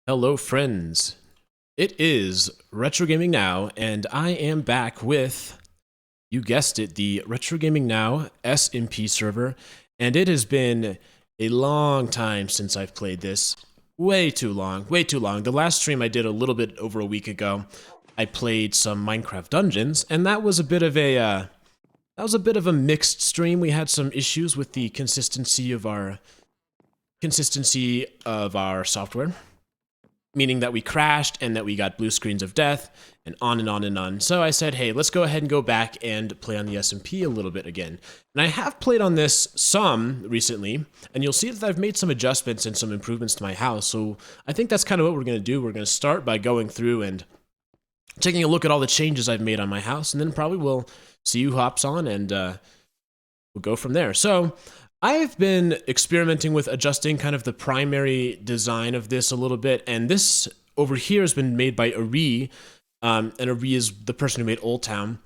Hello, friends. It is Retro Gaming Now, and I am back with, you guessed it, the Retro Gaming Now SMP server. And it has been a long time since I've played this. Way too long, way too long. The last stream I did a little bit over a week ago. I played some Minecraft Dungeons, and that was a bit of a mixed stream. We had some issues with the consistency of our software, meaning that we crashed and that we got blue screens of death and on and on and on. So I said, hey, let's go ahead and go back and play on the SMP a little bit again. And I have played on this some recently, and you'll see that I've made some adjustments and some improvements to my house. So I think that's kind of what we're going to do. We're going to start by going through and taking a look at all the changes I've made on my house, and then probably we'll see who hops on, and we'll go from there. So I've been experimenting with adjusting kind of the primary design of this a little bit, and this over here has been made by Ari, and Ari is the person who made Old Town.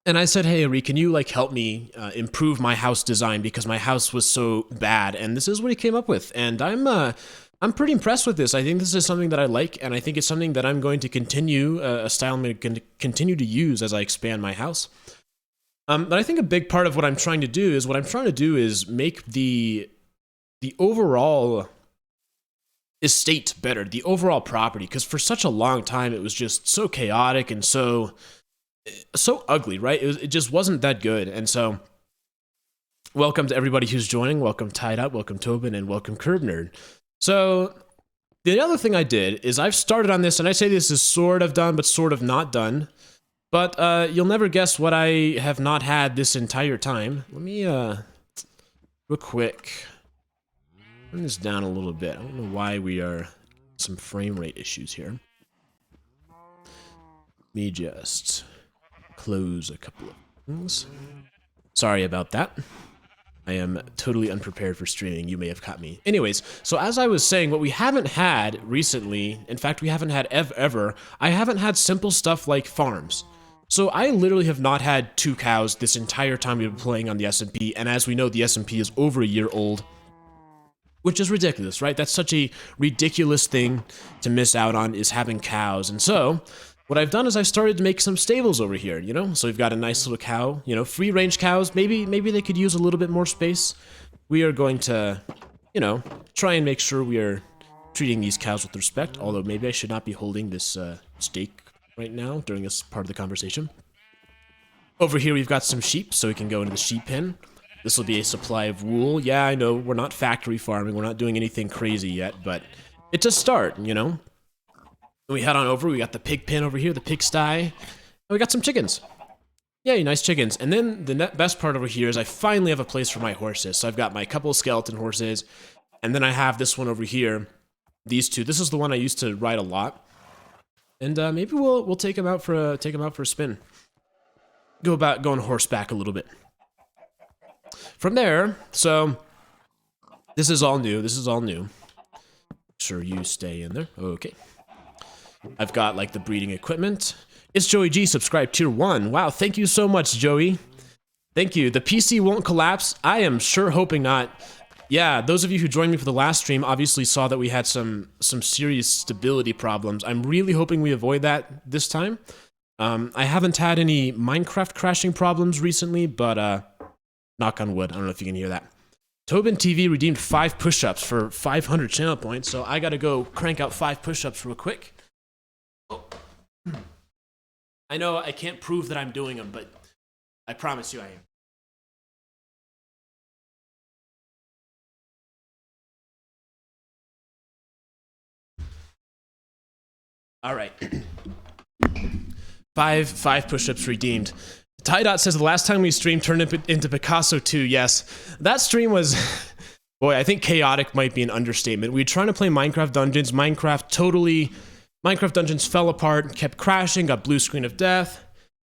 And I said, hey, Ari, can you help me improve my house design, because my house was so bad, and this is what he came up with, and I'm pretty impressed with this. I think this is something that I like, and I think it's something that I'm going to continue, a style I'm going to continue to use as I expand my house. But I think a big part of what I'm trying to do is make the overall estate better, the overall property, because for such a long time it was just so chaotic and so ugly, right? It just wasn't that good. And so welcome to everybody who's joining. Welcome Tied Up, welcome Tobin, and welcome Curb Nerd. So the other thing I did is I've started on this, and I say this is sort of done but sort of not done. But you'll never guess what I have not had this entire time. Let me, real quick, turn this down a little bit. I don't know why we are some frame rate issues here. Let me just close a couple of things. Sorry about that. I am totally unprepared for streaming. You may have caught me. Anyways, so as I was saying, what we haven't had recently, in fact, we haven't had ever, I haven't had simple stuff like farms. So I literally have not had 2 cows this entire time we've been playing on the SMP, and as we know, the SMP is over a year old, which is ridiculous, right? That's such a ridiculous thing to miss out on, is having cows. And so what I've done is I've started to make some stables over here, you know? So we've got a nice little cow, you know, free range cows. Maybe they could use a little bit more space. We are going to, you know, try and make sure we are treating these cows with respect, although maybe I should not be holding this steak right now during this part of the conversation. Over here we've got some sheep, so we can go into the sheep pen. This will be a supply of wool. Yeah, I know, we're not factory farming, we're not doing anything crazy yet, but it's a start, you know? We head on over, we got the pig pen over here, the pigsty, and we got some chickens. Yay, nice chickens. And then the best part over here is I finally have a place for my horses. So I've got my couple of skeleton horses, and then I have this one over here, these two. This is the one I used to ride a lot. And maybe we'll take him out for a spin. Go on horseback a little bit. From there, so this is all new. Make sure you stay in there. Okay. I've got the breeding equipment. It's Joey G, subscribe tier 1. Wow, thank you so much, Joey. Thank you. The PC won't collapse. I am sure hoping not. Yeah, those of you who joined me for the last stream obviously saw that we had some serious stability problems. I'm really hoping we avoid that this time. I haven't had any Minecraft crashing problems recently, but knock on wood. I don't know if you can hear that. Tobin TV redeemed 5 push-ups for 500 channel points, so I gotta go crank out 5 push-ups real quick. Oh. I know I can't prove that I'm doing them, but I promise you I am. All right. 5 push-ups redeemed. Ty says the last time we streamed turned into Picasso 2. Yes, that stream was, boy, I think chaotic might be an understatement. We were trying to play Minecraft Dungeons. Minecraft Dungeons fell apart, kept crashing, got blue screen of death.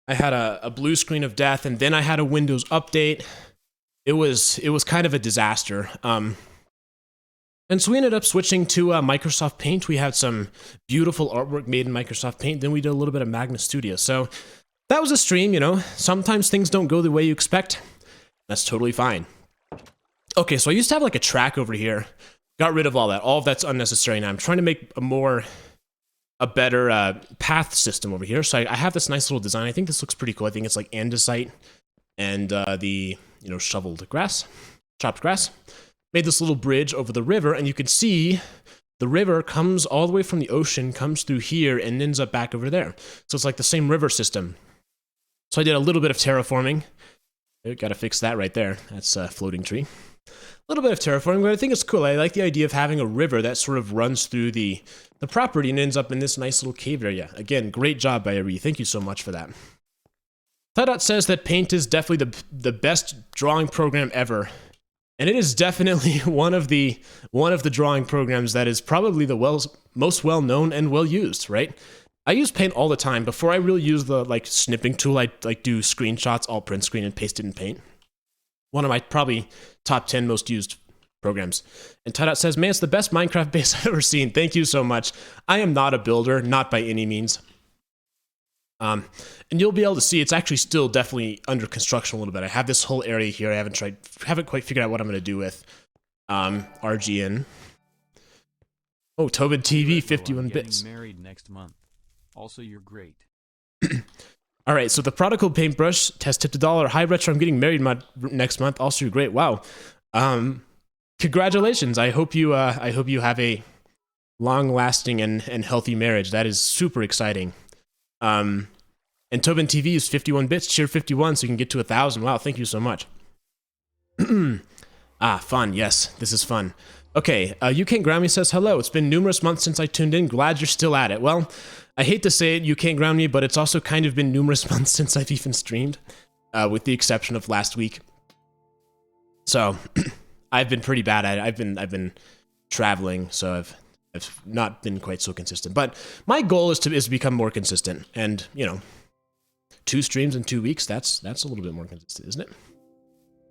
I had a blue screen of death, and then I had a Windows update. It was kind of a disaster. And so we ended up switching to Microsoft Paint. We had some beautiful artwork made in Microsoft Paint. Then we did a little bit of Magna Studio. So that was a stream, you know. Sometimes things don't go the way you expect. That's totally fine. Okay, so I used to have a track over here got rid of all that. All of that's unnecessary now. I'm trying to make a better path system over here. So I have this nice little design. I think this looks pretty cool. I think it's like andesite and the shoveled grass, chopped grass. Made this little bridge over the river, and you can see the river comes all the way from the ocean, comes through here, and ends up back over there. So it's like the same river system. So I did a little bit of terraforming. Got to fix that right there. That's a floating tree. A little bit of terraforming, but I think it's cool. I like the idea of having a river that sort of runs through the property and ends up in this nice little cave area. Again, great job by Ari. Thank you so much for that. Thadot says that Paint is definitely the best drawing program ever. And it is definitely one of the drawing programs that is probably the most well-known and well-used, right? I use Paint all the time. Before I really use the snipping tool, I do screenshots, alt print screen, and paste it in Paint. One of my probably top 10 most used programs. And Tadot says, man, it's the best Minecraft base I've ever seen. Thank you so much. I am not a builder, not by any means. And you'll be able to see it's actually still definitely under construction a little bit. I have this whole area here. I haven't quite figured out what I'm going to do with RGN. Oh, Tobin TV, 51 bits. Married next month. Also, you're great. All right, so the prodigal paintbrush test tipped $1. Hi, Retro. I'm getting married next month. Also, you're great. Wow. Congratulations. I hope you have a long-lasting and healthy marriage. That is super exciting. And Tobin TV is 51 bits, cheer 51, so you can get to 1,000. Wow, thank you so much. Fun. Yes, this is fun. Okay, You Can't Ground Me says, hello. It's been numerous months since I tuned in. Glad you're still at it. Well, I hate to say it, You Can't Ground Me, but it's also kind of been numerous months since I've even streamed, with the exception of last week. So, I've been pretty bad at it. I've been traveling, so I've not been quite so consistent. But my goal is to become more consistent. And, 2 streams in 2 weeks, that's a little bit more consistent, isn't it?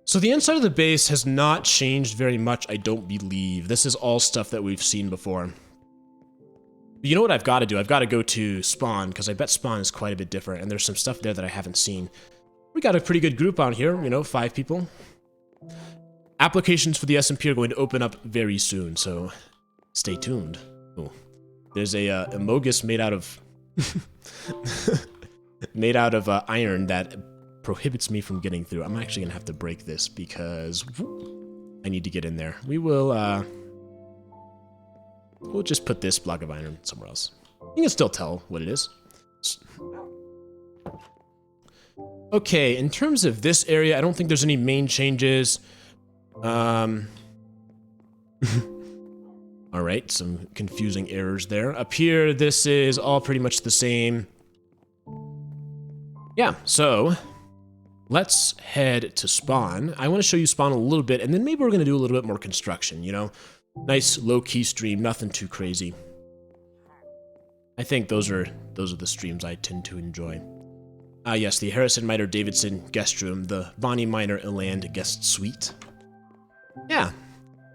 So the inside of the base has not changed very much, I don't believe. This is all stuff that we've seen before. But you know what I've got to do? I've got to go to Spawn, because I bet Spawn is quite a bit different, and there's some stuff there that I haven't seen. We got a pretty good group on here, 5 people. Applications for the SMP are going to open up very soon, so stay tuned. Oh, there's a Amogus made out of iron that prohibits me from getting through. I'm actually gonna have to break this because I need to get in there. We'll just put this block of iron somewhere else. You can still tell what it is. Okay, in terms of this area, I don't think there's any main changes. Alright, some confusing errors there. Up here, this is all pretty much the same. Yeah, so let's head to Spawn. I want to show you Spawn a little bit, and then maybe we're going to do a little bit more construction, Nice low-key stream, nothing too crazy. I think those are the streams I tend to enjoy. Yes, the Harrison Miner Davidson guest room, the Bonnie Miner Eland guest suite. Yeah.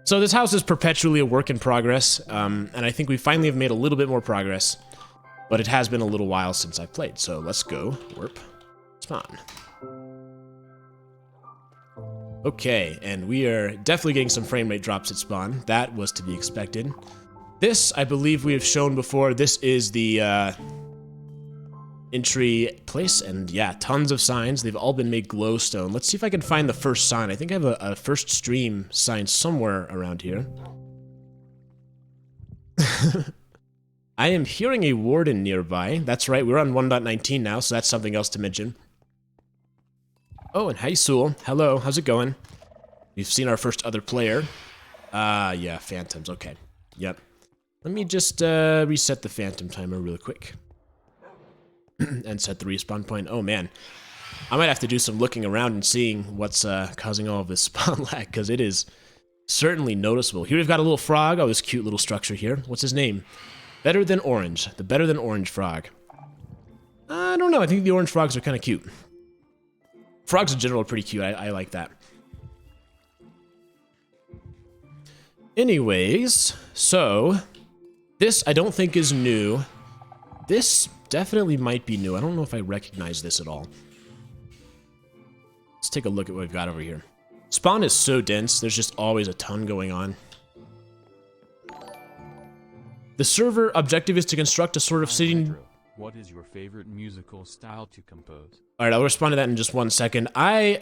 So this house is perpetually a work in progress, and I think we finally have made a little bit more progress, but it has been a little while since I've played, so let's go warp Spawn. Okay, and we are definitely getting some frame rate drops at Spawn. That was to be expected. This, I believe we have shown before, this is the entry place, and yeah, tons of signs. They've all been made glowstone. Let's see if I can find the first sign. I think I have a first stream sign somewhere around here. I am hearing a warden nearby. That's right, we're on 1.19 now, so that's something else to mention. Oh, and hi, Sewell. Hello, how's it going? We've seen our first other player. Yeah, phantoms, okay. Yep. Let me just reset the phantom timer real quick. And set the respawn point. Oh, man. I might have to do some looking around and seeing what's causing all of this spawn lag, because it is certainly noticeable. Here we've got a little frog. Oh, this cute little structure here. What's his name? Better Than Orange. The Better Than Orange frog. I don't know. I think the orange frogs are kind of cute. Frogs in general are pretty cute. I like that. Anyways, so this I don't think is new. This definitely might be new. I don't know if I recognize this at all. Let's take a look at what we've got over here. Spawn is so dense. There's just always a ton going on. The server objective is to construct a sort of Hi, city... Metro. What is your favorite musical style to compose? Alright, I'll respond to that in just 1 second. My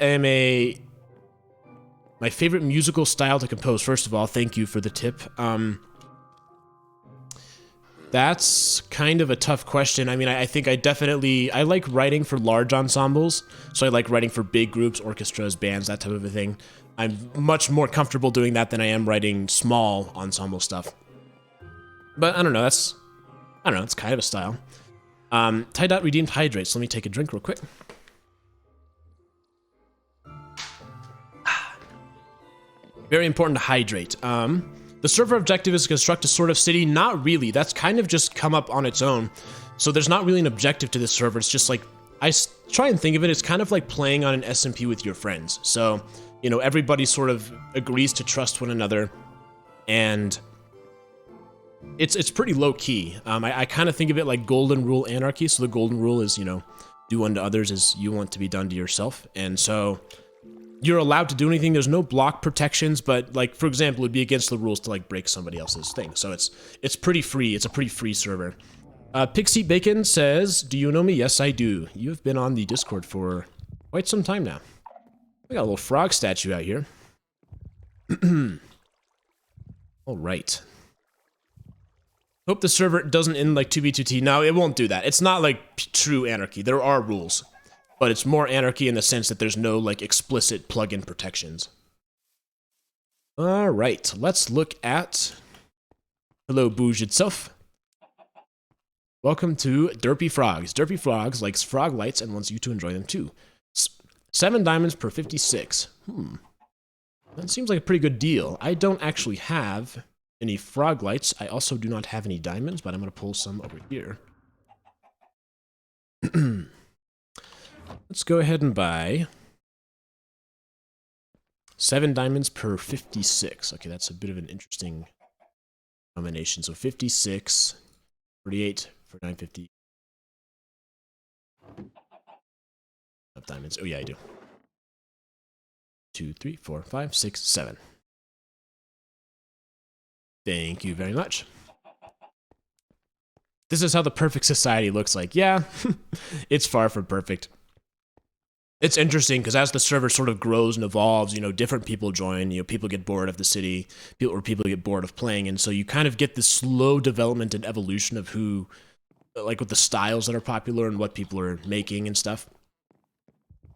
favorite musical style to compose, first of all, thank you for the tip. That's kind of a tough question. I mean, I think I like writing for large ensembles, so I like writing for big groups, orchestras, bands, that type of a thing. I'm much more comfortable doing that than I am writing small ensemble stuff. But I don't know, it's kind of a style. Tie dot redeemed hydrates. Let me take a drink real quick. Very important to hydrate. The server objective is to construct a sort of city. Not really. That's kind of just come up on its own. So there's not really an objective to this server. It's just like, try and think of it, it's kind of like playing on an SMP with your friends. So, you know, everybody sort of agrees to trust one another. And it's pretty low key. I kind of think of it like golden rule anarchy. So the golden rule is, you know, do unto others as you want to be done to yourself. And so you're allowed to do anything. There's no block protections, but like, for example, it'd be against the rules to like break somebody else's thing. So it's pretty free. It's a pretty free server. Pixie Bacon says, do you know me? Yes, I do. You've been on the Discord for quite some time now. We got a little frog statue out here. All right. Hope the server doesn't end like 2b2t. No, it won't do that. It's not like true anarchy. There are rules. But it's more anarchy in the sense that there's no, like, explicit plugin protections. Alright, let's look at... Hello, Bouge itself. Welcome to Derpy Frogs. Derpy Frogs likes frog lights and wants you to enjoy them too. 7 diamonds per 56. That seems like a pretty good deal. I don't actually have any frog lights. I also do not have any diamonds, but I'm going to pull some over here. Let's go ahead and buy 7 diamonds per 56. Okay, that's a bit of an interesting combination. So 56, 48 for 950. Enough diamonds. Oh yeah, I do. 2, 3, 4, 5, 6, 7. Thank you very much. This is how the perfect society looks like. Yeah, it's far from perfect. It's interesting because as the server sort of grows and evolves, you know, different people join, you know, people get bored of the city, people get bored of playing, and so you kind of get this slow development and evolution of who, like with the styles that are popular and what people are making and stuff.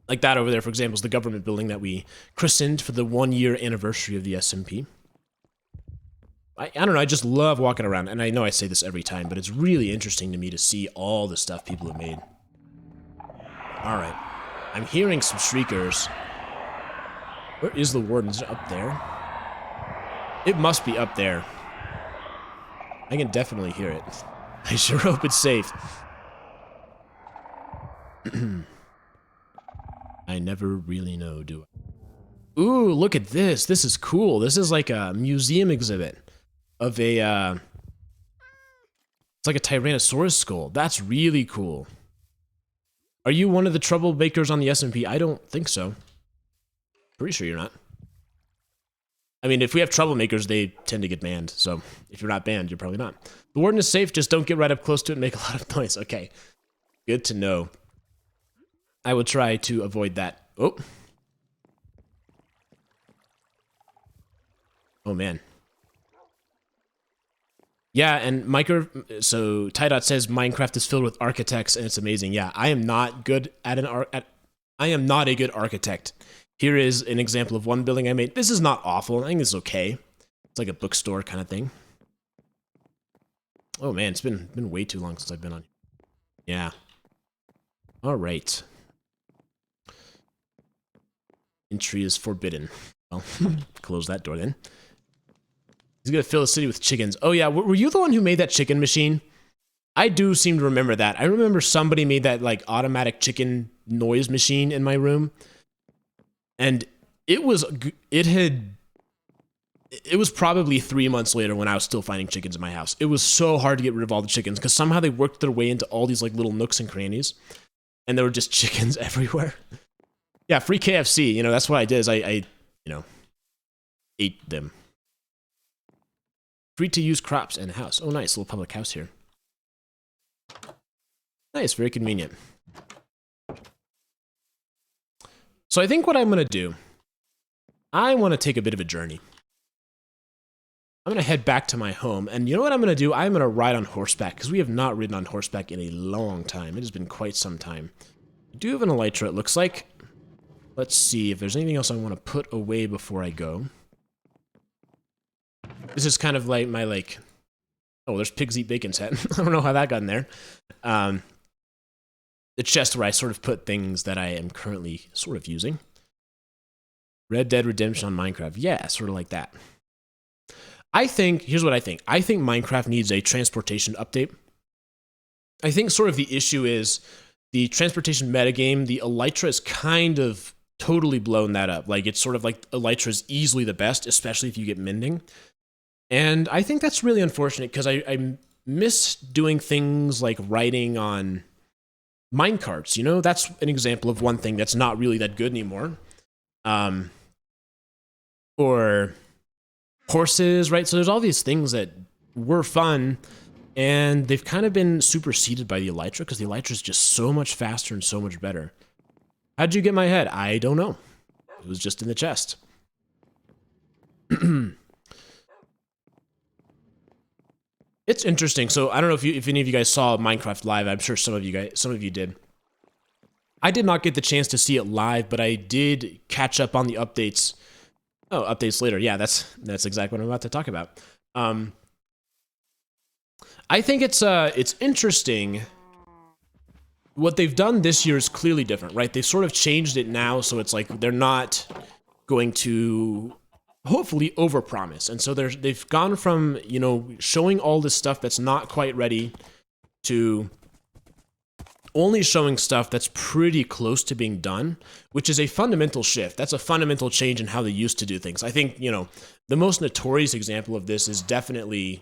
Like that over there, for example, is the government building that we christened for the 1-year anniversary of the SMP. I don't know, I just love walking around, and I know I say this every time, but it's really interesting to me to see all the stuff people have made. Alright. I'm hearing some shriekers. Where is the warden? Is it up there? It must be up there. I can definitely hear it. I sure hope it's safe. I never really know, do I? Ooh, look at this. This is cool. This is like a museum exhibit of a, it's like a Tyrannosaurus skull. That's really cool. Are you one of the troublemakers on the SMP? I don't think so. Pretty sure you're not. I mean, if we have troublemakers, they tend to get banned. So if you're not banned, you're probably not. The warden is safe. Just don't get right up close to it and make a lot of noise. Okay. Good to know. I will try to avoid that. Oh. Oh, man. Yeah, and so Tidot says Minecraft is filled with architects and it's amazing. Yeah, I am not good at I am not a good architect. Here is an example of one building I made. This is not awful. I think it's okay. It's like a bookstore kind of thing. Oh man, it's been way too long since I've been on. Yeah. All right. Entry is forbidden. Well, close that door then. He's gonna fill the city with chickens. Oh yeah, were you the one who made that chicken machine? I do seem to remember that. I remember somebody made that like automatic chicken noise machine in my room. And it was probably 3 months later when I was still finding chickens in my house. It was so hard to get rid of all the chickens because somehow they worked their way into all these like little nooks and crannies. And there were just chickens everywhere. Yeah, free KFC, you know, that's what I did is I you know, ate them. Free to use crops and house. Oh, nice. Little public house here. Nice. Very convenient. So I think what I'm going to do, I want to take a bit of a journey. I'm going to head back to my home. And you know what I'm going to do? I'm going to ride on horseback because we have not ridden on horseback in a long time. It has been quite some time. I do have an elytra, it looks like. Let's see if there's anything else I want to put away before I go. This is kind of like my, like... Oh, there's Pigs Eat Bacon set. I don't know how that got in there. The chest where I sort of put things that I am currently sort of using. Red Dead Redemption on Minecraft. Yeah, sort of like that. I think, here's what I think. I think Minecraft needs a transportation update. I think sort of the issue is the transportation metagame, the elytra is kind of totally blown that up. Like, it's sort of like elytra is easily the best, especially if you get mending. And I think that's really unfortunate because I miss doing things like riding on minecarts, you know? That's an example of one thing that's not really that good anymore. Or horses, right? So there's all these things that were fun, and they've kind of been superseded by the elytra because the elytra is just so much faster and so much better. How'd you get my head? I don't know. It was just in the chest. It's interesting. So I don't know if any of you guys saw Minecraft live. I'm sure some of you did. I did not get the chance to see it live, but I did catch up on the updates. Oh, updates later. Yeah, that's exactly what I'm about to talk about. I think it's interesting. What they've done this year is clearly different, right? They've sort of changed it now, so it's like they're not going to hopefully overpromise. And so they've gone from, you know, showing all this stuff that's not quite ready to only showing stuff that's pretty close to being done, which is a fundamental shift. That's a fundamental change in how they used to do things. I think, you know, the most notorious example of this is definitely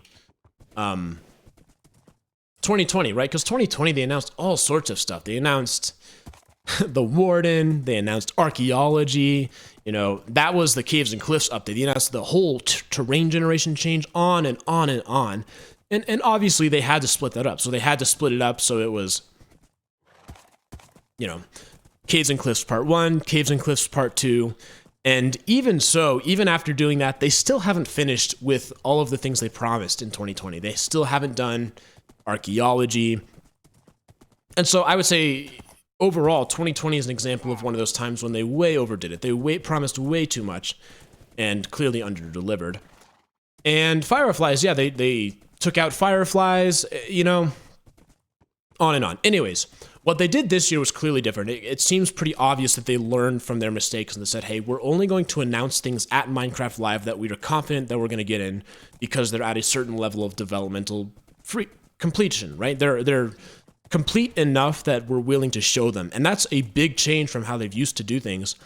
2020, right? Because 2020, they announced all sorts of stuff. They announced the Warden, they announced archaeology, you know, that was the Caves and Cliffs update. They announced the whole terrain generation change, on and on and on. And obviously they had to split that up. So they had to split it up so it was, you know, Caves and Cliffs Part 1, Caves and Cliffs Part 2. And even so, even after doing that, they still haven't finished with all of the things they promised in 2020. They still haven't done archaeology. And so I would say overall, 2020 is an example of one of those times when they way overdid it. They promised way too much and clearly underdelivered. And fireflies, yeah, they took out fireflies, you know, on and on. Anyways, what they did this year was clearly different. It seems pretty obvious that they learned from their mistakes and they said, hey, we're only going to announce things at Minecraft Live that we are confident that we're going to get in because they're at a certain level of developmental completion, right? They're complete enough that we're willing to show them. And that's a big change from how they've used to do things.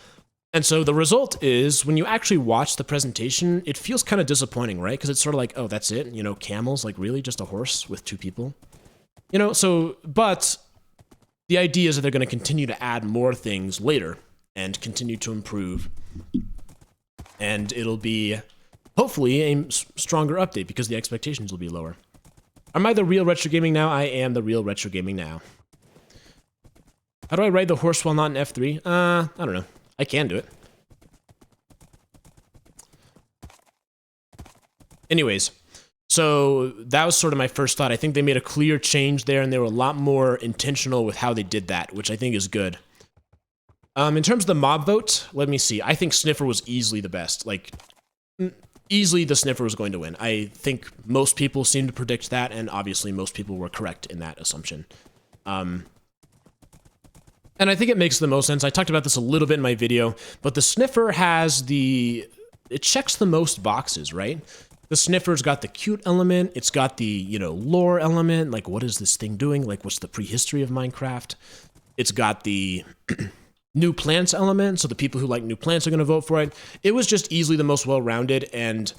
And so the result is, when you actually watch the presentation, it feels kind of disappointing, right? Because it's sort of like, oh, that's it? You know, camels, like really just a horse with two people? You know, so, but the idea is that they're going to continue to add more things later and continue to improve. And it'll be, hopefully, a stronger update because the expectations will be lower. Am I the real Retro Gaming now? I am the real Retro Gaming now. How do I ride the horse while not in F3? I don't know. I can do it. Anyways, so that was sort of my first thought. I think they made a clear change there, and they were a lot more intentional with how they did that, which I think is good. In terms of the mob vote, let me see. I think Sniffer was easily the best. Like, easily the Sniffer was going to win. I think most people seem to predict that, and obviously most people were correct in that assumption. And I think it makes the most sense. I talked about this a little bit in my video, but the Sniffer has it checks the most boxes, right? The Sniffer's got the cute element, it's got the, you know, lore element, like what is this thing doing? Like what's the prehistory of Minecraft? It's got the new plants element, so the people who like new plants are going to vote for it. It was just easily the most well-rounded, and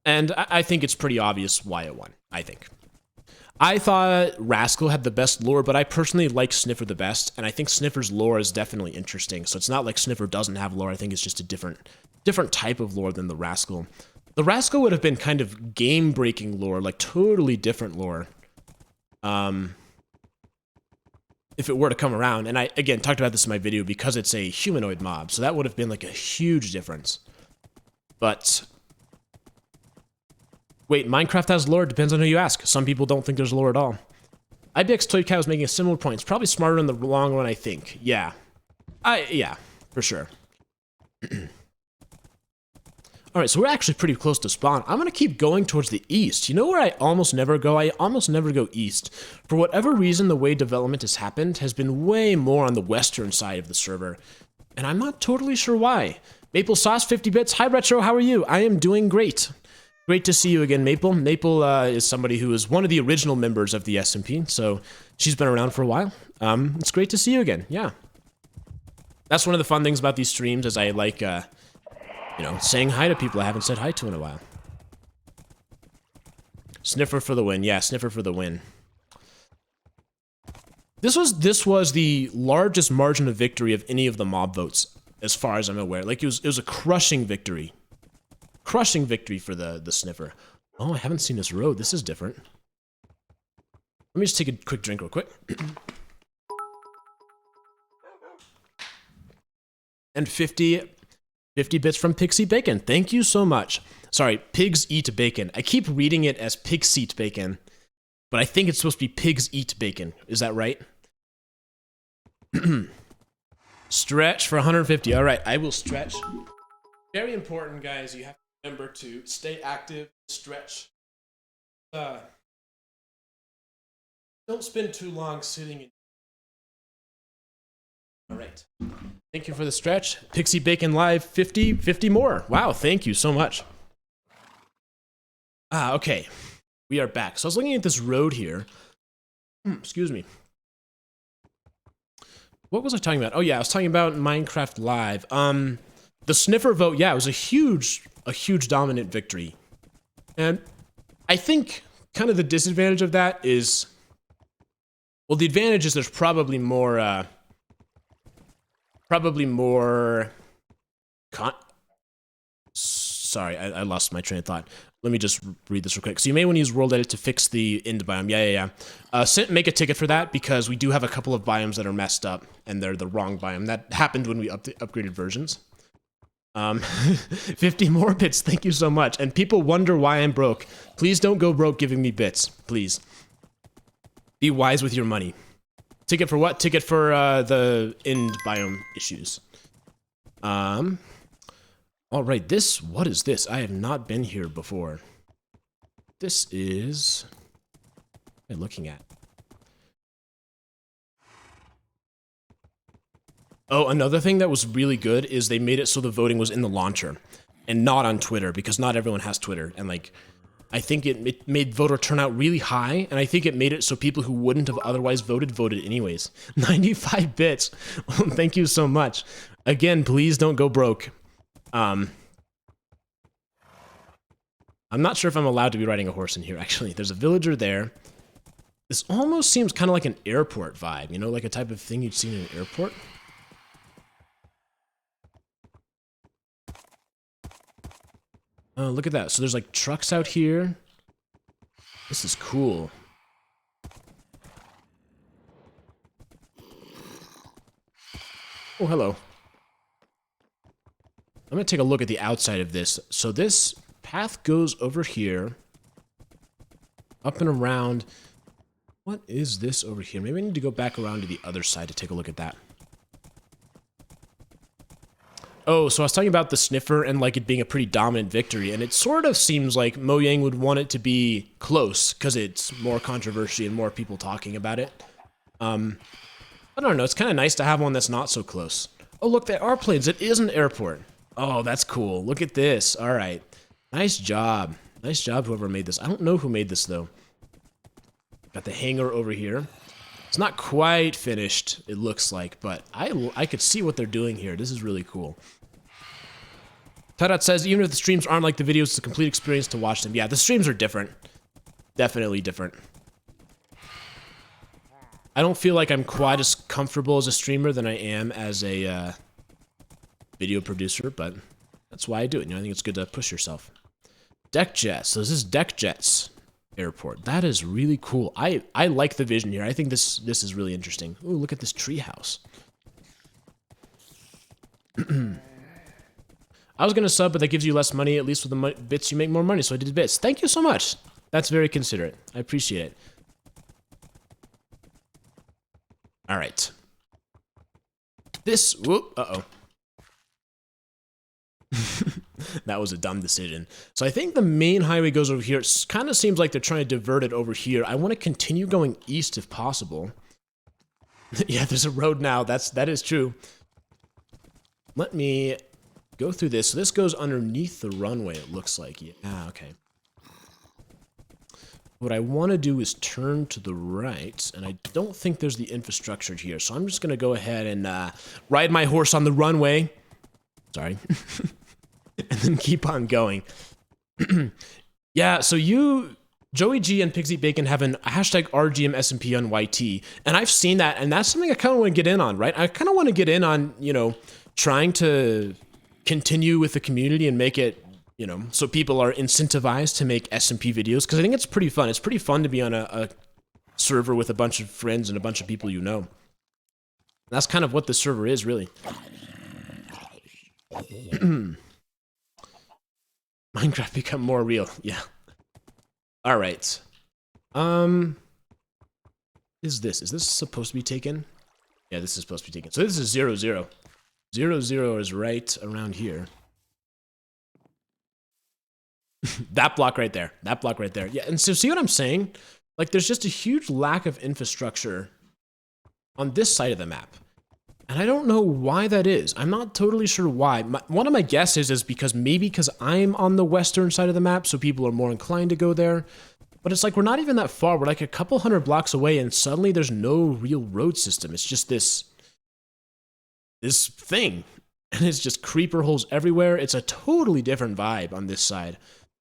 I think it's pretty obvious why it won, I think. I thought Rascal had the best lore, but I personally like Sniffer the best, and I think Sniffer's lore is definitely interesting. So it's not like Sniffer doesn't have lore. I think it's just a different type of lore than the Rascal. The Rascal would have been kind of game-breaking lore, like totally different lore. If it were to come around, and I, again, talked about this in my video because it's a humanoid mob, so that would have been like a huge difference. But, wait, Minecraft has lore? Depends on who you ask. Some people don't think there's lore at all. IBX Toy Cow is making a similar point. It's probably smarter in the long run, I think. Yeah. Yeah, for sure. Alright, so we're actually pretty close to spawn. I'm going to keep going towards the east. You know where I almost never go? I almost never go east. For whatever reason, the way development has happened has been way more on the western side of the server. And I'm not totally sure why. Maple Sauce, 50 bits. Hi, Retro, how are you? I am doing great. Great to see you again, Maple. Maple is somebody who is one of the original members of the SMP, so she's been around for a while. It's great to see you again, yeah. That's one of the fun things about these streams is I like, you know, saying hi to people I haven't said hi to in a while. Sniffer for the win. Yeah, Sniffer for the win. This was the largest margin of victory of any of the mob votes, as far as I'm aware. Like, it was a crushing victory. Crushing victory for the Sniffer. Oh, I haven't seen this road. This is different. Let me just take a quick drink real quick. And 50 bits from Pixie Bacon. Thank you so much. Sorry, Pigs Eat Bacon. I keep reading it as Pig Seat Bacon, but I think it's supposed to be Pigs Eat Bacon. Is that right? Stretch for 150. All right, I will stretch. Very important, guys. You have to remember to stay active, stretch. Don't spend too long sitting in. All right. Thank you for the stretch. Pixie Bacon Live, 50 more. Wow, thank you so much. Okay. We are back. So I was looking at this road here. Excuse me. What was I talking about? Oh yeah, I was talking about Minecraft Live. The Sniffer vote, yeah, it was a huge dominant victory. And I think kind of the disadvantage of that is, well, the advantage is there's probably more, sorry, I lost my train of thought. Let me just read this real quick. So you may want to use World Edit to fix the end biome. Yeah. Make a ticket for that because we do have a couple of biomes that are messed up and they're the wrong biome. That happened when we upgraded versions. 50 more bits, thank you so much. And people wonder why I'm broke. Please don't go broke giving me bits, please. Be wise with your money. Ticket for what? Ticket for the end biome issues. Alright, what is this? I have not been here before. This is... what am I looking at? Oh, another thing that was really good is they made it so the voting was in the launcher and not on Twitter, because not everyone has Twitter. And like, I think it made voter turnout really high, and I think it made it so people who wouldn't have otherwise voted anyways. 95 bits. Well, thank you so much. Again, please don't go broke. I'm not sure if I'm allowed to be riding a horse in here, actually. There's a villager there. This almost seems kind of like an airport vibe, you know, like a type of thing you'd see in an airport. Oh, look at that. So there's like trucks out here. This is cool. Oh, hello. I'm going to take a look at the outside of this. So this path goes over here. Up and around. What is this over here? Maybe I need to go back around to the other side to take a look at that. Oh, so I was talking about the Sniffer and like it being a pretty dominant victory, and it sort of seems like Mojang would want it to be close because it's more controversy and more people talking about it. I don't know, it's kind of nice to have one that's not so close. Oh, look, there are planes. It is an airport. Oh, that's cool. Look at this. All right. Nice job. Nice job, whoever made this. I don't know who made this, though. Got the hangar over here. It's not quite finished, it looks like, but I could see what they're doing here. This is really cool. Tadat says, even if the streams aren't like the videos, it's a complete experience to watch them. Yeah, the streams are different. Definitely different. I don't feel like I'm quite as comfortable as a streamer than I am as a video producer, but that's why I do it. You know, I think it's good to push yourself. Deck Jets. So this is Deck Jets Airport. That is really cool. I like the vision here. I think this is really interesting. Ooh, look at this tree house. I was gonna sub, but that gives you less money. At least with the bits, you make more money. So I did bits. Thank you so much. That's very considerate. I appreciate it. All right. This. Whoop. Uh-oh. That was a dumb decision. So I think the main highway goes over here. It kind of seems like they're trying to divert it over here. I want to continue going east if possible. Yeah, there's a road now. That is true. Let me go through this. So this goes underneath the runway, it looks like. Yeah, okay. What I want to do is turn to the right, and I don't think there's the infrastructure here. So I'm just going to go ahead and ride my horse on the runway. Sorry. And then keep on going. Yeah, so you, Joey G and Pixie Bacon have an hashtag RGM SMP on YT, and I've seen that, and that's something I kind of want to get in on, right? I kind of want to get in on, you know, trying to continue with the community and make it, you know, so people are incentivized to make SMP videos, because I think it's pretty fun. It's pretty fun to be on a server with a bunch of friends and a bunch of people you know. That's kind of what the server is, really. Minecraft become more real. Yeah. All right. Is this supposed to be taken? Yeah, this is supposed to be taken. So this is 0, 0. 0, 0 is right around here. That block right there. That block right there. Yeah, and so see what I'm saying? Like, there's just a huge lack of infrastructure on this side of the map. And I don't know why that is. I'm not totally sure why. One of my guesses is because I'm on the western side of the map, so people are more inclined to go there. But it's like we're not even that far. We're like a couple hundred blocks away, and suddenly there's no real road system. It's just this thing. And it's just creeper holes everywhere. It's a totally different vibe on this side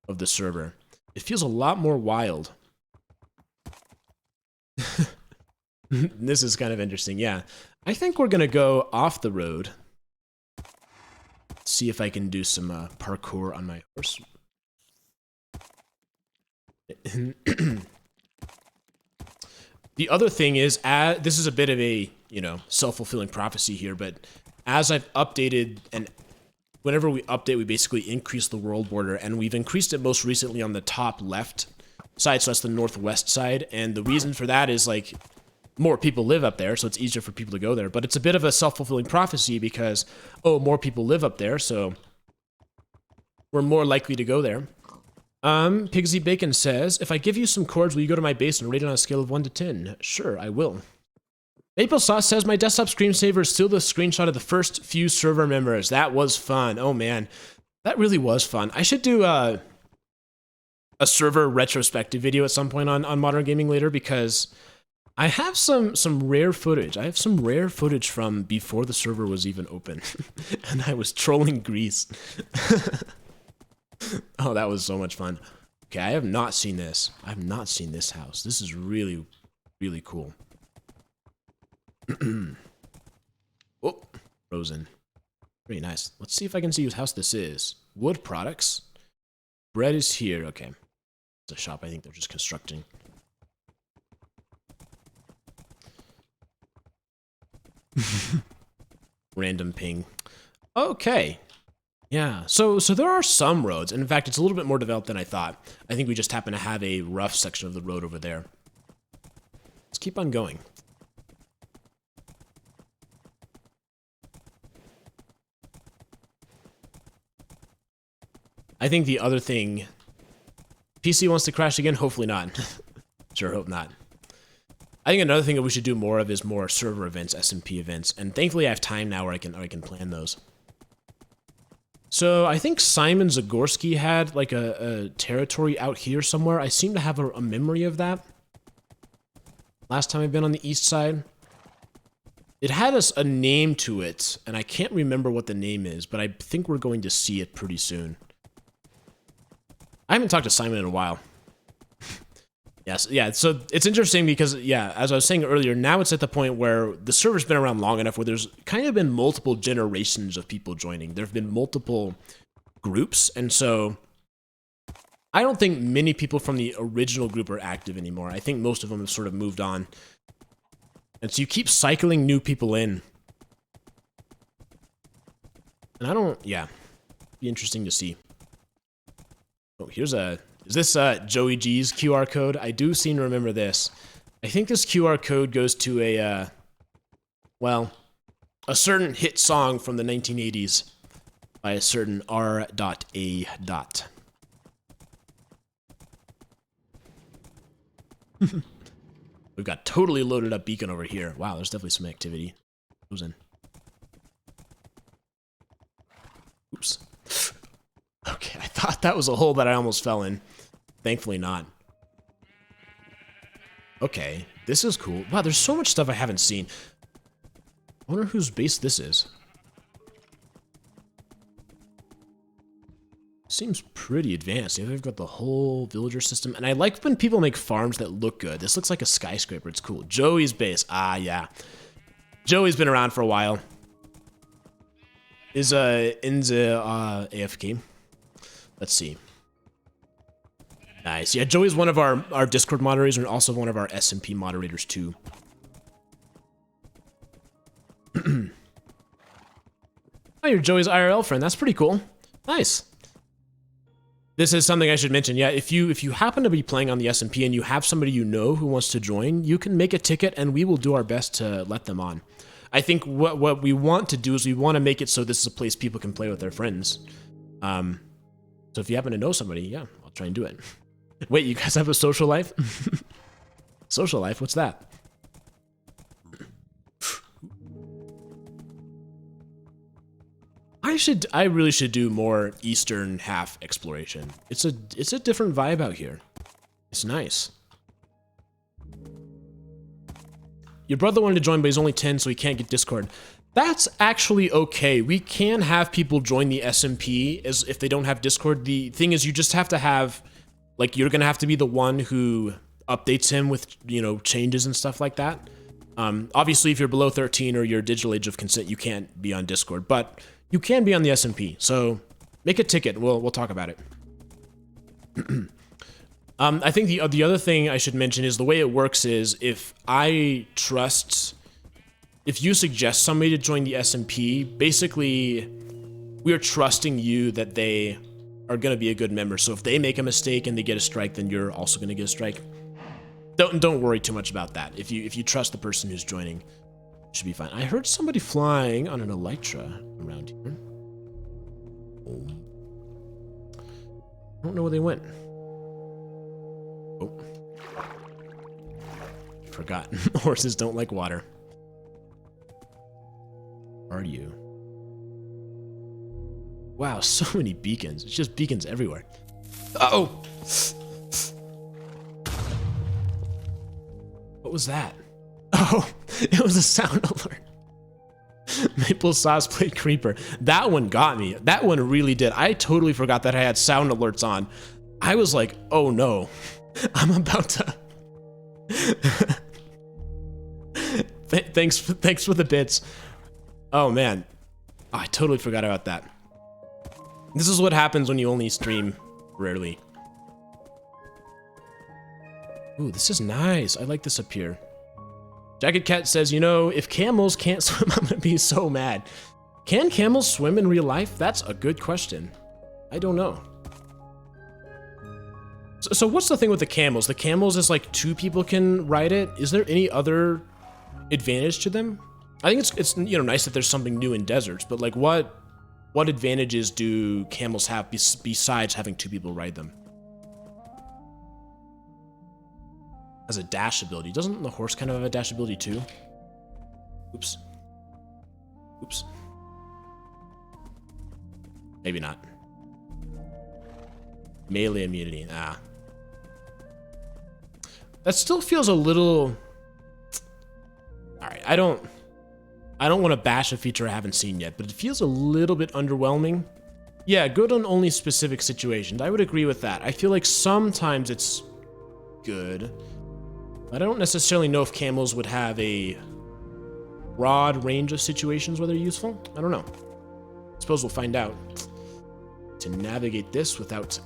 of the server. It feels a lot more wild. This is kind of interesting, yeah. I think we're gonna go off the road. See if I can do some parkour on my horse. The other thing is, this is a bit of a, you know, self-fulfilling prophecy here, but as I've updated, and whenever we update, we basically increase the world border, and we've increased it most recently on the top left side, so that's the northwest side, and the reason for that is, like, more people live up there, so it's easier for people to go there. But it's a bit of a self-fulfilling prophecy because, oh, more people live up there, so we're more likely to go there. Pigsy Bacon says, if I give you some chords, will you go to my base and rate it on a scale of 1 to 10? Sure, I will. Maple Sauce says, my desktop screensaver is still the screenshot of the first few server members. That was fun. Oh, man. That really was fun. I should do a server retrospective video at some point on Modern Gaming later, because I have some rare footage. I have some rare footage from before the server was even open. And I was trolling Greece. Oh, that was so much fun. Okay, I have not seen this. I have not seen this house. This is really, really cool. Oh, frozen. Pretty nice. Let's see if I can see whose house this is. Wood products. Bread is here. Okay. It's a shop I think they're just constructing. Random ping. Okay. Yeah, so there are some roads, and in fact, it's a little bit more developed than I thought. I think we just happen to have a rough section of the road over there. Let's keep on going. I think the other thing... PC wants to crash again? Hopefully not. Sure, hope not. I think another thing that we should do more of is more server events, SMP events, and thankfully I have time now where I can plan those. So I think Simon Zagorski had like a territory out here somewhere. I seem to have a memory of that. Last time I've been on the east side. It had a name to it, and I can't remember what the name is, but I think we're going to see it pretty soon. I haven't talked to Simon in a while. Yes, yeah, so it's interesting because, yeah, as I was saying earlier, now it's at the point where the server's been around long enough where there's kind of been multiple generations of people joining. There have been multiple groups, and so I don't think many people from the original group are active anymore. I think most of them have sort of moved on. And so you keep cycling new people in. And I don't, yeah. Be interesting to see. Oh, here's a, is this Joey G's QR code? I do seem to remember this. I think this QR code goes to a, well, a certain hit song from the 1980s by a certain R.A. We've got totally loaded up beacon over here. Wow, there's definitely some activity. Who's in? Oops. Okay, I thought that was a hole that I almost fell in. Thankfully not. Okay, this is cool. Wow, there's so much stuff I haven't seen. I wonder whose base this is. Seems pretty advanced. They've got the whole villager system. And I like when people make farms that look good. This looks like a skyscraper. It's cool. Joey's base. Ah, yeah. Joey's been around for a while. Is Inza AFK? Let's see. Nice. Yeah, Joey's one of our Discord moderators and also one of our SMP moderators too. Oh, you're Joey's IRL friend. That's pretty cool. Nice. This is something I should mention. Yeah, if you happen to be playing on the SMP and you have somebody you know who wants to join, you can make a ticket and we will do our best to let them on. I think what we want to do is we want to make it so this is a place people can play with their friends. So if you happen to know somebody, yeah, I'll try and do it. Wait, you guys have a social life? Social life? What's that? I really should do more eastern half exploration. It's a different vibe out here. It's nice. Your brother wanted to join, but he's only 10, so he can't get Discord. That's actually okay. We can have people join the SMP as if they don't have Discord. The thing is, you just have to have, like, you're gonna have to be the one who updates him with, you know, changes and stuff like that. Obviously, if you're below 13 or your digital age of consent, you can't be on Discord, but you can be on the SMP. So make a ticket. We'll talk about it. I think the other thing I should mention is the way it works is if you suggest somebody to join the SMP, basically we are trusting you that they are going to be a good member. So if they make a mistake and they get a strike, then you're also going to get a strike. Don't worry too much about that. If you trust the person who's joining, it should be fine. I heard somebody flying on an Elytra around here. Oh. I don't know where they went. Oh. Forgot. Horses don't like water. Are you? Wow, so many beacons. It's just beacons everywhere. Uh-oh! What was that? Oh, it was a sound alert. Maple Sauce played Creeper. That one got me. That one really did. I totally forgot that I had sound alerts on. I was like, oh no. I'm about to... Thanks for the bits. Oh man. Oh, I totally forgot about that. This is what happens when you only stream rarely. Ooh, this is nice. I like this up here. Jagged Cat says, you know, if camels can't swim, I'm gonna be so mad. Can camels swim in real life? That's a good question. I don't know. So what's the thing with the camels? The camels is like 2 people can ride it. Is there any other advantage to them? I think it's you know, nice that there's something new in deserts, but like what advantages do camels have besides having 2 people ride them? As a dash ability. Doesn't the horse kind of have a dash ability too? Oops. Oops. Maybe not. Melee immunity. Ah. That still feels a little... Alright, I don't want to bash a feature I haven't seen yet, but it feels a little bit underwhelming. Yeah, good on only specific situations. I would agree with that. I feel like sometimes it's good, but I don't necessarily know if camels would have a broad range of situations where they're useful. I don't know. I suppose we'll find out. To navigate this without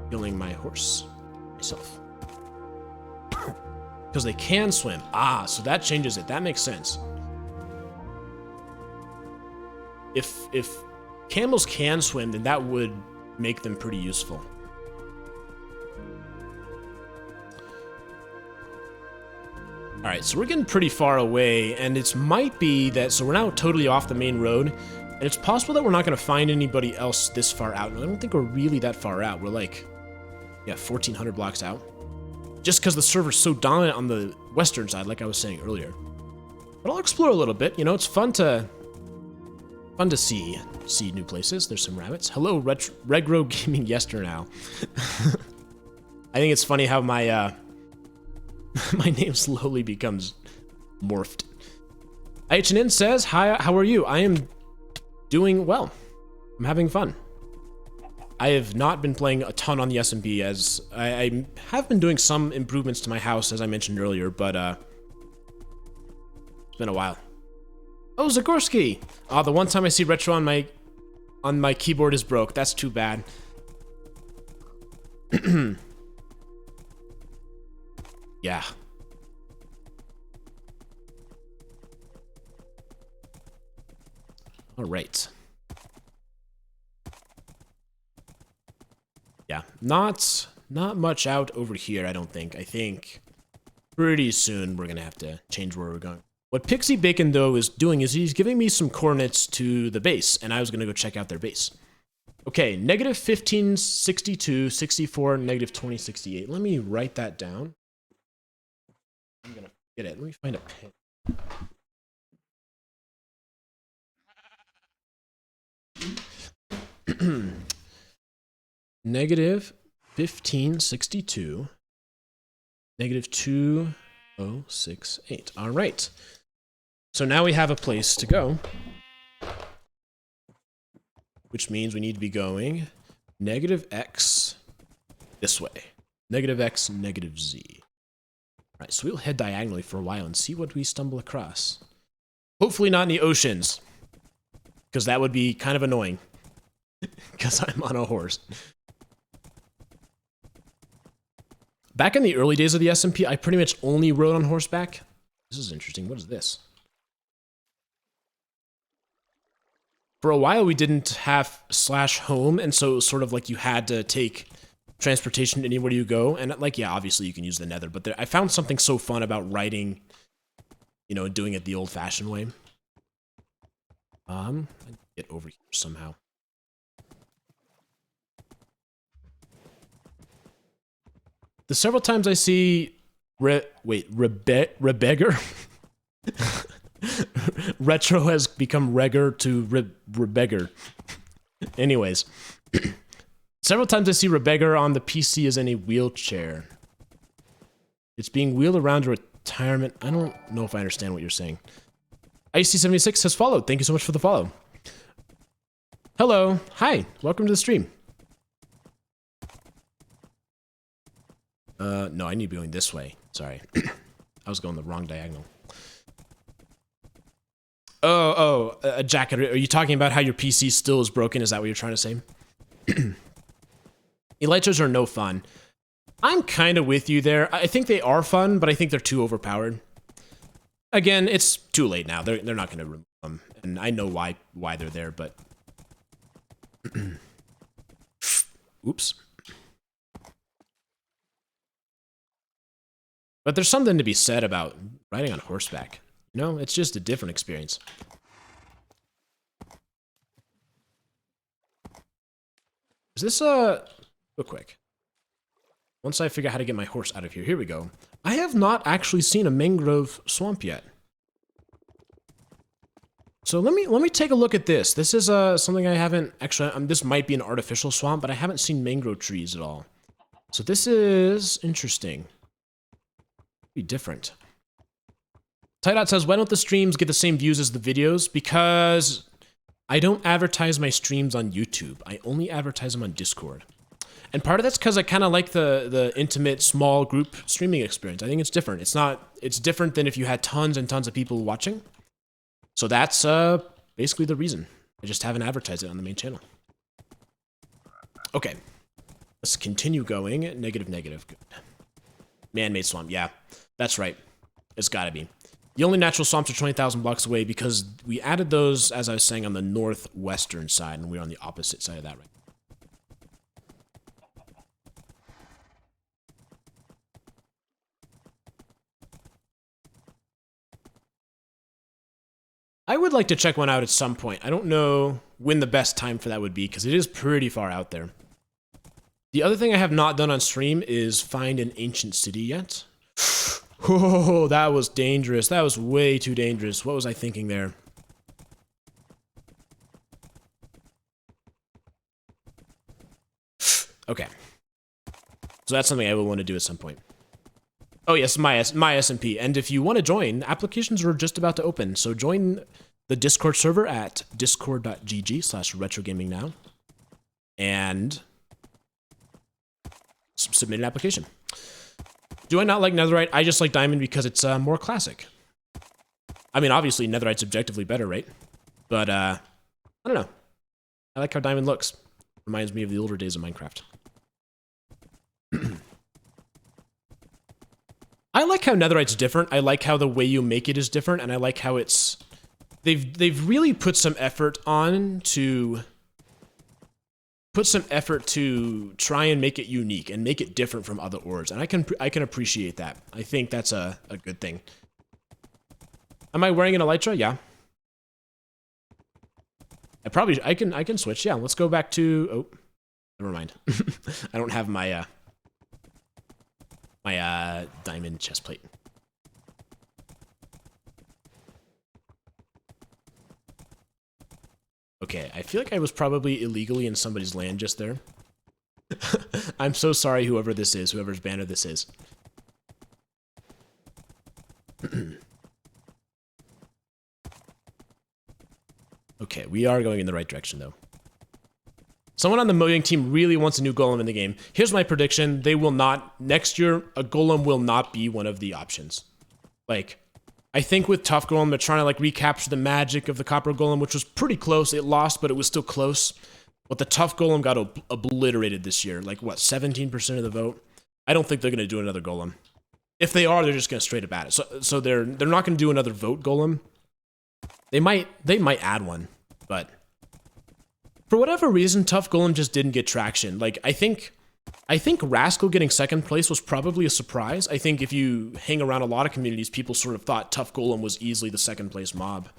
killing my horse myself. Because they can swim. Ah, so that changes it. That makes sense. If camels can swim, then that would make them pretty useful. All right, so we're getting pretty far away, and it might be that, so we're now totally off the main road, and it's possible that we're not going to find anybody else this far out. And I don't think we're really that far out. We're like, yeah, 1,400 blocks out. Just because the server's so dominant on the western side, like I was saying earlier. But I'll explore a little bit. You know, it's fun to see new places. There's some rabbits. Hello, Regro Gaming Yester now. I think it's funny how my my name slowly becomes morphed. HNN says, hi, how are you? I am doing well. I'm having fun. I have not been playing a ton on the SMP, as I have been doing some improvements to my house, as I mentioned earlier, but it's been a while. Oh, Zagorski! Oh, the one time I see retro on my keyboard is broke. That's too bad. Yeah. All right. Yeah, not much out over here, I don't think. I think pretty soon we're gonna have to change where we're going. What Pixie Bacon, though, is doing is he's giving me some coordinates to the base, and I was gonna go check out their base. Okay, negative 1562, 64, negative 2068. Let me write that down. I'm gonna forget it. Let me find a pen. Negative 1562, negative 2068. All right. So now we have a place to go, which means we need to be going negative x this way. Negative x, negative z. All right, so we'll head diagonally for a while and see what we stumble across. Hopefully not in the oceans, because that would be kind of annoying, because I'm on a horse. Back in the early days of the SMP, I pretty much only rode on horseback. This is interesting. What is this? For a while, we didn't have /home, and so it was sort of like you had to take transportation anywhere you go. And like, yeah, obviously you can use the nether, but I found something so fun about riding, you know, doing it the old-fashioned way. Get over here somehow. The several times I see Rebegger. Retro has become Regger to Rebegger. Anyways, several times I see Rebegger on the PC as in a wheelchair. It's being wheeled around a retirement. I don't know if I understand what you're saying. IC76 has followed. Thank you so much for the follow. Hello. Hi. Welcome to the stream. No, I need to be going this way. Sorry. I was going the wrong diagonal. Jack, are you talking about how your PC still is broken? Is that what you're trying to say? Elytras are no fun. I'm kind of with you there. I think they are fun, but I think they're too overpowered. Again, it's too late now. They're not going to remove them, and I know why they're there, but... Oops. But there's something to be said about riding on horseback. You know, it's just a different experience. Is this real quick. Once I figure out how to get my horse out of here, here we go. I have not actually seen a mangrove swamp yet. So let me take a look at this. This is something I haven't actually. This might be an artificial swamp, but I haven't seen mangrove trees at all. So this is interesting. Be different. Tidot says, why don't the streams get the same views as the videos? Because I don't advertise my streams on YouTube. I only advertise them on Discord. And part of that's because I kind of like the intimate, small group streaming experience. I think it's different. It's different than if you had tons and tons of people watching. So that's basically the reason. I just haven't advertised it on the main channel. Okay. Let's continue going. Negative, negative. Good. Man-made swamp. Yeah, that's right. It's gotta be. The only natural swamps are 20,000 blocks away because we added those, as I was saying, on the northwestern side, and we're on the opposite side of that right. I would like to check one out at some point. I don't know when the best time for that would be, because it is pretty far out there. The other thing I have not done on stream is find an ancient city yet. Oh, that was dangerous. That was way too dangerous. What was I thinking there? Okay. So that's something I will want to do at some point. Oh yes, my SMP. And if you want to join, applications are just about to open. So join the Discord server at discord.gg/retrogamingnow and submit an application. Do I not like Netherite? I just like Diamond because it's more classic. I mean, obviously Netherite's objectively better, right? But I don't know. I like how Diamond looks. Reminds me of the older days of Minecraft. I like how Netherite's different. I like how the way you make it is different, and I like how it's they've really put some effort on to try and make it unique and make it different from other ores, and I can appreciate that. I think that's a good thing. Am I wearing an elytra? Yeah. I can switch. Yeah, let's go back to. Oh, never mind. I don't have my diamond chest plate. Okay, I feel like I was probably illegally in somebody's land just there. I'm so sorry, whoever this is, whoever's banner this is. Okay, we are going in the right direction, though. Someone on the Mojang team really wants a new golem in the game. Here's my prediction. They will not, next year, a golem will not be one of the options. Like, I think with Tough Golem, they're trying to like recapture the magic of the Copper Golem, which was pretty close. It lost, but it was still close. But the Tough Golem got obliterated this year. Like, what, 17% of the vote? I don't think they're going to do another golem. If they are, they're just going to straight up add it. So they're not going to do another vote golem. They might add one, but for whatever reason, Tough Golem just didn't get traction. Like, I think Rascal getting second place was probably a surprise. I think if you hang around a lot of communities, people sort of thought Tough Golem was easily the second place mob.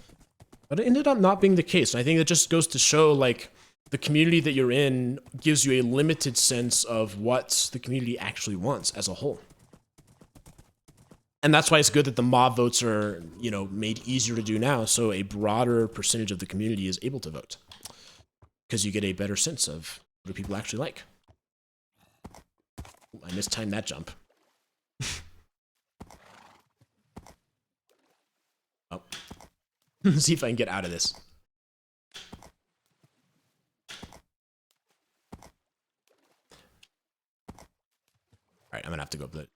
But it ended up not being the case. And I think it just goes to show, like, the community that you're in gives you a limited sense of what the community actually wants as a whole. And that's why it's good that the mob votes are, you know, made easier to do now, so a broader percentage of the community is able to vote. Because you get a better sense of what do people actually like. Ooh, I mistimed that jump. Oh. Let's see if I can get out of this. Alright, I'm gonna have to go up there.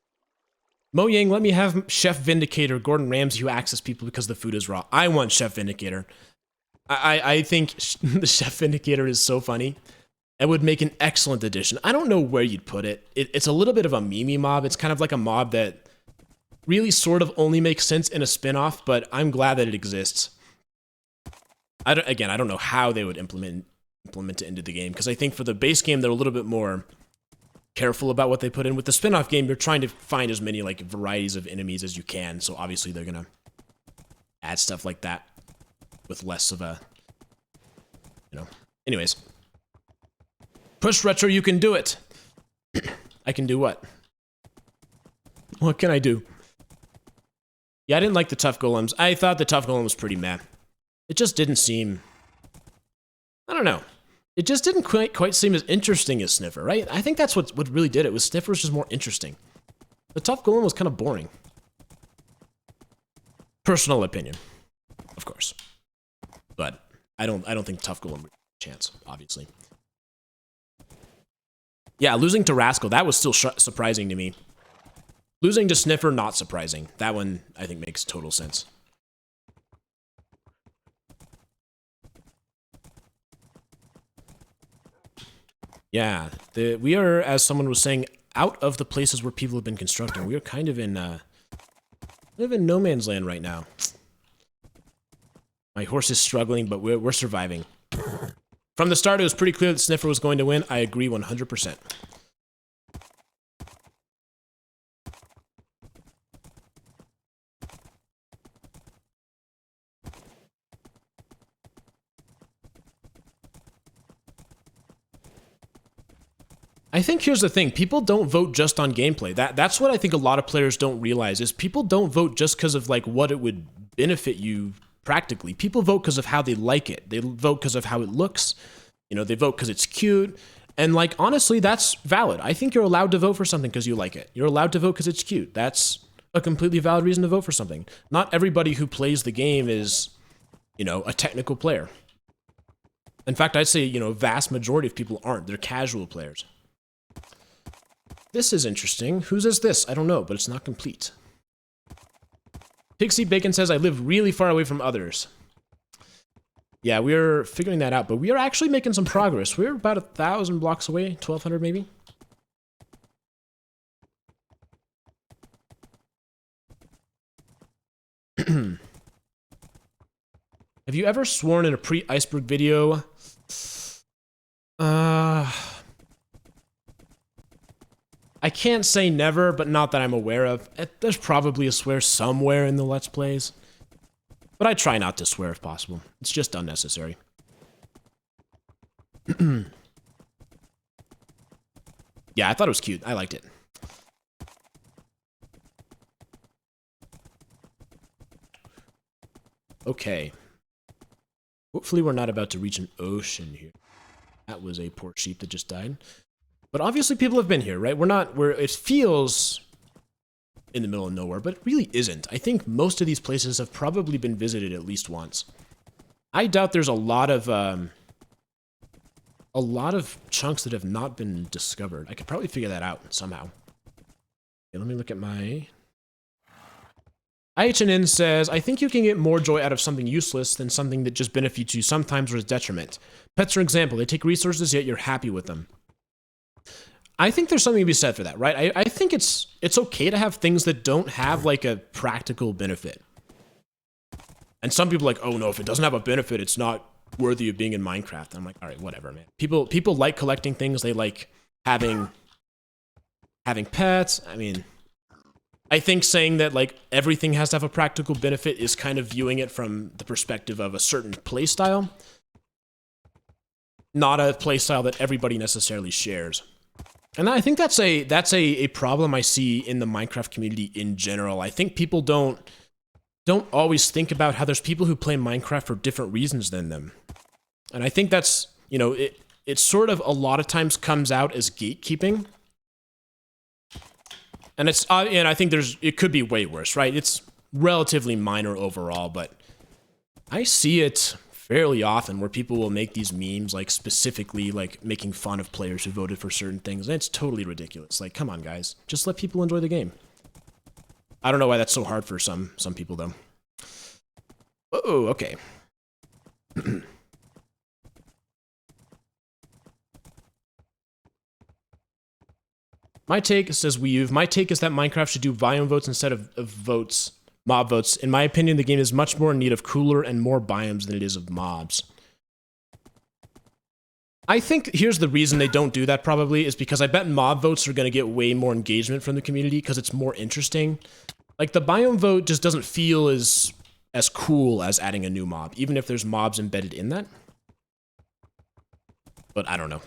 Mojang, let me have Chef Vindicator, Gordon Ramsay, who access people because the food is raw. I want Chef Vindicator. I think the Chef Vindicator is so funny. It would make an excellent addition. I don't know where you'd put it. It's a little bit of a meme mob. It's kind of like a mob that really sort of only makes sense in a spin-off, but I'm glad that it exists. I don't know how they would implement it into the game, because I think for the base game, they're a little bit more careful about what they put in. With the spin-off game, you're trying to find as many like varieties of enemies as you can, so obviously they're gonna add stuff like that with less of a, you know. Anyways. Push Retro, you can do it! I can do what? What can I do? Yeah, I didn't like the Tough Golems. I thought the Tough Golem was pretty meh. It just didn't seem... I don't know. It just didn't quite seem as interesting as Sniffer, right? I think that's what really did it, was Sniffer was just more interesting. The Tough Golem was kind of boring. Personal opinion, of course. But I don't think Tough Golem had a chance, obviously. Yeah, losing to Rascal, that was still surprising to me. Losing to Sniffer, not surprising. That one, I think, makes total sense. Yeah, we are, as someone was saying, out of the places where people have been constructing. We are kind of in no man's land right now. My horse is struggling, but we're surviving. From the start, it was pretty clear that Sniffer was going to win. I agree 100%. I think here's the thing. People don't vote just on gameplay. That's what I think a lot of players don't realize is people don't vote just because of like what it would benefit you practically. People vote because of how they like it. They vote because of how it looks. You know, they vote because it's cute. And like, honestly, that's valid. I think you're allowed to vote for something because you like it. You're allowed to vote because it's cute. That's a completely valid reason to vote for something. Not everybody who plays the game is, you know, a technical player. In fact, I'd say, you know, a vast majority of people aren't. They're casual players. This is interesting. Whose is this? I don't know, but it's not complete. Pixie Bacon says, I live really far away from others. Yeah, we're figuring that out, but we are actually making some progress. We're about 1,000 blocks away, 1,200 maybe. Have you ever sworn in a pre-iceberg video? I can't say never, but not that I'm aware of. There's probably a swear somewhere in the Let's Plays. But I try not to swear if possible. It's just unnecessary. Yeah, I thought it was cute. I liked it. Okay. Hopefully we're not about to reach an ocean here. That was a poor sheep that just died. But obviously people have been here, right? It feels in the middle of nowhere, but it really isn't. I think most of these places have probably been visited at least once. I doubt there's a lot of chunks that have not been discovered. I could probably figure that out somehow. Okay, let me look at my... IHNN says, I think you can get more joy out of something useless than something that just benefits you sometimes or is detriment. Pets are an example. They take resources, yet you're happy with them. I think there's something to be said for that, right? I think it's okay to have things that don't have like a practical benefit. And some people are like, oh no, if it doesn't have a benefit, it's not worthy of being in Minecraft. I'm like, all right, whatever, man. People like collecting things. They like having pets. I mean, I think saying that like everything has to have a practical benefit is kind of viewing it from the perspective of a certain playstyle, not a playstyle that everybody necessarily shares. And I think that's a problem I see in the Minecraft community in general. I think people don't always think about how there's people who play Minecraft for different reasons than them. And I think that's, you know, it sort of a lot of times comes out as gatekeeping. And and I think it could be way worse, right? It's relatively minor overall, but I see it fairly often where people will make these memes, like specifically like making fun of players who voted for certain things, and it's totally ridiculous. Like, come on, guys, just let people enjoy the game. I don't know why that's so hard for some people though. Oh, okay. My take, says Weave, my take is that Minecraft should do biome votes instead of votes. Mob votes. In my opinion, the game is much more in need of cooler and more biomes than it is of mobs. I think here's the reason they don't do that probably is because I bet mob votes are going to get way more engagement from the community because it's more interesting. Like the biome vote just doesn't feel as cool as adding a new mob, even if there's mobs embedded in that. But I don't know.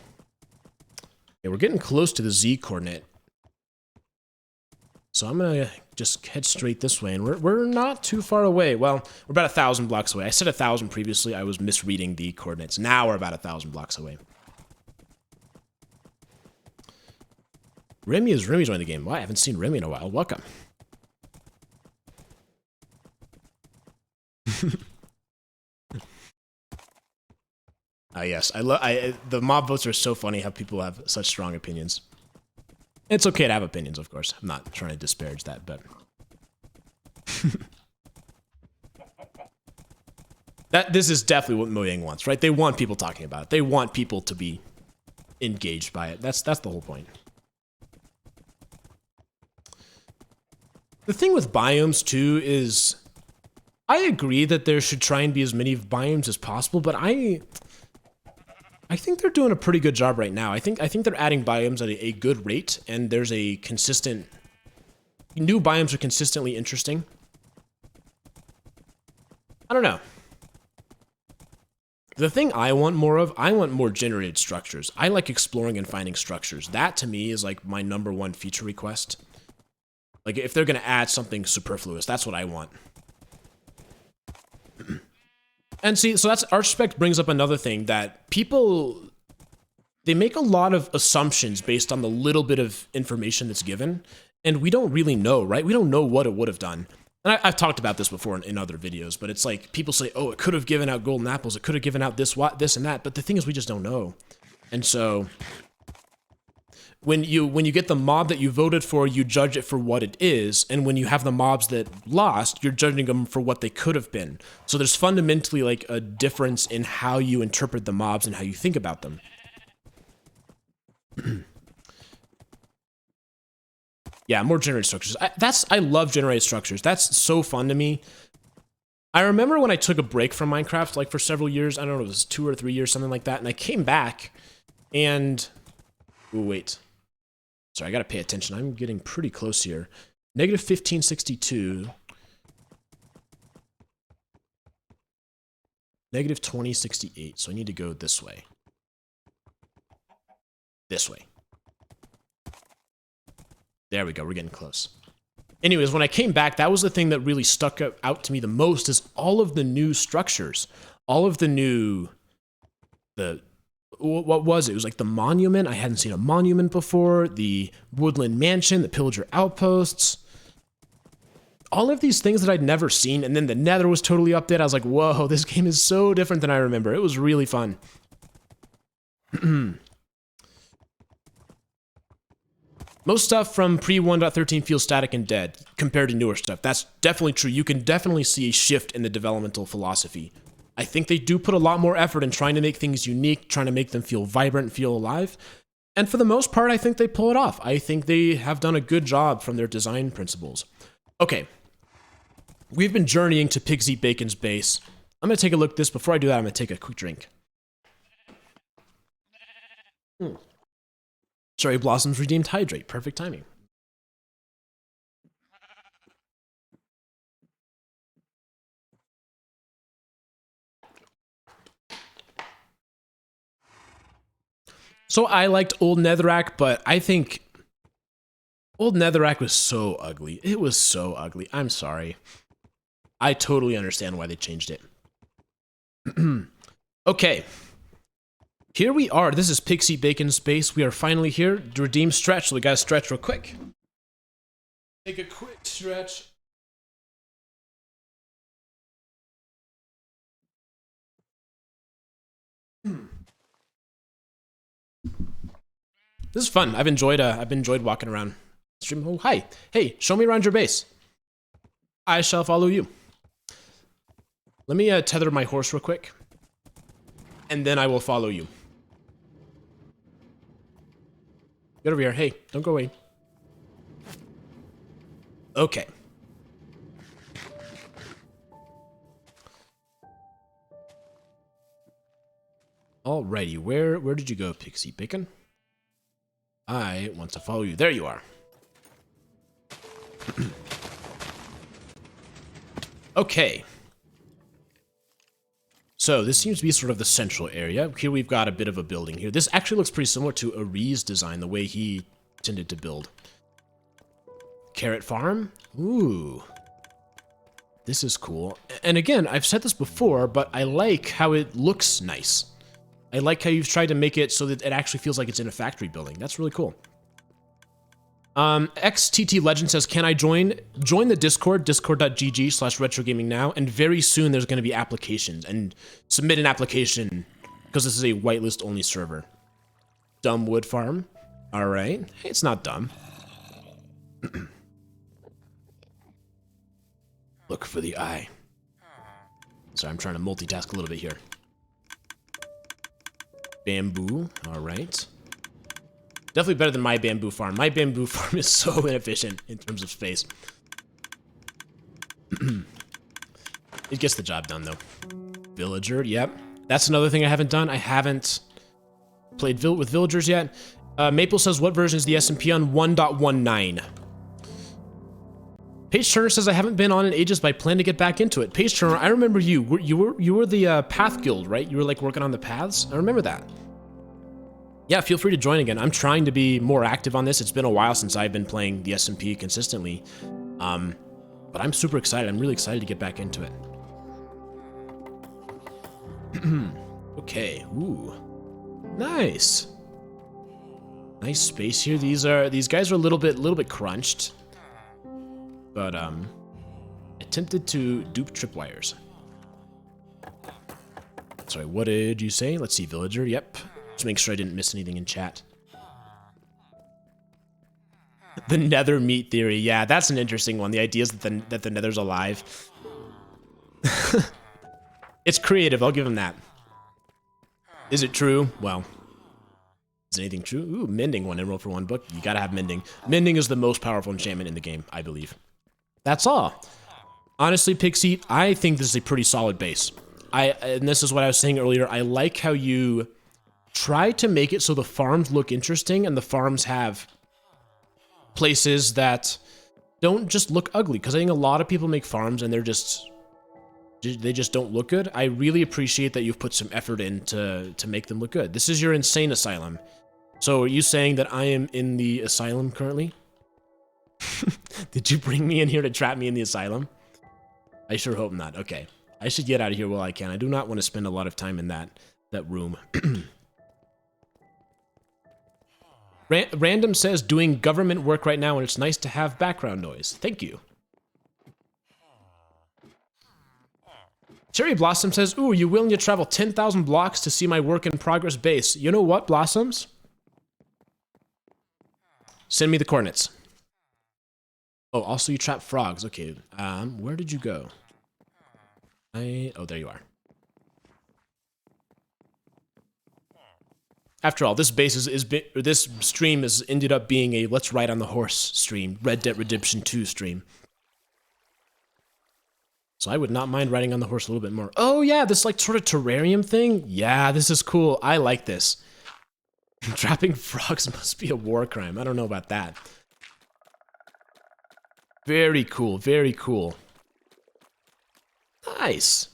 Yeah, we're getting close to the Z coordinate. So I'm gonna just head straight this way, and we're not too far away. Well, we're about 1,000 blocks away. I said 1,000 previously. I was misreading the coordinates. Now we're about 1,000 blocks away. Remi's joining the game. Wow, I haven't seen Remy in a while. Welcome. Yes, the mob votes are so funny how people have such strong opinions. It's okay to have opinions, of course. I'm not trying to disparage that, but... this is definitely what Mojang wants, right? They want people talking about it. They want people to be engaged by it. That's the whole point. The thing with biomes too is I agree that there should try and be as many biomes as possible, but I think they're doing a pretty good job right now. I think they're adding biomes at a good rate, and there's a consistent new biomes are consistently interesting. I don't know. The thing I want more of, I want more generated structures. I like exploring and finding structures. That to me is like my #1 feature request. Like if they're gonna add something superfluous, that's what I want. And see, so that's Archspect brings up another thing that people, they make a lot of assumptions based on the little bit of information that's given, and we don't really know, right? We don't know what it would have done. And I've talked about this before in other videos, but it's like people say, oh, it could have given out golden apples, it could have given out this, this, and that. But the thing is, we just don't know. And so when you get the mob that you voted for, you judge it for what it is. And when you have the mobs that lost, you're judging them for what they could have been. So there's fundamentally like a difference in how you interpret the mobs and how you think about them. Yeah, more generated structures. I love generated structures. That's so fun to me. I remember when I took a break from Minecraft, like for several years, I don't know, it was 2 or 3 years, something like that, and I came back, and... Ooh, wait. Sorry, I gotta pay attention. I'm getting pretty close here. Negative 1562. Negative 2068, so I need to go this way. This way. There we go, we're getting close. Anyways, when I came back, that was the thing that really stuck out to me the most, is all of the new structures. All of the new... What was it? It was like the monument. I hadn't seen a monument before. The woodland mansion, the pillager outposts. All of these things that I'd never seen, and then the nether was totally updated. I was like, whoa, this game is so different than I remember. It was really fun. Most stuff from pre-1.13 feels static and dead compared to newer stuff. That's definitely true. You can definitely see a shift in the developmental philosophy. I think they do put a lot more effort in trying to make things unique, trying to make them feel vibrant and feel alive. And for the most part, I think they pull it off. I think they have done a good job from their design principles. Okay. We've been journeying to Pigs Eat Bacon's base. I'm going to take a look at this. Before I do that, I'm going to take a quick drink. Cherry Blossoms redeemed hydrate. Perfect timing. So I liked Old Netherrack, but I think Old Netherrack was so ugly. It was so ugly. I'm sorry. I totally understand why they changed it. Okay. Here we are. This is Pigs Eat Bacon's base. We are finally here. Redeem stretch. So we gotta stretch real quick. Take a quick stretch. This is fun. I've enjoyed walking around. Stream. Oh, hi. Hey, show me around your base. I shall follow you. Let me tether my horse real quick. And then I will follow you. Get over here. Hey, don't go away. Okay. Alrighty, where did you go, Pigs Eat Bacon? I want to follow you. There you are. Okay. So this seems to be sort of the central area. Here we've got a bit of a building here. This actually looks pretty similar to Ari's design, the way he tended to build. Carrot farm? Ooh. This is cool. And again, I've said this before, but I like how it looks nice. I like how you've tried to make it so that it actually feels like it's in a factory building. That's really cool. XTT Legend says, can I join the Discord, discord.gg/retrogamingnow, and very soon there's going to be applications, and submit an application, because this is a whitelist only server. Dumb wood farm. All right. Hey, it's not dumb. Look for the eye. Sorry, I'm trying to multitask a little bit here. Bamboo. All right. Definitely better than my bamboo farm. My bamboo farm is so inefficient in terms of space. It gets the job done, though. Villager, yep. That's another thing I haven't done. I haven't played with villagers yet. Maple says, what version is the SMP on? 1.19. Page Turner says, I haven't been on in ages, but I plan to get back into it. Page Turner, I remember you. You were the Path Guild, right? You were like working on the paths. I remember that. Yeah, feel free to join again. I'm trying to be more active on this. It's been a while since I've been playing the SMP consistently. But I'm super excited. I'm really excited to get back into it. Okay. Ooh. Nice. Nice space here. These guys are a little bit crunched. But attempted to dupe tripwires. Sorry, what did you say? Let's see, villager. Yep. Just make sure I didn't miss anything in chat. The nether meat theory. Yeah, that's an interesting one. The idea is that the nether's alive. It's creative, I'll give him that. Is it true? Well, is anything true? Ooh, mending, 1 emerald for 1 book. You gotta have mending. Mending is the most powerful enchantment in the game, I believe. That's all. Honestly, Pixie, I think this is a pretty solid base. And this is what I was saying earlier. I like how you try to make it so the farms look interesting and the farms have places that don't just look ugly. Because I think a lot of people make farms and they just don't look good. I really appreciate that you've put some effort in to make them look good. This is your insane asylum. So are you saying that I am in the asylum currently? Did you bring me in here to trap me in the asylum? I sure hope not. Okay. I should get out of here while I can. I do not want to spend a lot of time in that room. Random says, doing government work right now and it's nice to have background noise. Thank you. Cherry Blossom says, ooh, you willing to travel 10,000 blocks to see my work in progress base? You know what, Blossoms? Send me the coordinates. Oh, also you trap frogs. Okay, where did you go? Oh, there you are. After all, this base this stream has ended up being a Let's Ride on the Horse stream, Red Dead Redemption 2 stream. So I would not mind riding on the horse a little bit more. Oh yeah, this like sort of terrarium thing? Yeah, this is cool. I like this. Trapping frogs must be a war crime. I don't know about that. Very cool, very cool. Nice.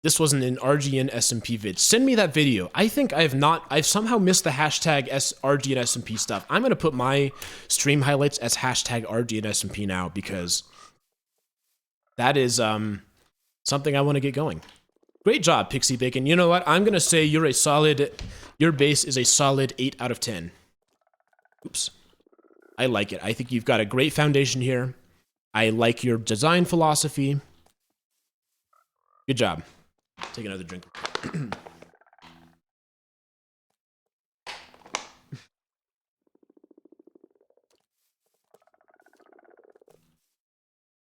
This wasn't an RGN SMP vid. Send me that video. I think I've somehow missed the hashtag RGN SMP stuff. I'm gonna put my stream highlights as hashtag RGN SMP now because that is something I want to get going. Great job, Pixie Bacon. You know what? I'm gonna say your base is a solid 8 out of 10. Oops. I like it. I think you've got a great foundation here. I like your design philosophy. Good job. Take another drink.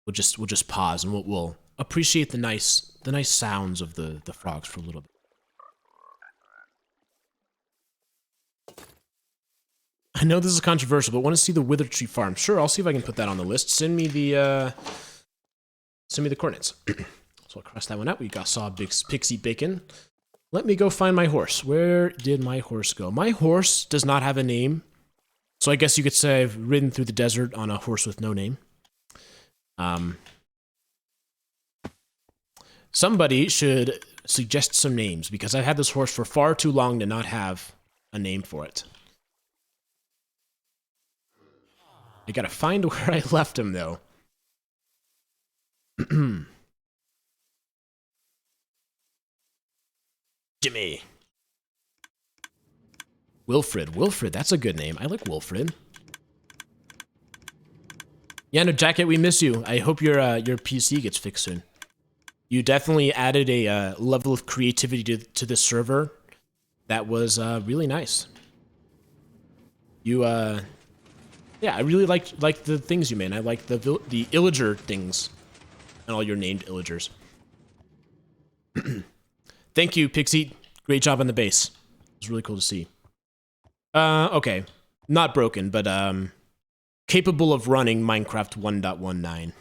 We'll just pause and we'll appreciate the nice sounds of the frogs for a little bit. I know this is controversial, but want to see the Wither Tree Farm. Sure, I'll see if I can put that on the list. Send me the coordinates. So I'll cross that one out. We saw Pixie Bacon. Let me go find my horse. Where did my horse go? My horse does not have a name. So I guess you could say I've ridden through the desert on a horse with no name. Somebody should suggest some names because I've had this horse for far too long to not have a name for it. I gotta find where I left him, though. Jimmy. Wilfred. Wilfred, that's a good name. I like Wilfred. Yeah, no, Jacket, we miss you. I hope your PC gets fixed soon. You definitely added a level of creativity to this server that was really nice. You, yeah, I really liked the things you made. I like the illager things and all your named illagers. Thank you, Pixie. Great job on the base. It was really cool to see. Okay. Not broken, but capable of running Minecraft 1.19.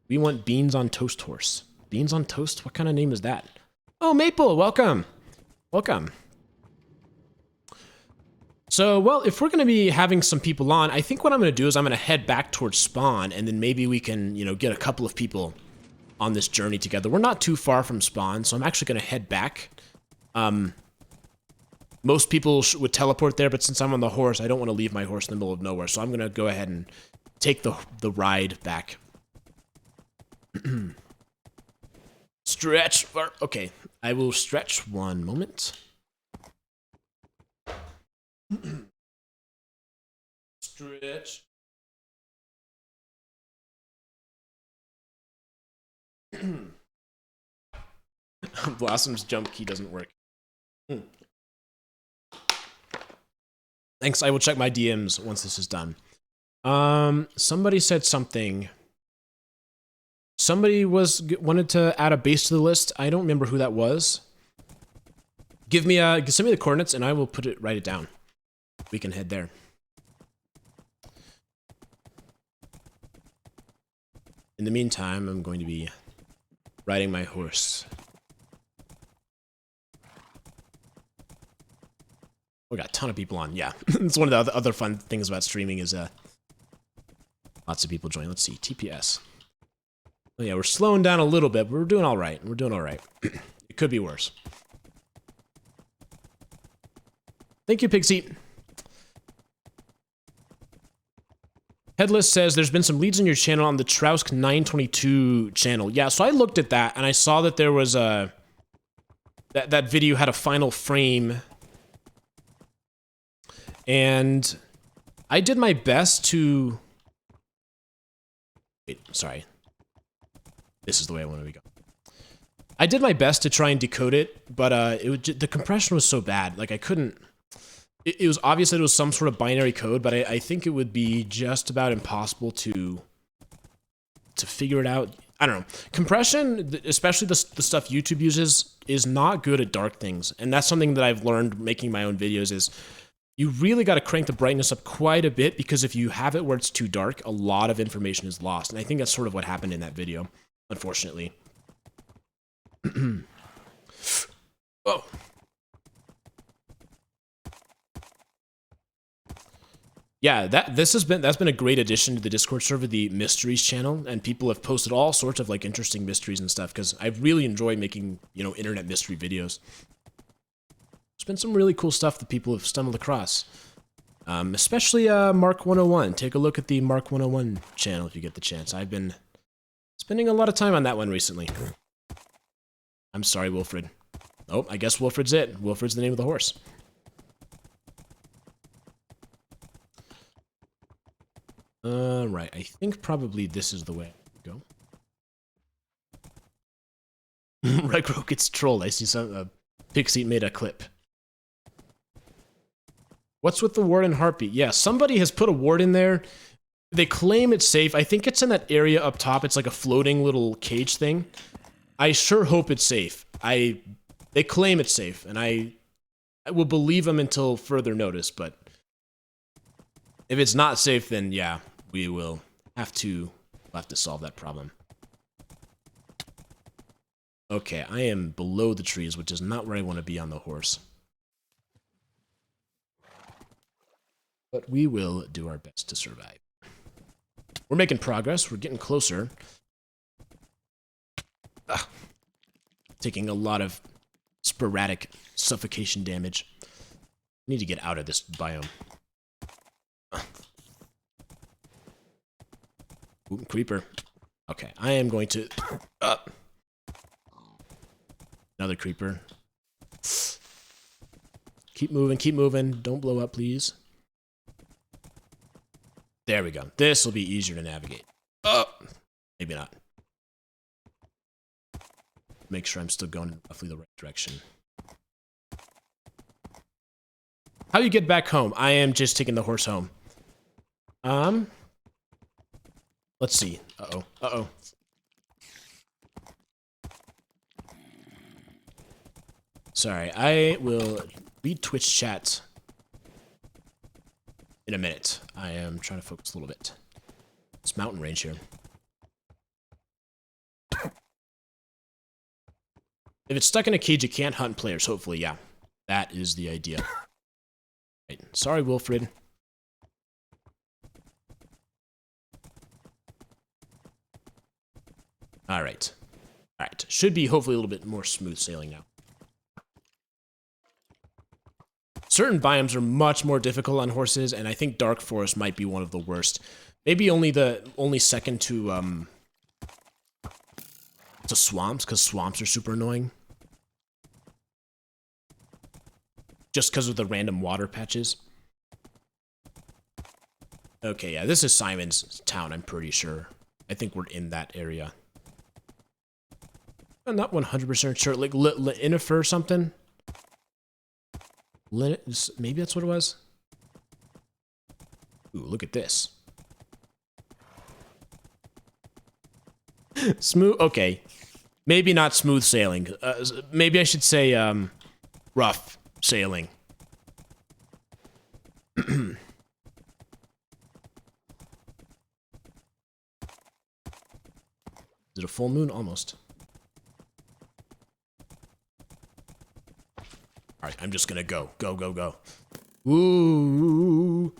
We want Beans on Toast Horse. Beans on Toast? What kind of name is that? Oh, Maple, welcome. Welcome. So, well, if we're going to be having some people on, I think what I'm going to do is I'm going to head back towards spawn, and then maybe we can, you know, get a couple of people on this journey together. We're not too far from spawn, so I'm actually going to head back. Most people would teleport there, but since I'm on the horse, I don't want to leave my horse in the middle of nowhere, so I'm going to go ahead and take the ride back. Stretch. Okay, I will stretch 1 moment. Stretch. Blossom's jump key doesn't work. Thanks, I will check my DMs once this is done. Somebody said something. Somebody wanted to add a base to the list. I don't remember who that was. Send me the coordinates and I will write it down. We can head there. In the meantime, I'm going to be riding my horse. We got a ton of people on. Yeah, it's one of the other fun things about streaming is lots of people join. Let's see, TPS. Oh, yeah, we're slowing down a little bit, but we're doing all right. We're doing all right. It could be worse. Thank you, Pixie. Headless says there's been some leads in your channel on the Trausk 922 channel. Yeah, so I looked at that and I saw that there was a that video had a final frame, and I did my best to. Wait, sorry. This is the way I want to go. I did my best to try and decode it, but the compression was so bad. Like I couldn't. It was obvious that it was some sort of binary code, but I think it would be just about impossible to figure it out. I don't know. Compression, especially the stuff YouTube uses, is not good at dark things, and that's something that I've learned making my own videos. Is you really got to crank the brightness up quite a bit, because if you have it where it's too dark, a lot of information is lost, and I think that's sort of what happened in that video, unfortunately. Oh. Yeah, that's been a great addition to the Discord server, the mysteries channel, and people have posted all sorts of like interesting mysteries and stuff, because I really enjoy making, you know, internet mystery videos. There's been some really cool stuff that people have stumbled across, especially Mark 101. Take a look at the Mark 101 channel if you get the chance. I've been spending a lot of time on that one recently. I'm sorry, Wilfred. Oh, I guess Wilfred's it. Wilfred's the name of the horse. Right, I think probably this is the way to go. Regro gets trolled. I see some Pixie made a clip. What's with the ward and heartbeat? Yeah, somebody has put a ward in there. They claim it's safe. I think it's in that area up top. It's like a floating little cage thing. I sure hope it's safe. They claim it's safe, and I will believe them until further notice, but if it's not safe, then yeah, we'll have to solve that problem. Okay, I am below the trees, which is not where I want to be on the horse. But we will do our best to survive. We're making progress. We're getting closer. Taking a lot of sporadic suffocation damage. Need to get out of this biome. Ooh, creeper. Okay, I am going to... Another creeper. Keep moving, don't blow up, please. There we go. This will be easier to navigate. Maybe not. Make sure I'm still going in roughly the right direction. How do you get back home? I am just taking the horse home. Let's see. Uh-oh. Sorry, I will read Twitch chat in a minute. I am trying to focus a little bit. It's mountain range here. If it's stuck in a cage, it can't hunt players, hopefully, yeah. That is the idea. Right. Sorry, Wilfred. Alright. Alright. Should be hopefully a little bit more smooth sailing now. Certain biomes are much more difficult on horses, and I think Dark Forest might be one of the worst. Maybe only second to swamps, because swamps are super annoying. Just because of the random water patches. Okay, yeah, this is Simon's town, I'm pretty sure. I think we're in that area. I'm not 100% sure. Like, Inifer or something? Maybe that's what it was? Ooh, look at this. Smooth, okay. Maybe not smooth sailing. Maybe I should say, rough sailing. Is it a full moon? Almost. Alright, I'm just gonna go. Go, go, go. Ooh.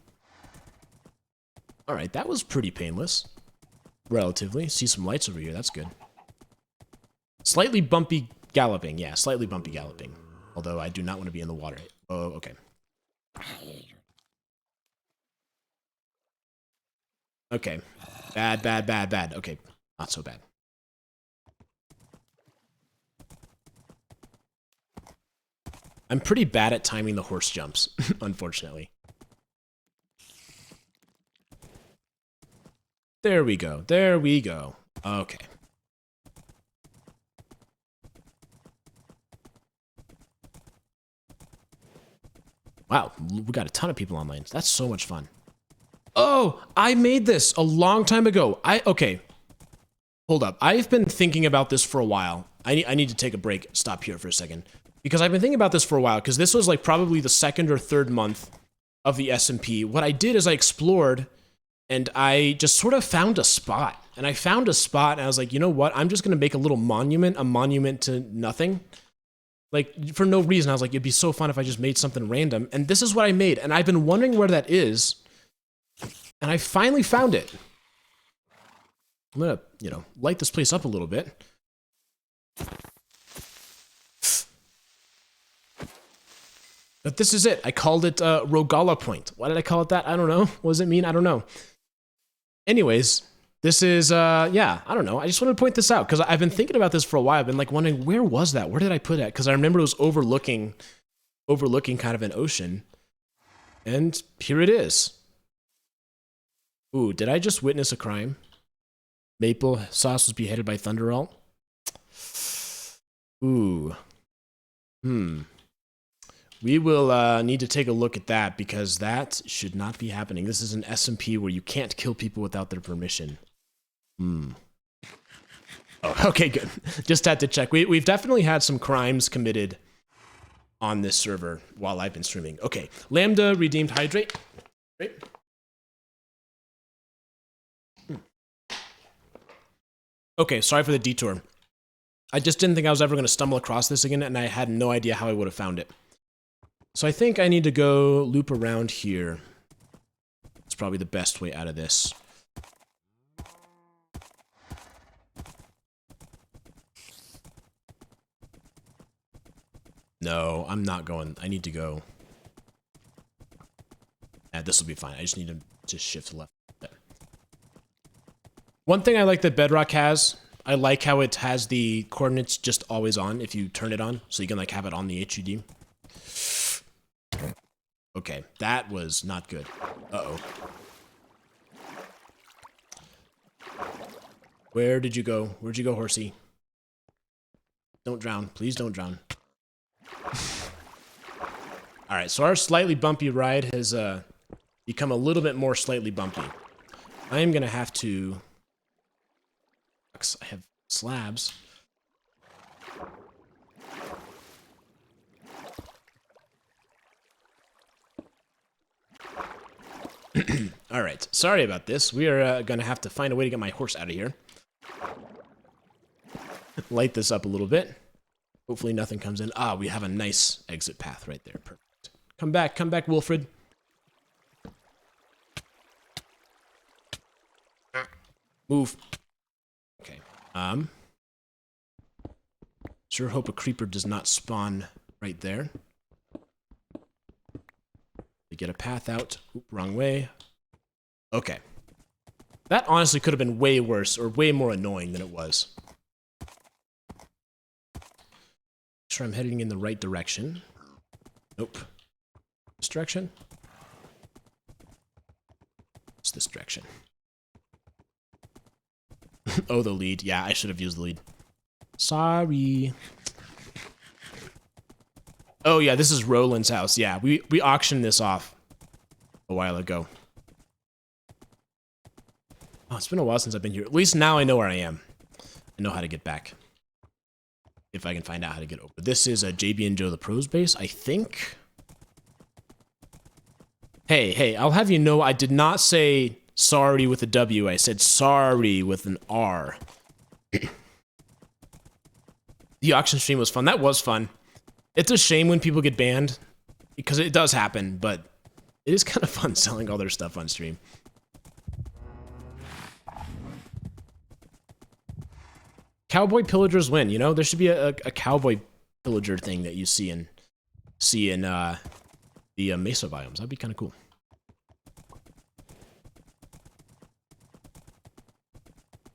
Alright, that was pretty painless. Relatively. See some lights over here, that's good. Slightly bumpy galloping. Yeah, slightly bumpy galloping. Although I do not want to be in the water. Oh, okay. Okay. Bad, bad, bad, bad. Okay, not so bad. I'm pretty bad at timing the horse jumps, unfortunately. There we go. There we go. Okay. Wow, we got a ton of people online. That's so much fun. Oh, I made this a long time ago. Okay. Hold up. I've been thinking about this for a while. I need to take a break. Stop here for a second. Because I've been thinking about this for a while, because this was like probably the second or third month of the SMP. What I did is I explored, and I just sort of found a spot. And I found a spot, and I was like, you know what? I'm just going to make a little monument, a monument to nothing. Like, for no reason. I was like, it'd be so fun if I just made something random. And this is what I made, and I've been wondering where that is. And I finally found it. I'm gonna, light this place up a little bit. But this is it. I called it Rogala Point. Why did I call it that? I don't know. What does it mean? I don't know. Anyways, this is, yeah, I don't know. I just wanted to point this out because I've been thinking about this for a while. I've been like wondering, where was that? Where did I put it? Because I remember it was overlooking kind of an ocean. And here it is. Ooh, did I just witness a crime? Maple Sauce was beheaded by Thunderalt. Ooh. We will need to take a look at that because that should not be happening. This is an SMP where you can't kill people without their permission. Oh, okay, good. Just had to check. We've definitely had some crimes committed on this server while I've been streaming. Okay, Lambda redeemed Hydrate. Great. Okay, sorry for the detour. I just didn't think I was ever going to stumble across this again, and I had no idea how I would have found it. So I think I need to go loop around here. It's probably the best way out of this. No, I'm not going. I need to go. This will be fine. I just need to just shift left. There. One thing I like that Bedrock has, I like how it has the coordinates just always on if you turn it on. So you can like have it on the HUD. Okay, that was not good. Uh-oh. Where did you go? Where'd you go, horsey? Don't drown. Please don't drown. Alright, so our slightly bumpy ride has become a little bit more slightly bumpy. I am going to have to... I have slabs. All right, sorry about this. We are gonna have to find a way to get my horse out of here. Light this up a little bit. Hopefully nothing comes in. Ah, we have a nice exit path right there. Perfect. Come back, Wilfred. Move. Okay. Sure hope a creeper does not spawn right there. To get a path out. Oop, wrong way. Okay. That honestly could have been way worse or way more annoying than it was. Make sure I'm heading in the right direction. Nope. This direction? It's this direction. Oh, the lead. Yeah, I should have used the lead. Sorry. Oh, yeah, this is Roland's house. Yeah, we auctioned this off a while ago. Oh, it's been a while since I've been here. At least now I know where I am. I know how to get back. If I can find out how to get over. This is a JB and Joe the Pros base, I think. Hey, I'll have you know I did not say sorry with a W. I said sorry with an R. The auction stream was fun. That was fun. It's a shame when people get banned, because it does happen, but it is kind of fun selling all their stuff on stream. Cowboy pillagers win, you know? There should be a cowboy pillager thing that you see in the mesa biomes. That'd be kind of cool.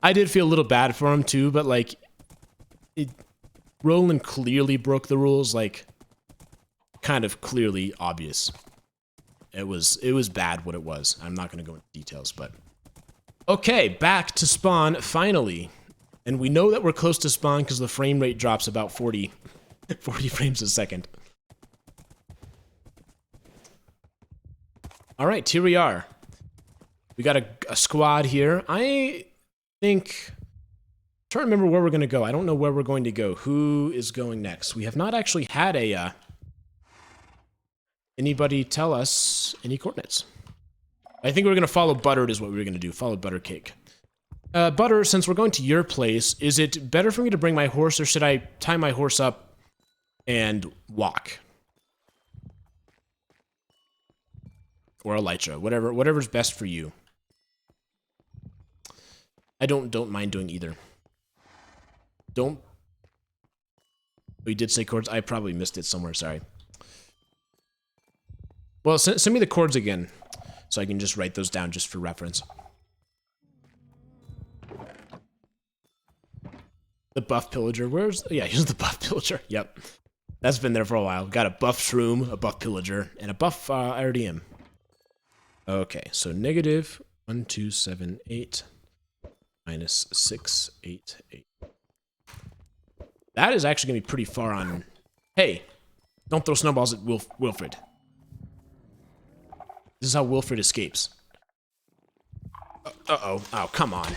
I did feel a little bad for him too, but like, Roland clearly broke the rules, like, kind of clearly obvious. It was bad what it was. I'm not going to go into details, but... Okay, back to spawn, finally. And we know that we're close to spawn because the frame rate drops about 40 frames a second. Alright, here we are. We got a squad here. I think... I'm trying to remember where we're going to go. I don't know where we're going to go. Who is going next? We have not actually had a... anybody tell us any coordinates. I think we're going to follow Buttered is what we were going to do. Follow Butter Cake. Butter, since we're going to your place, is it better for me to bring my horse, or should I tie my horse up and walk? Or Elytra, whatever's best for you. I don't mind doing either. Don't... We did say chords. I probably missed it somewhere, sorry. Well, send me the chords again, so I can just write those down just for reference. The buff pillager, where's... Yeah, here's the buff pillager, yep. That's been there for a while. Got a buff shroom, a buff pillager, and a buff IRDM. Okay, so negative 1278 minus 688. That is actually going to be pretty far on... Hey, don't throw snowballs at Wilfred. This is how Wilfred escapes. Uh-oh. Oh, come on.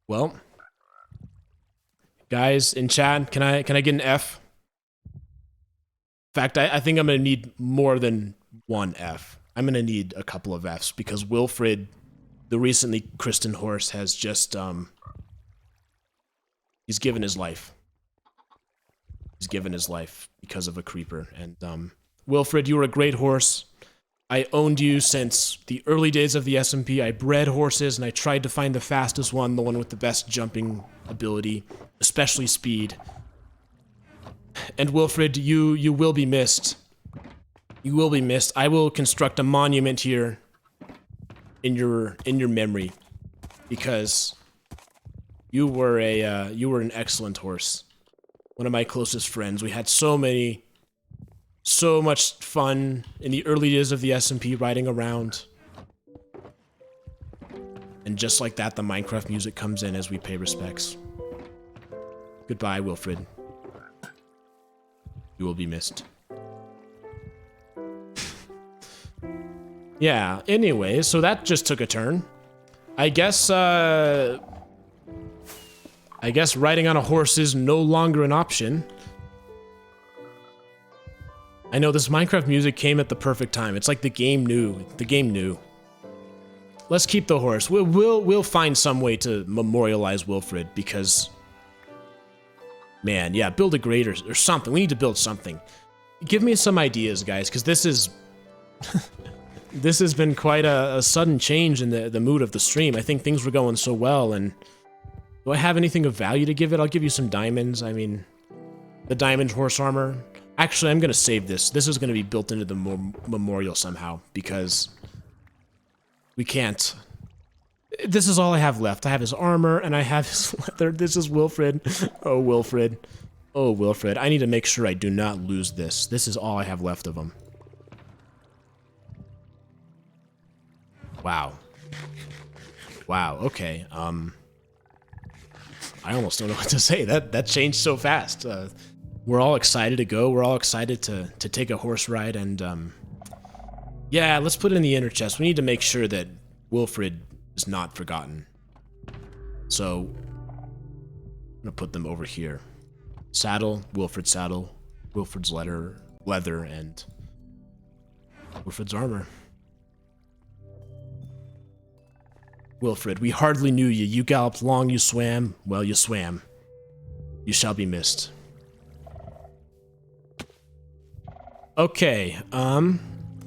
Well, guys in chat, can I get an F? In fact, I think I'm gonna need more than one F. I'm gonna need a couple of Fs because Wilfred, the recently christened horse, has just he's given his life. He's given his life because of a creeper. And Wilfred, you were a great horse. I owned you since the early days of the SMP. I bred horses, and I tried to find the fastest one, the one with the best jumping ability, especially speed. And Wilfred, you will be missed. You will be missed. I will construct a monument here in your memory, because you were an excellent horse. One of my closest friends. We had so much fun in the early days of the SMP riding around. And just like that, the Minecraft music comes in as we pay respects. Goodbye, Wilfred. You will be missed. Yeah, anyway, so that just took a turn. I guess, I guess riding on a horse is no longer an option. I know this Minecraft music came at the perfect time. It's like the game knew. The game knew. Let's keep the horse. We'll find some way to memorialize Wilfred because, man, yeah, build a grate or something. We need to build something. Give me some ideas, guys, because this is this has been quite a sudden change in the mood of the stream. I think things were going so well, and do I have anything of value to give it? I'll give you some diamonds. I mean, the diamond horse armor. Actually, I'm gonna save this. This is gonna be built into the memorial somehow because we can't. This is all I have left. I have his armor and I have his leather. This is Wilfred. Oh, Wilfred. Oh, Wilfred. I need to make sure I do not lose this. This is all I have left of him. Wow. Wow, okay. I almost don't know what to say. That changed so fast. We're all excited to go. We're all excited to take a horse ride, and yeah, let's put it in the inner chest. We need to make sure that Wilfred is not forgotten. So I'm gonna put them over here. Saddle, Wilfred's saddle, Wilfred's leather, and Wilfred's armor. Wilfred, we hardly knew you. You galloped long, you swam. Well, you swam. You shall be missed. Okay,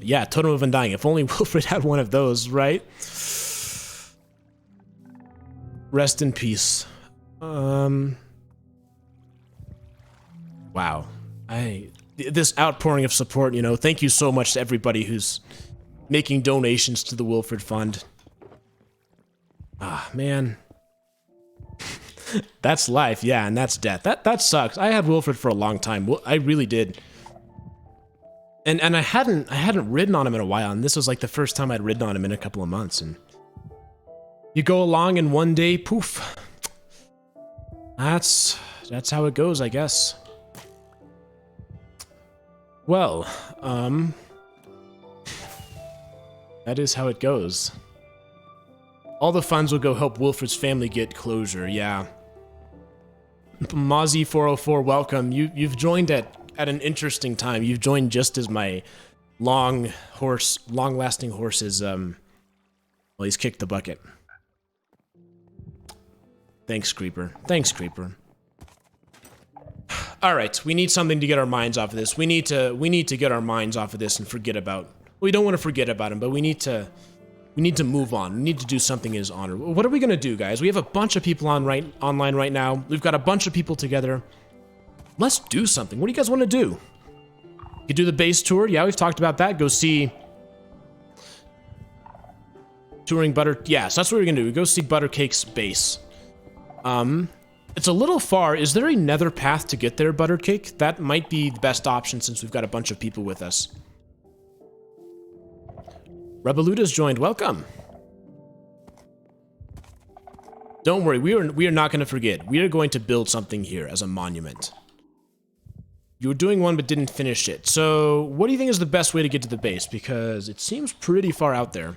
yeah, Totem of Undying. If only Wilfred had one of those, right? Rest in peace. Wow. This outpouring of support, you know, thank you so much to everybody who's making donations to the Wilfred Fund. Ah, man. That's life, yeah, and that's death. That sucks. I had Wilfred for a long time. I really did. And I hadn't ridden on him in a while, and this was like the first time I'd ridden on him in a couple of months, and you go along and one day, poof. That's how it goes, I guess. Well, that is how it goes. All the funds will go help Wilfred's family get closure, yeah. Mozzie404, welcome. You've joined at an interesting time. You've joined just as my long-lasting horse is, well, he's kicked the bucket. Thanks, Creeper. Thanks, Creeper. Alright, we need something to get our minds off of this. We need to get our minds off of this and forget about... We don't want to forget about him, but we need to move on. We need to do something in his honor. What are we gonna do, guys? We have a bunch of people online right now. We've got a bunch of people together. Let's do something. What do you guys want to do? You could do the base tour. Yeah, we've talked about that. Go see... Touring Butter... Yeah, so that's what we're gonna do. We go see Buttercake's base. It's a little far. Is there a nether path to get there, Buttercake? That might be the best option since we've got a bunch of people with us. Reboluta's joined. Welcome. Don't worry, we are not going to forget. We are going to build something here as a monument. You were doing one but didn't finish it. So, what do you think is the best way to get to the base? Because it seems pretty far out there.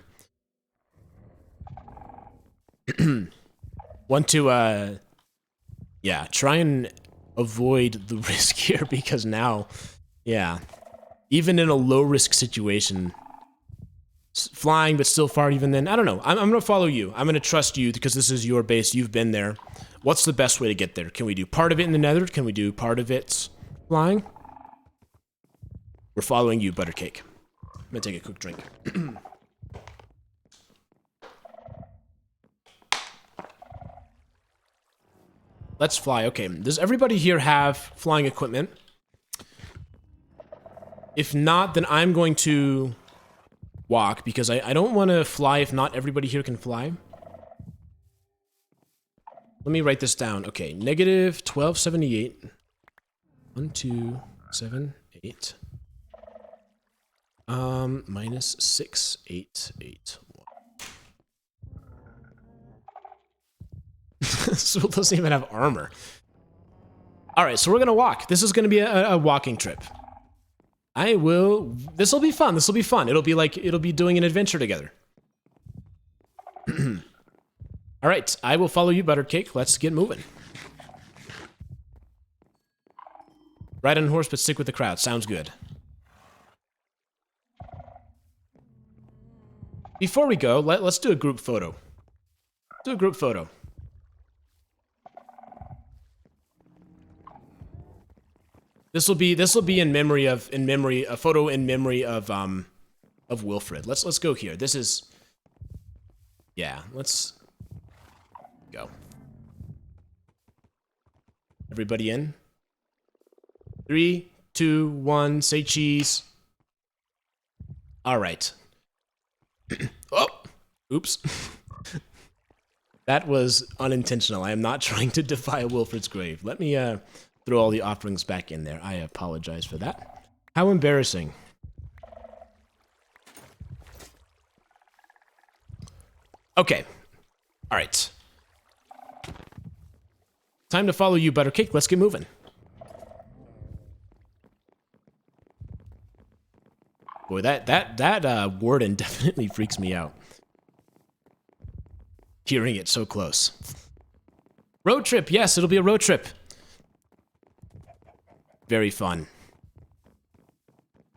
Want to, yeah, try and avoid the risk here because now, yeah, even in a low-risk situation... Flying, but still far even then. I don't know. I'm going to follow you. I'm going to trust you because this is your base. You've been there. What's the best way to get there? Can we do part of it in the nether? Can we do part of it flying? We're following you, Buttercake. I'm going to take a quick drink. Let's fly. Okay. Does everybody here have flying equipment? If not, then I'm going to... walk, because I don't want to fly if not everybody here can fly. Let me write this down. Okay, negative 1278. 1278. Minus 6881. Soul doesn't even have armor. Alright, so we're gonna walk. This is gonna be a walking trip. This'll be fun. This'll be fun. It'll be doing an adventure together. All right, I will follow you, Buttercake. Let's get moving. Ride on a horse, but stick with the crowd. Sounds good. Before we go, let's do a group photo. Do a group photo. This will be in memory of a photo in memory of Wilfred. Let's go here. This is, yeah. Let's go. Everybody in. 3, 2, 1. Say cheese. All right. Oh, oops. That was unintentional. I am not trying to defile Wilfred's grave. Let me throw all the offerings back in there. I apologize for that. How embarrassing. Okay. All right. Time to follow you, Buttercake. Let's get moving. Boy, that warden definitely freaks me out. Hearing it so close. Road trip, yes, it'll be a road trip. Very fun.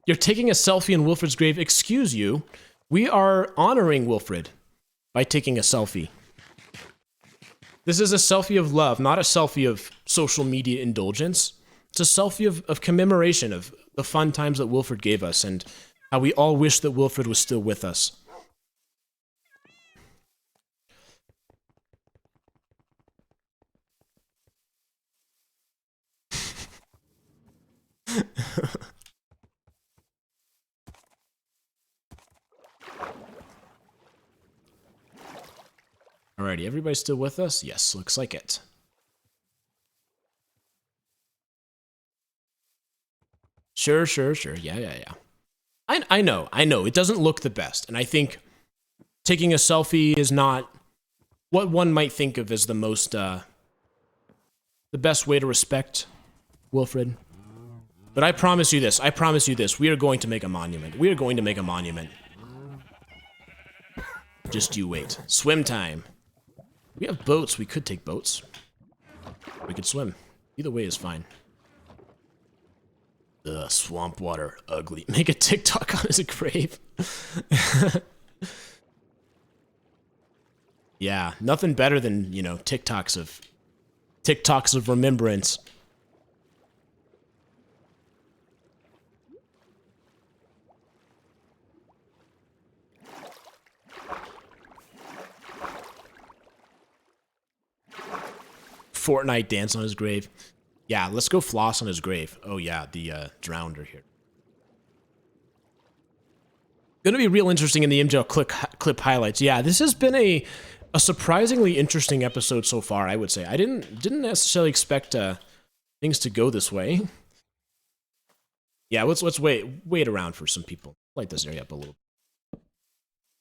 You're taking a selfie in Wilfred's grave. Excuse you. We are honoring Wilfred by taking a selfie. This is a selfie of love, not a selfie of social media indulgence. It's a selfie of commemoration of the fun times that Wilfred gave us and how we all wish that Wilfred was still with us. Alrighty, everybody still with us? Yes, looks like it. Sure. Yeah. I know. It doesn't look the best, and I think taking a selfie is not what one might think of as the most, the best way to respect Wilfred. But I promise you this, we are going to make a monument. We are going to make a monument. Just you wait. Swim time. We have boats. We could take boats. We could swim. Either way is fine. Ugh, swamp water. Ugly. Make a TikTok on his grave. Yeah, nothing better than, you know, TikToks of remembrance. Fortnite dance on his grave. Yeah, let's go floss on his grave. Oh yeah, the drowned are here. Gonna be real interesting in the MJL clip highlights. Yeah, this has been a surprisingly interesting episode so far, I would say. I didn't necessarily expect things to go this way. Yeah, let's wait around for some people. Light this area up a little.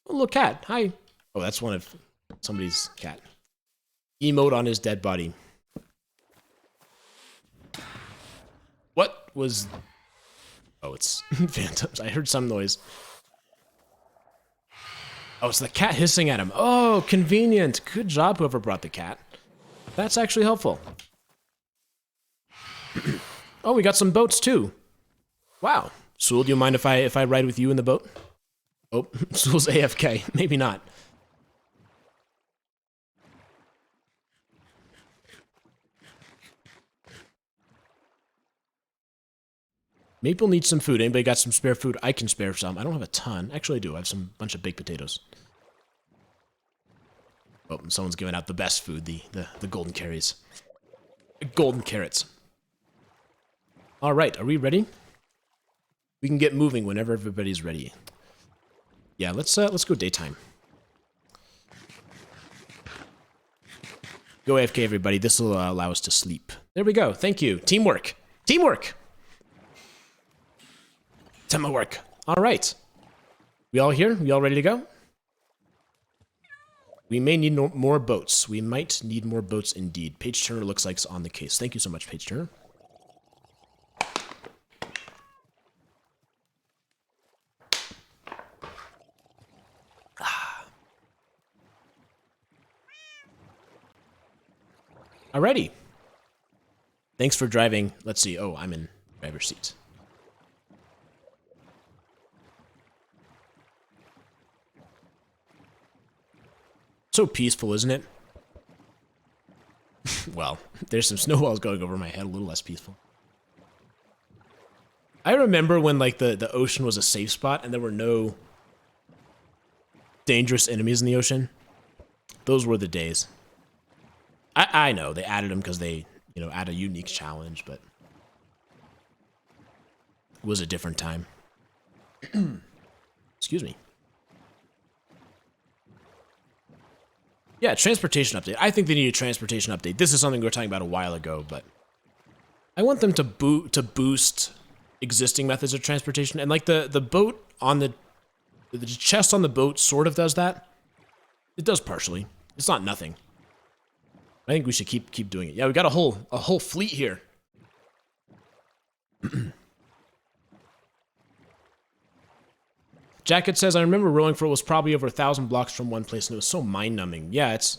Oh, look, cat. Hi. Oh, that's one of somebody's cat. Emote on his dead body. What was... Oh, it's phantoms. I heard some noise. Oh, it's the cat hissing at him. Oh, convenient. Good job, whoever brought the cat. That's actually helpful. Oh, we got some boats, too. Wow. Sewell, do you mind if I ride with you in the boat? Oh, Sewell's AFK. Maybe not. Maple needs some food. Anybody got some spare food? I can spare some. I don't have a ton. Actually, I do. I have some bunch of baked potatoes. Oh, someone's giving out the best food, the golden carrots. Golden carrots. All right, are we ready? We can get moving whenever everybody's ready. Yeah, let's go daytime. Go AFK, everybody. This will allow us to sleep. There we go. Thank you. Teamwork. Teamwork. Teamwork. All right. We all here? We all ready to go? We may need more boats. We might need more boats indeed. Paige Turner looks like it's on the case. Thank you so much, Paige Turner. Alrighty. Thanks for driving. Let's see. Oh, I'm in Driver's seat. So peaceful, isn't it? Well, there's some snowballs going over my head, a little less peaceful. I remember when like the ocean was a safe spot and there were no dangerous enemies in the ocean. Those were the days. I know they added them because they, you know, add a unique challenge, but it was a different time. Excuse me. Yeah, transportation update. I think they need a transportation update. This is something we were talking about a while ago, but I want them to boost existing methods of transportation. And like the boat on the chest on the boat sort of does that. It does partially. It's not nothing. I think we should keep doing it. Yeah, we got a whole fleet here. Jacket says, I remember rolling for it was probably over 1,000 blocks from one place, and it was so mind-numbing. Yeah, it's...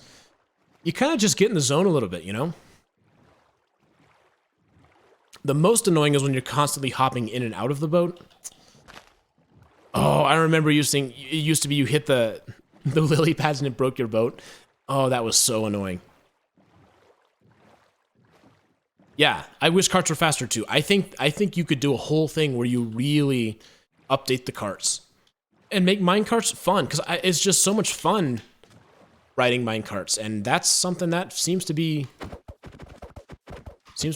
You kind of just get in the zone a little bit, you know? The most annoying is when you're constantly hopping in and out of the boat. Oh, I remember it used to be you hit the lily pads and it broke your boat. Oh, that was so annoying. Yeah, I wish carts were faster too. I think you could do a whole thing where you really update the carts and make minecarts fun, because it's just so much fun riding minecarts, and that's something that seems to be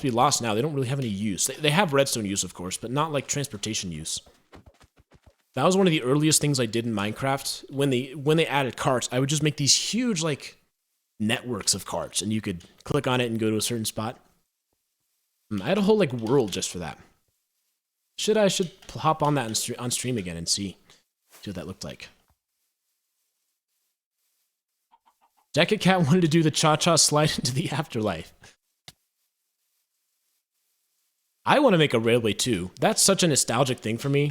lost now. They don't really have any use. They have redstone use, of course, but not like transportation use. That was one of the earliest things I did in Minecraft. When they added carts, I would just make these huge like networks of carts, and you could click on it and go to a certain spot. I had a whole like world just for that. I should hop on that on stream again and see what that looked like. Jacket Cat wanted to do the cha-cha slide into the afterlife. I want to make a railway too. That's such a nostalgic thing for me.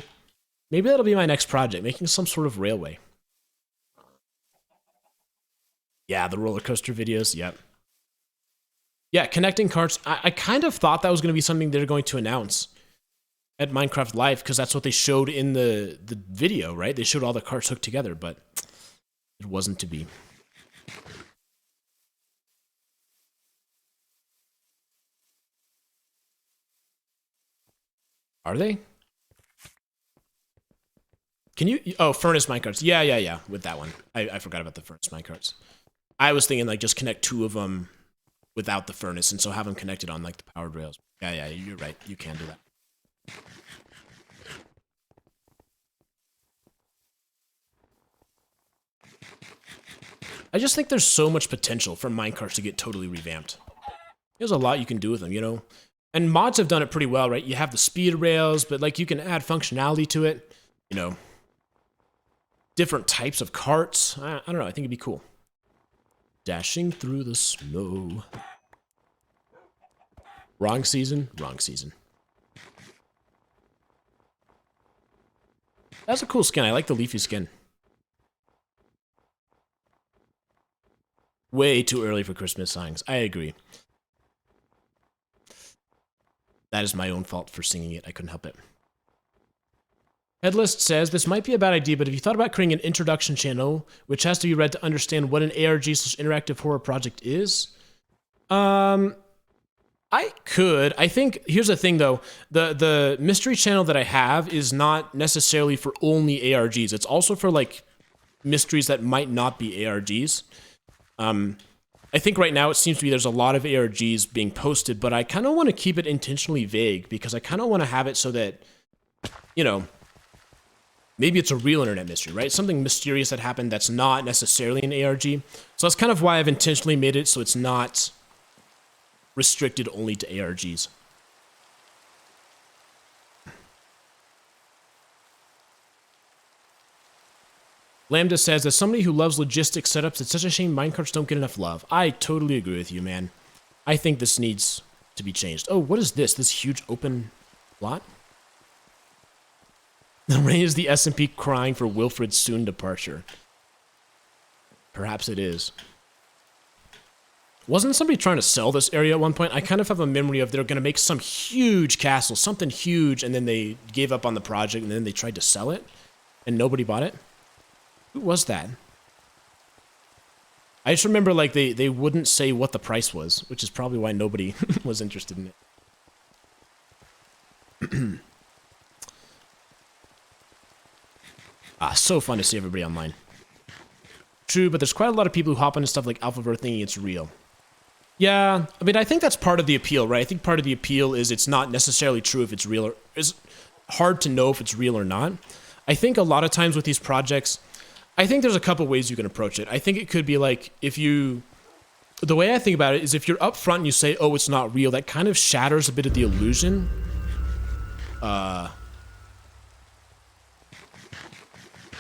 Maybe that'll be my next project, making some sort of railway. Yeah, the roller coaster videos, yep. Yeah, connecting carts. I kind of thought that was going to be something they're going to announce at Minecraft Live, because that's what they showed in the video, right? They showed all the carts hooked together, but it wasn't to be. Are they? Can you... Oh, furnace minecarts. Yeah, with that one. I forgot about the furnace minecarts. I was thinking, like, just connect two of them without the furnace, and so have them connected on, like, the powered rails. Yeah, you're right. You can do that. I just think there's so much potential for minecarts to get totally revamped. There's a lot you can do with them, you know? And mods have done it pretty well, right? You have the speed rails, but, like, you can add functionality to it. You know, different types of carts. I don't know. I think it'd be cool. Dashing through the snow. Wrong season. Wrong season. That's a cool skin. I like the leafy skin. Way too early for Christmas songs. I agree. That is my own fault for singing it. I couldn't help it. Headlist says, this might be a bad idea, but have you thought about creating an introduction channel which has to be read to understand what an ARG/interactive horror project is? I could. I think, here's the thing though, the mystery channel that I have is not necessarily for only ARGs. It's also for like mysteries that might not be ARGs. I think right now it seems to be there's a lot of ARGs being posted, but I kind of want to keep it intentionally vague because I kind of want to have it so that, you know, maybe it's a real internet mystery, right? Something mysterious that happened that's not necessarily an ARG. So that's kind of why I've intentionally made it so it's not restricted only to ARGs. Lambda says, as somebody who loves logistics setups, it's such a shame minecarts don't get enough love. I totally agree with you, man. I think this needs to be changed. Oh, what is this? This huge open lot? The rain is the SMP crying for Wilfred's soon departure. Perhaps it is. Wasn't somebody trying to sell this area at one point? I kind of have a memory of they're going to make some huge castle, something huge, and then they gave up on the project, and then they tried to sell it, and nobody bought it. Who was that? I just remember, like, they wouldn't say what the price was, which is probably why nobody was interested in it. So fun to see everybody online. True, but there's quite a lot of people who hop into stuff like Alphavert thinking it's real. Yeah, I mean, I think that's part of the appeal, right? I think part of the appeal is it's not necessarily true if it's real, or it's hard to know if it's real or not. I think a lot of times with these projects, I think there's a couple ways you can approach it. I think it could be like, the way I think about it is if you're upfront and you say, oh, it's not real, that kind of shatters a bit of the illusion.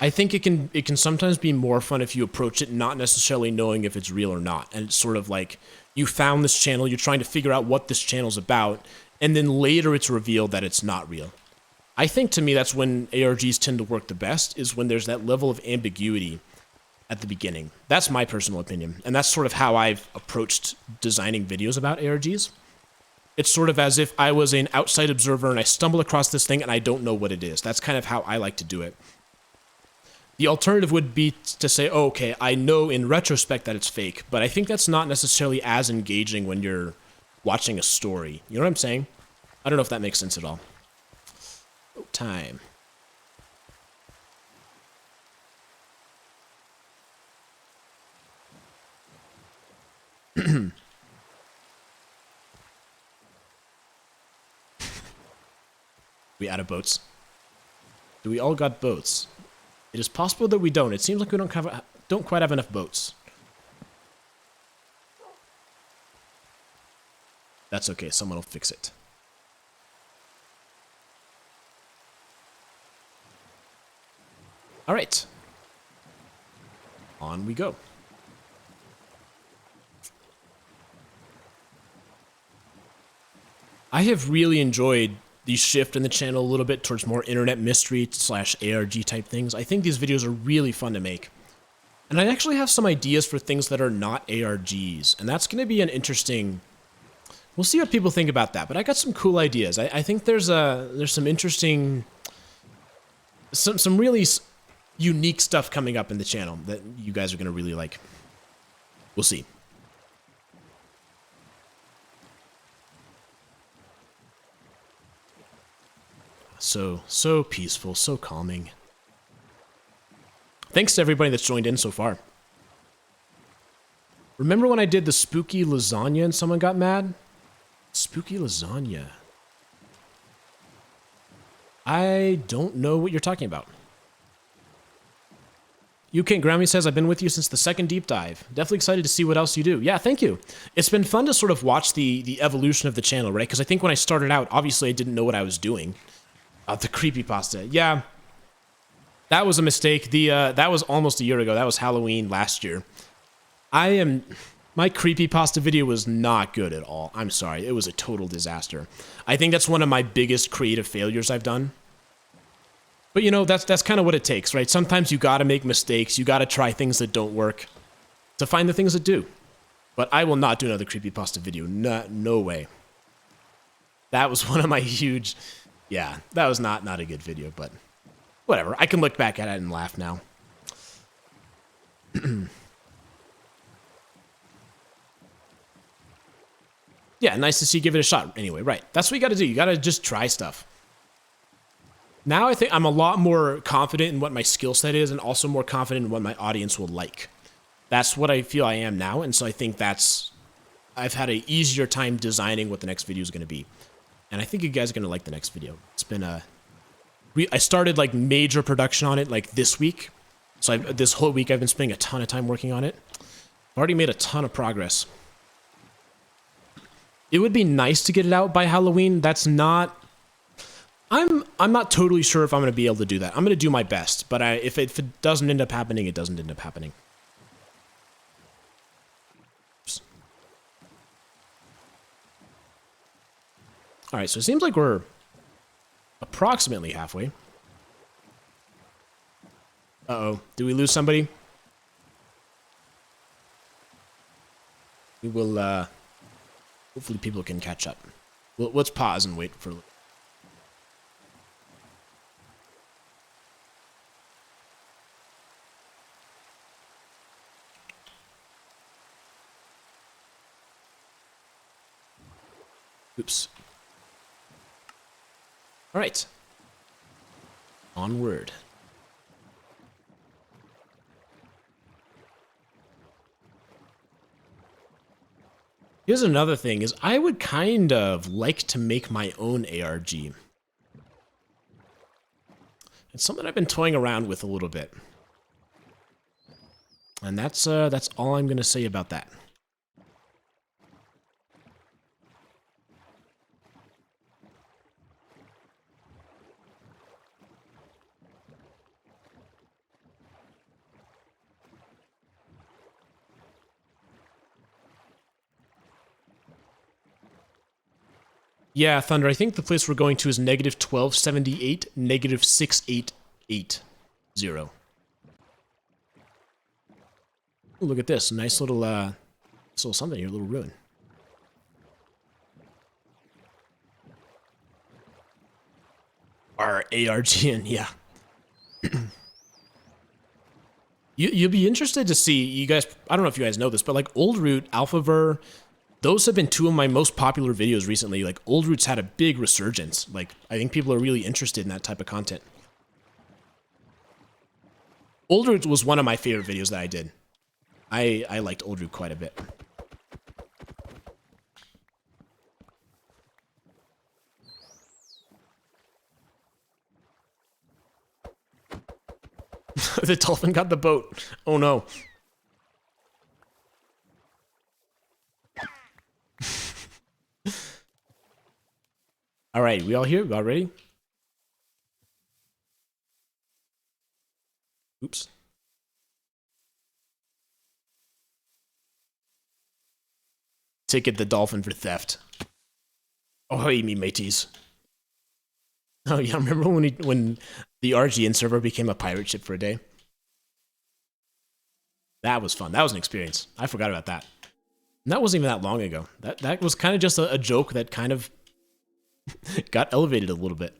I think it can sometimes be more fun if you approach it not necessarily knowing if it's real or not. And it's sort of like, you found this channel, you're trying to figure out what this channel's about, and then later it's revealed that it's not real. I think to me that's when ARGs tend to work the best, is when there's that level of ambiguity at the beginning. That's my personal opinion, and that's sort of how I've approached designing videos about ARGs. It's sort of as if I was an outside observer and I stumble across this thing and I don't know what it is. That's kind of how I like to do it. The alternative would be to say, oh, okay, I know in retrospect that it's fake, but I think that's not necessarily as engaging when you're watching a story. You know what I'm saying? I don't know if that makes sense at all. Oh, time. We out of boats? Do we all got boats? It is possible that we don't. It seems like we don't quite have enough boats. That's okay. Someone will fix it. All right. On we go. I have really enjoyed the shift in the channel a little bit towards more internet mystery / ARG type things. I think these videos are really fun to make. And I actually have some ideas for things that are not ARGs, and that's going to be an interesting... We'll see what people think about that, but I got some cool ideas. I think there's some interesting... Some really unique stuff coming up in the channel that you guys are going to really like. We'll see. So peaceful, so calming. Thanks to everybody that's joined in so far. Remember when I did the spooky lasagna and someone got mad? Spooky lasagna. I don't know what you're talking about. You King Grammy says, I've been with you since the second deep dive. Definitely excited to see what else you do. Yeah, thank you. It's been fun to sort of watch the evolution of the channel, right? Because I think when I started out, obviously I didn't know what I was doing. The creepypasta. Yeah, that was a mistake. That was almost a year ago. That was Halloween last year. My creepypasta video was not good at all. I'm sorry. It was a total disaster. I think that's one of my biggest creative failures I've done. But you know, that's kind of what it takes, right? Sometimes you gotta make mistakes. You gotta try things that don't work to find the things that do. But I will not do another creepypasta video. No way. That was one of my huge... Yeah, that was not a good video, but whatever. I can look back at it and laugh now. Yeah, nice to see you give it a shot. Anyway, right. That's what you gotta do. You gotta just try stuff. Now I think I'm a lot more confident in what my skill set is and also more confident in what my audience will like. That's what I feel I am now, and so I think I've had an easier time designing what the next video is going to be. And I think you guys are going to like the next video. It's been I started like major production on it like this week. So this whole week I've been spending a ton of time working on it. I've already made a ton of progress. It would be nice to get it out by Halloween. That's not... I'm not totally sure if I'm going to be able to do that. I'm going to do my best, but if it doesn't end up happening, it doesn't end up happening. All right, so it seems like we're approximately halfway. Uh-oh. Did we lose somebody? We will, hopefully people can catch up. Let's pause and wait for a little. Oops. All right. Onward. Here's another thing, is I would kind of like to make my own ARG. It's something I've been toying around with a little bit. And that's all I'm going to say about that. Yeah, Thunder, I think the place we're going to is negative 1278, negative 6880. Ooh, look at this. Nice little something here, a little ruin. Our ARGN, yeah. You'll be interested to see, you guys, I don't know if you guys know this, but like Old Root, AlphaVer, those have been two of my most popular videos recently. Like, Old Root's had a big resurgence. Like, I think people are really interested in that type of content. Old Root was one of my favorite videos that I did. I liked Old Root quite a bit. The dolphin got the boat. Oh no. All right, we all here? We all ready? Oops. Ticket the dolphin for theft. Oh, hey, me mateys. Oh yeah, remember when the RGN server became a pirate ship for a day? That was fun. That was an experience. I forgot about that. And that wasn't even that long ago. That was kind of just a joke that kind of got elevated a little bit.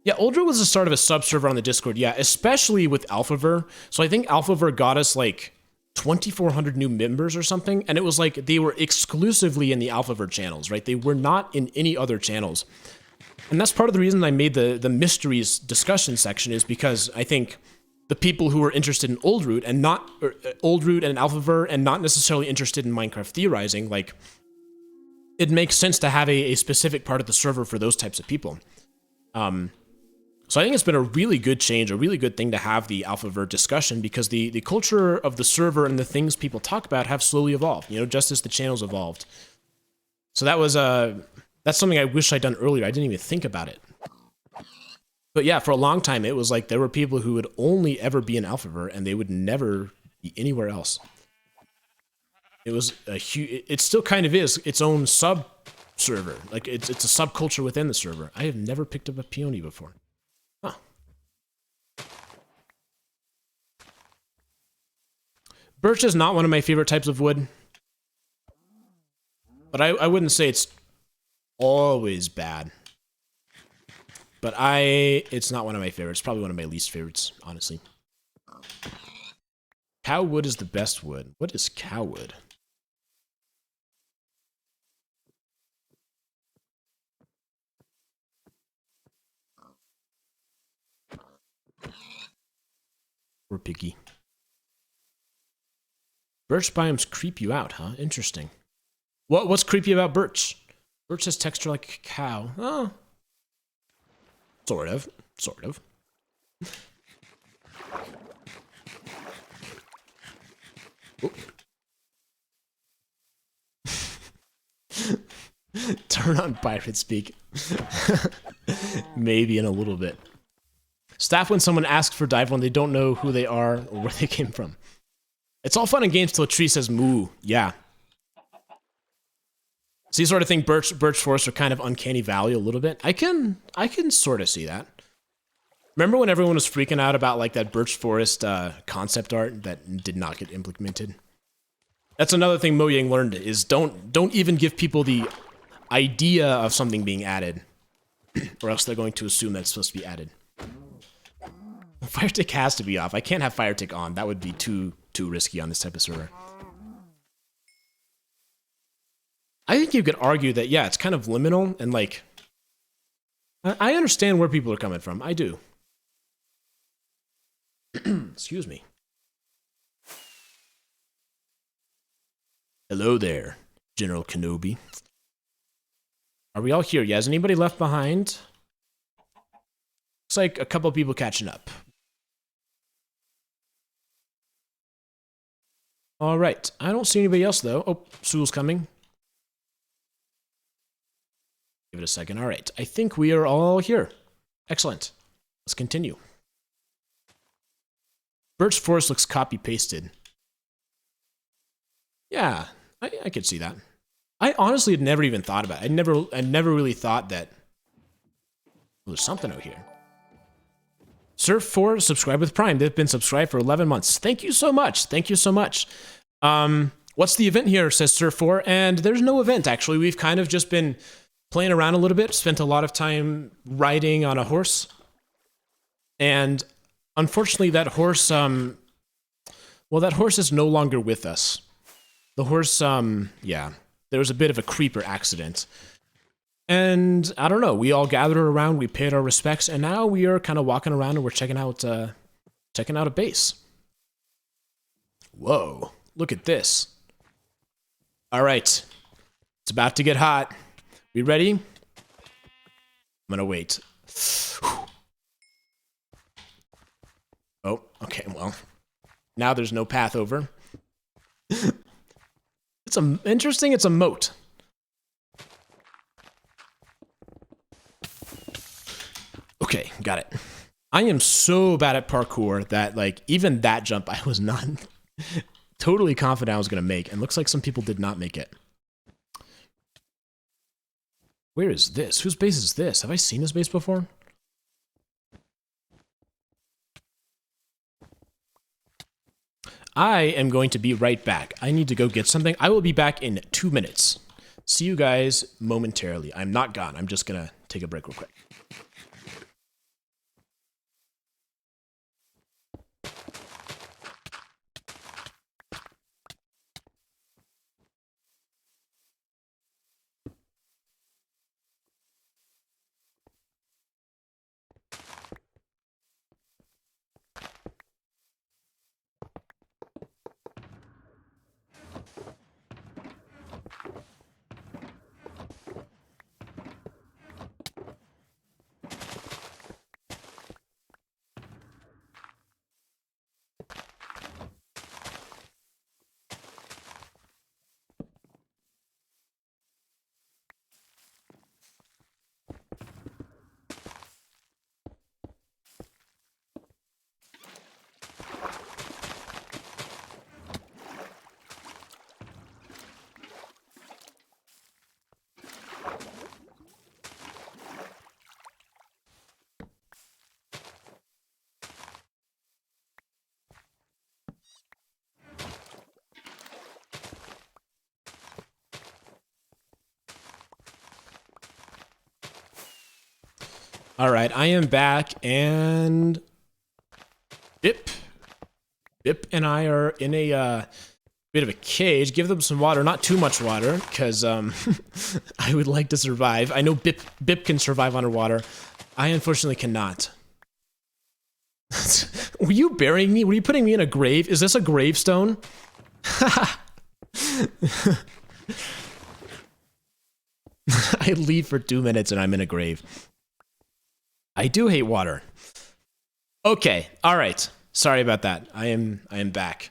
Yeah, Oldra was the start of a sub-server on the Discord, yeah, especially with AlphaVer. So I think AlphaVer got us like 2,400 new members or something, and it was like they were exclusively in the AlphaVer channels, right? They were not in any other channels. And that's part of the reason I made the mysteries discussion section, is because I think the people who are interested in Old Root and Old Root and AlphaVer and not necessarily interested in Minecraft theorizing, like, it makes sense to have a specific part of the server for those types of people. So I think it's been a really good change, a really good thing to have the AlphaVer discussion, because the culture of the server and the things people talk about have slowly evolved, you know, just as the channels evolved. So that was that's something I wish I'd done earlier. I didn't even think about it. But yeah, for a long time, it was like there were people who would only ever be in AlphaVer and they would never be anywhere else. It was a huge, it still kind of is its own sub-server. Like, it's a subculture within the server. I have never picked up a peony before. Huh. Birch is not one of my favorite types of wood. But I wouldn't say it's always bad. But it's not one of my favorites. Probably one of my least favorites, honestly. Cow wood is the best wood. What is cow wood? We're picky. Birch biomes creep you out, huh? Interesting. What's creepy about birch? Birch has texture like a cow. Oh. Sort of. Sort of. Turn on pirate speak. Maybe in a little bit. Staff when someone asks for dive when they don't know who they are or where they came from. It's all fun and games till a tree says moo. Yeah. So you sort of think birch forests are kind of uncanny valley a little bit. I can sort of see that. Remember when everyone was freaking out about like that birch forest concept art that did not get implemented? That's another thing Mojang learned is don't even give people the idea of something being added, or else they're going to assume that it's supposed to be added. Fire tick has to be off. I can't have fire tick on. That would be too risky on this type of server. I think you could argue that, yeah, it's kind of liminal, and like, I understand where people are coming from. I do. Excuse me. Hello there, General Kenobi. Are we all here? Yeah, has anybody left behind? Looks like a couple of people catching up. All right. I don't see anybody else, though. Oh, Suul's coming. Give it a second. All right. I think we are all here. Excellent. Let's continue. Birch Forest looks copy-pasted. Yeah, I could see that. I honestly had never even thought about it. I never really thought that... Well, there's something out here. Surf4, subscribe with Prime. They've been subscribed for 11 months. Thank you so much. Thank you so much. What's the event here, says Surf4. And there's no event, actually. We've kind of just been playing around a little bit, spent a lot of time riding on a horse. And unfortunately, that horse, well, that horse is no longer with us. The horse, yeah, there was a bit of a creeper accident. And I don't know, we all gathered around, we paid our respects, and now we are kind of walking around and we're checking out a base. Whoa, look at this. All right, it's about to get hot. We ready? I'm gonna wait. Oh, okay, well, now there's no path over. It's interesting, it's a moat. Okay, got it. I am so bad at parkour that, like, even that jump I was not totally confident I was going to make, and looks like some people did not make it. Where is this? Whose base is this? Have I seen this base before? I am going to be right back. I need to go get something. I will be back in 2 minutes. See you guys momentarily. I'm not gone. I'm just going to take a break real quick. All right, I am back, and Bip and I are in a bit of a cage. Give them some water, not too much water, because I would like to survive. I know Bip can survive underwater. I unfortunately cannot. Were you burying me? Were you putting me in a grave? Is this a gravestone? I leave for 2 minutes and I'm in a grave. I do hate water. Okay, all right. Sorry about that. I am back.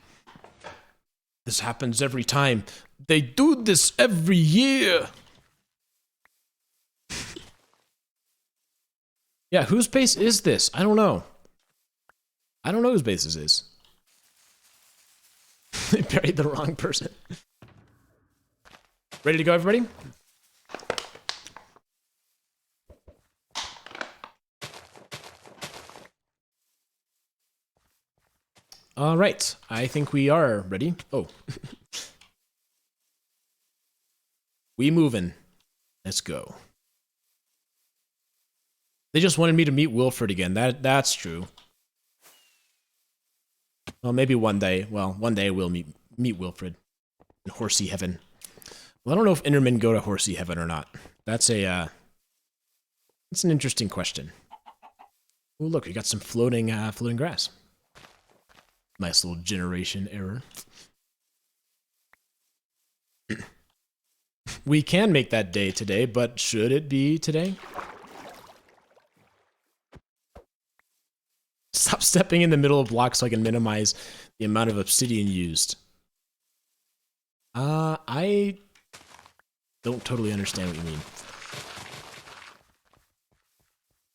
This happens every time. They do this every year. Yeah, whose base is this? I don't know. I don't know whose base this is. They buried the wrong person. Ready to go, everybody? All right, I think we are ready. Oh, We moving. Let's go. They just wanted me to meet Wilfred again. That's true. Well, maybe one day. Well, one day we'll meet Wilfred in Horsey Heaven. Well, I don't know if Endermen go to Horsey Heaven or not. That's an interesting question. Oh, look, we got some floating grass. Nice little generation error. We can make that day today, but should it be today? Stop stepping in the middle of blocks so I can minimize the amount of obsidian used. I don't totally understand what you mean.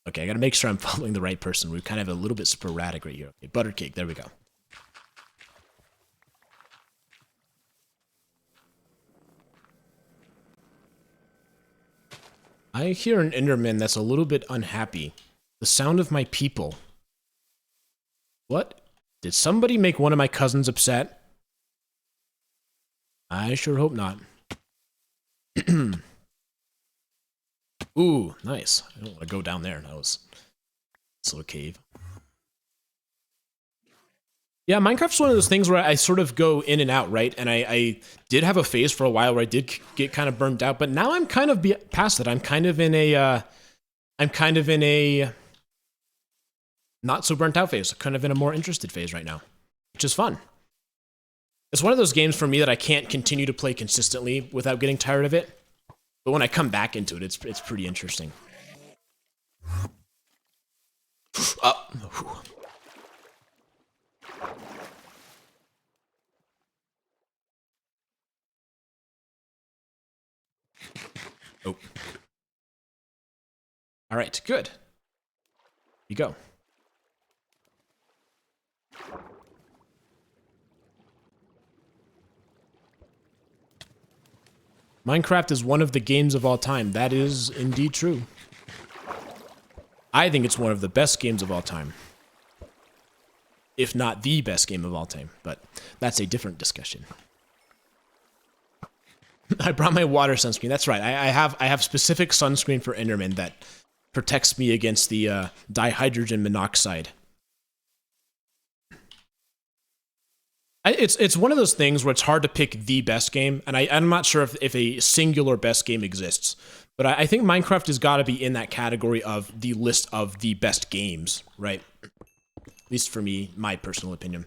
Okay, I gotta make sure I'm following the right person. We're kind of a little bit sporadic right here. Okay, butter cake, there we go. I hear an Enderman that's a little bit unhappy. The sound of my people. What? Did somebody make one of my cousins upset? I sure hope not. Ooh, nice. I don't want to go down there. That was this little cave. Yeah, Minecraft's one of those things where I sort of go in and out, right? And I did have a phase for a while where I did get kind of burnt out, but now I'm kind of past it. I'm kind of in a not so burnt out phase. Kind of in a more interested phase right now, which is fun. It's one of those games for me that I can't continue to play consistently without getting tired of it. But when I come back into it, it's pretty interesting. Oh. Oh. All right, good. Here you go. Minecraft is one of the games of all time. That is indeed true. I think it's one of the best games of all time. If not the best game of all time, but that's a different discussion. I brought my water sunscreen. That's right. I have specific sunscreen for Enderman that protects me against the dihydrogen monoxide. It's one of those things where it's hard to pick the best game, and I'm not sure if a singular best game exists, but I think Minecraft has got to be in that category of the list of the best games, right? At least for me, my personal opinion.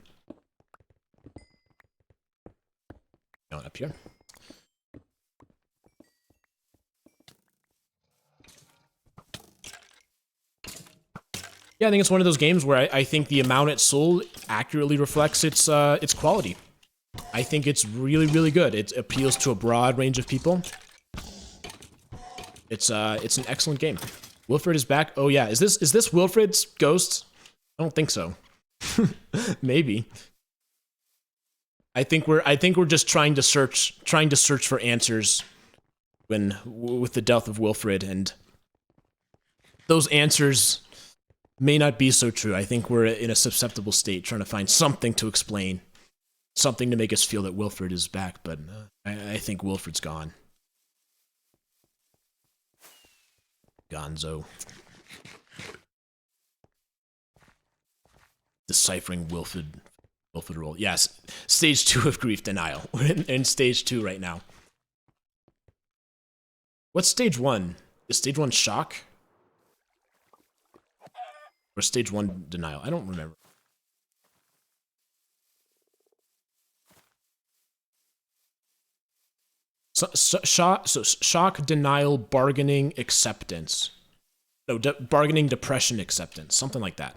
Going up here. Yeah, I think it's one of those games where I think the amount it sold accurately reflects its quality. I think it's really, really good. It appeals to a broad range of people. It's an excellent game. Wilfred is back. Oh yeah, is this Wilfred's ghost? I don't think so. Maybe. I think we're just trying to search for answers with the death of Wilfred, and those answers may not be so true. I think we're in a susceptible state trying to find something to explain, something to make us feel that Wilfred is back, but I think Wilfred's gone. Gonzo. Deciphering Wilfred role. Yes, stage 2 of grief denial. We're in stage 2 right now. What's stage 1? Is stage 1 shock? Or stage 1 denial? I don't remember. Shock, denial, bargaining, acceptance. No, bargaining, depression, acceptance. Something like that.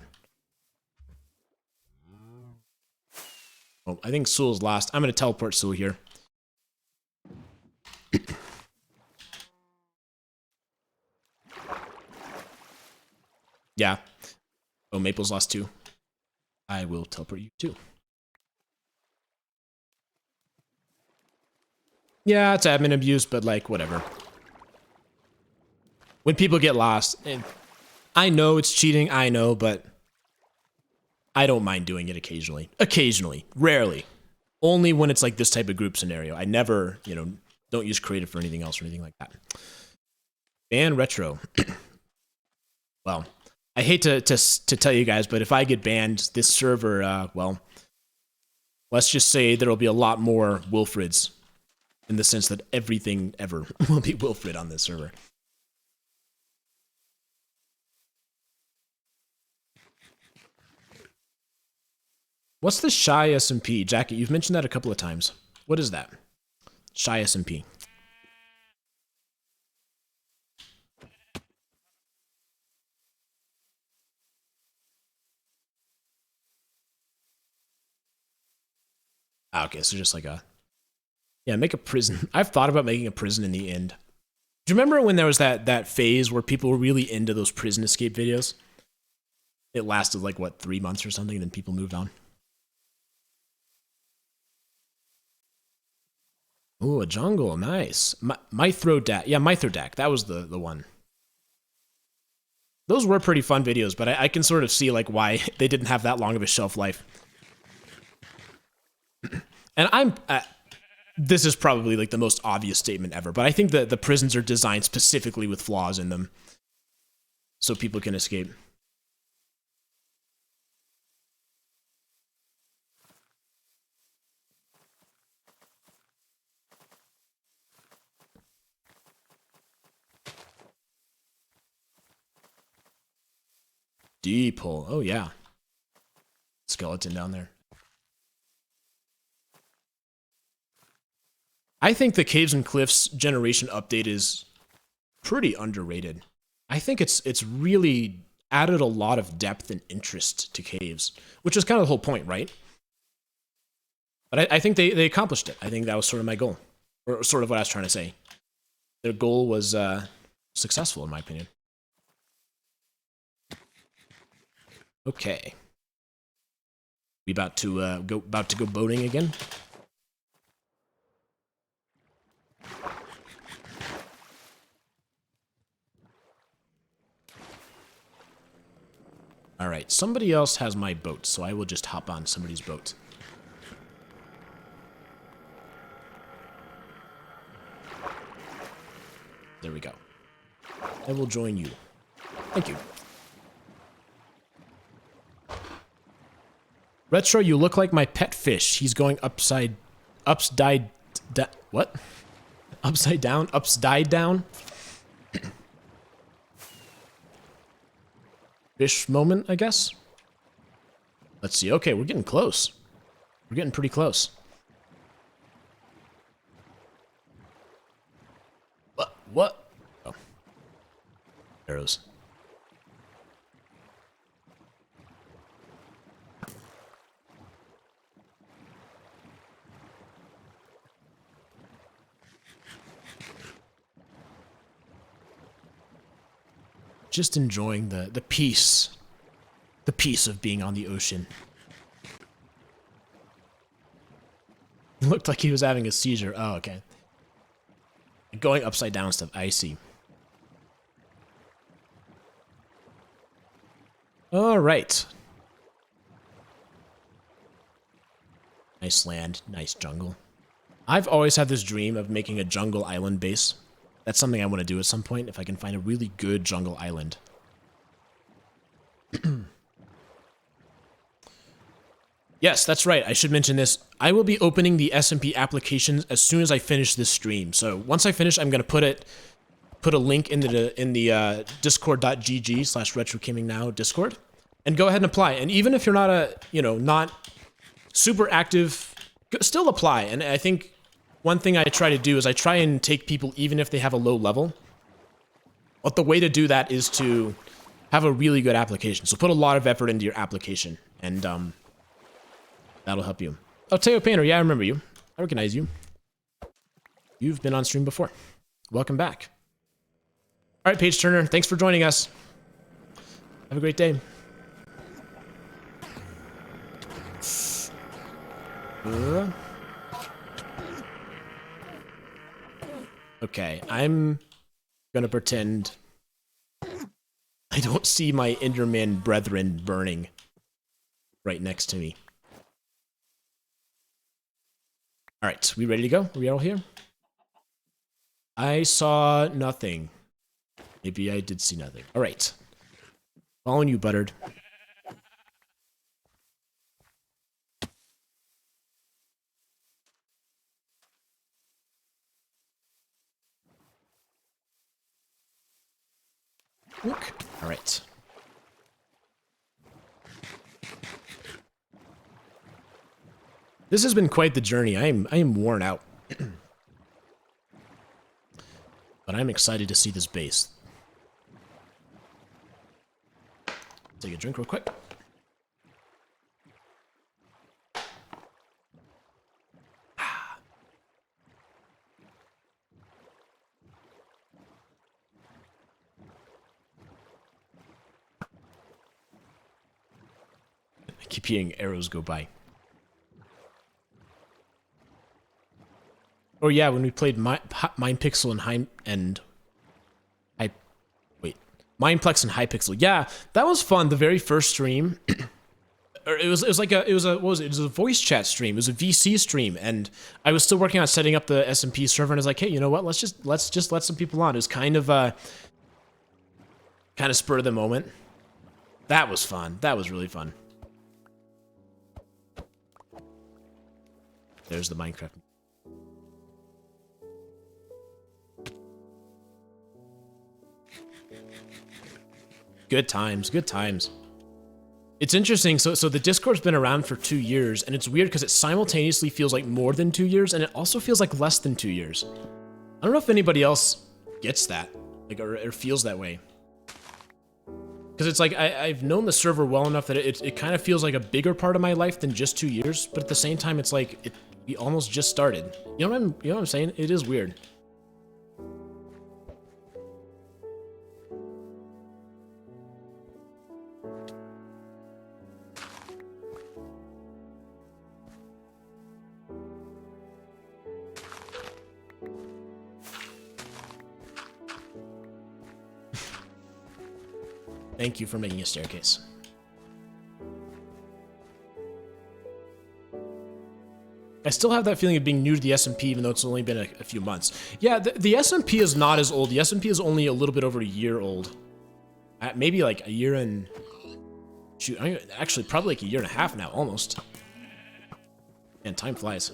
Oh, I think Sewell's last. I'm going to teleport Sewell here. Yeah. Oh, Maple's lost too. I will teleport you too. Yeah, it's admin abuse, but like, whatever. When people get lost, and I know it's cheating, I know, but I don't mind doing it occasionally. Occasionally. Rarely. Only when it's like this type of group scenario. I never, Don't use creative for anything else or anything like that. Ban retro. Well, I hate to tell you guys, but if I get banned, this server, well, let's just say there will be a lot more Wilfrids, in the sense that everything ever will be Wilfrid on this server. What's the shy SMP? Jackie, you've mentioned that a couple of times. What is that? Shy SMP. Ah, okay, so just like a... Yeah, make a prison. I've thought about making a prison in the end. Do you remember when there was that phase where people were really into those prison escape videos? It lasted like, what, 3 months or something, and then people moved on? Ooh, a jungle, nice. Mithrodak, yeah, Mithrodak, that was the one. Those were pretty fun videos, but I can sort of see like why they didn't have that long of a shelf life. And this is probably like the most obvious statement ever, but I think that the prisons are designed specifically with flaws in them, so people can escape. Deep hole. Oh, yeah. Skeleton down there. I think the Caves and Cliffs generation update is pretty underrated. I think it's really added a lot of depth and interest to caves, which is kind of the whole point, right? But I think they accomplished it. I think that was sort of my goal, or sort of what I was trying to say. Their goal was successful, in my opinion. Okay. We about to go boating again. All right, somebody else has my boat, so I will just hop on somebody's boat. There we go. I will join you. Thank you. Retro, you look like my pet fish. He's going upside what? Upside down? Fish moment, I guess? Let's see. Okay, we're getting close. We're getting pretty close. What? Oh. Arrows. Just enjoying the peace. The peace of being on the ocean. It looked like he was having a seizure. Oh, okay. Going upside down stuff. I see. All right. Nice land, nice jungle. I've always had this dream of making a jungle island base. That's something I want to do at some point, if I can find a really good jungle island. Yes, that's right. I should mention this. I will be opening the SMP applications as soon as I finish this stream. So once I finish, I'm going to put a link in the discord.gg/retrogamingnow Discord, and go ahead and apply. And even if you're not not super active, still apply. And I think one thing I try to do is I try and take people even if they have a low level. But the way to do that is to have a really good application. So put a lot of effort into your application, and that'll help you. Oh, Teo Painter, yeah, I remember you. I recognize you. You've been on stream before. Welcome back. All right, Page Turner, thanks for joining us. Have a great day. Okay, I'm gonna pretend I don't see my Enderman brethren burning right next to me. All right, we ready to go? Are we all here? I saw nothing. Maybe I did see nothing. All right. Following you, Buttered. Look. All right. This has been quite the journey. I am worn out. But I'm excited to see this base. Take a drink real quick. I keep hearing arrows go by. Oh yeah, when we played Mindpixel and Mindplex and Hypixel. Yeah, that was fun. The very first stream, it was a voice chat stream. It was a VC stream, and I was still working on setting up the SMP server. And I was like, hey, you know what? Let's just let some people on. It was kind of spur of the moment. That was fun. That was really fun. There's the Minecraft. Good times, good times. It's interesting, so the Discord's been around for 2 years, and it's weird because it simultaneously feels like more than 2 years, and it also feels like less than 2 years. I don't know if anybody else gets that, like, or feels that way. Because it's like, I've known the server well enough that it kind of feels like a bigger part of my life than just 2 years, but at the same time, it's like, we almost just started. You know what I'm saying? It is weird. Thank you for making a staircase. I still have that feeling of being new to the SMP, even though it's only been a few months. Yeah, the SMP is not as old. The SMP is only a little bit over a year old. Maybe like a year and... Shoot, actually probably like a year and a half now, almost. Man, time flies.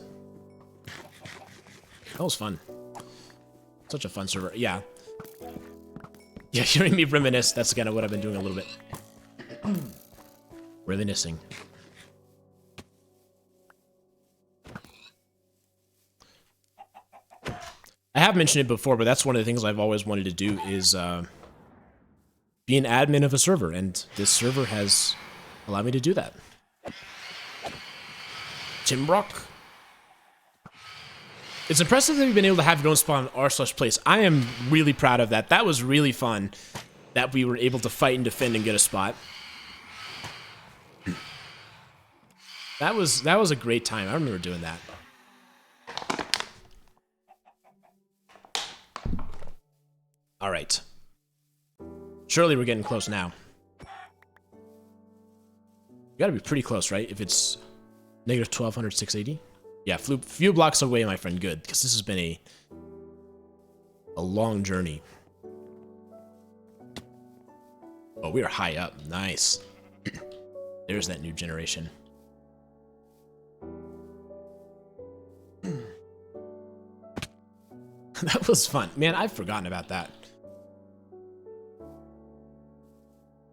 That was fun. Such a fun server. Yeah. Yeah, hearing me reminisce, that's kind of what I've been doing a little bit. Reminiscing. I have mentioned it before, but that's one of the things I've always wanted to do is be an admin of a server, and this server has allowed me to do that. Timbrock. It's impressive that you've been able to have your own spawn on r/place. I am really proud of that. That was really fun that we were able to fight and defend and get a spot. That was a great time. I remember doing that. All right. Surely we're getting close now. You gotta be pretty close, right? If it's negative 1200, 680. Yeah, few blocks away, my friend. Good, because this has been a long journey. Oh, we are high up. Nice. There's that new generation. That was fun. Man, I've forgotten about that.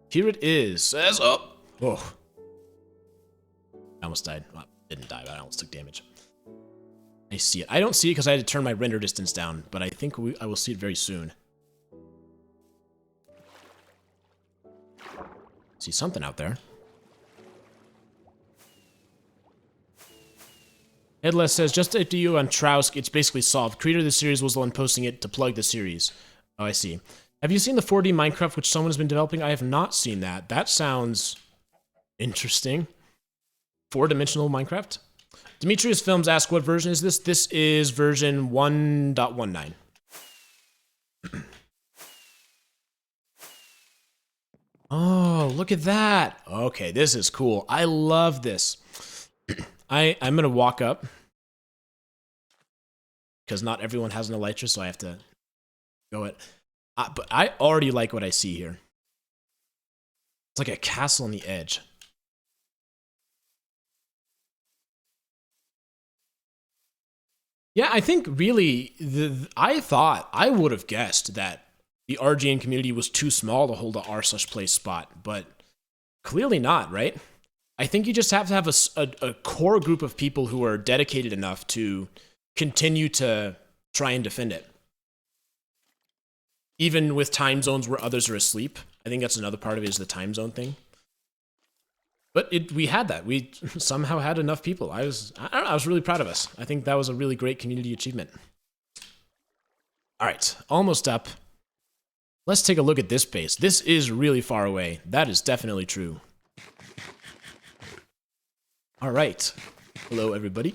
Here it is. Says up. Oh. I almost died. Well, I didn't die, but I almost took damage. I see it. I don't see it because I had to turn my render distance down, but I think I will see it very soon. See something out there. Headless says, just after you on Trausk, it's basically solved. Creator of the series was the one posting it to plug the series. Oh, I see. Have you seen the 4D Minecraft which someone has been developing? I have not seen that. That sounds interesting. 4-dimensional Minecraft? Demetrius Films asks, what version is this? This is version 1.19. Oh, look at that. Okay, this is cool. I love this. I'm going to walk up because not everyone has an elytra, so I have to go it. But I already like what I see here. It's like a castle on the edge. Yeah, I think really, I thought, I would have guessed that the RGN community was too small to hold a r/play spot, but clearly not, right? I think you just have to have a core group of people who are dedicated enough to continue to try and defend it. Even with time zones where others are asleep. I think that's another part of it, is the time zone thing. But we had that. We somehow had enough people. I don't know, I was really proud of us. I think that was a really great community achievement. All right, almost up. Let's take a look at this base. This is really far away. That is definitely true. All right. Hello, everybody.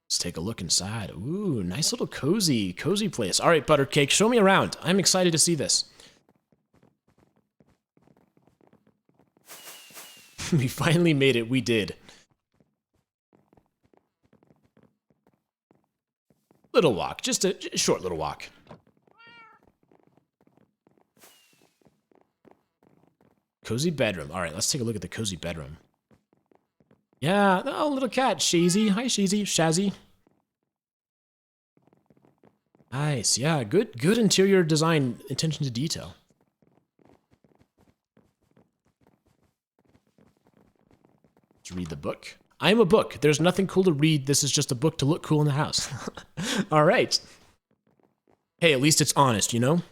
Let's take a look inside. Ooh, nice little cozy place. All right, Buttercake, show me around. I'm excited to see this. We finally made it. We did. Little walk. Just a short little walk. Cozy bedroom. All right, let's take a look at the cozy bedroom. Yeah, oh, little cat. Shazy. Hi, Shazy. Shazzy. Nice. Yeah, good interior design, attention to detail. Let's read the book. I am a book. There's nothing cool to read. This is just a book to look cool in the house. All right. Hey, at least it's honest, you know?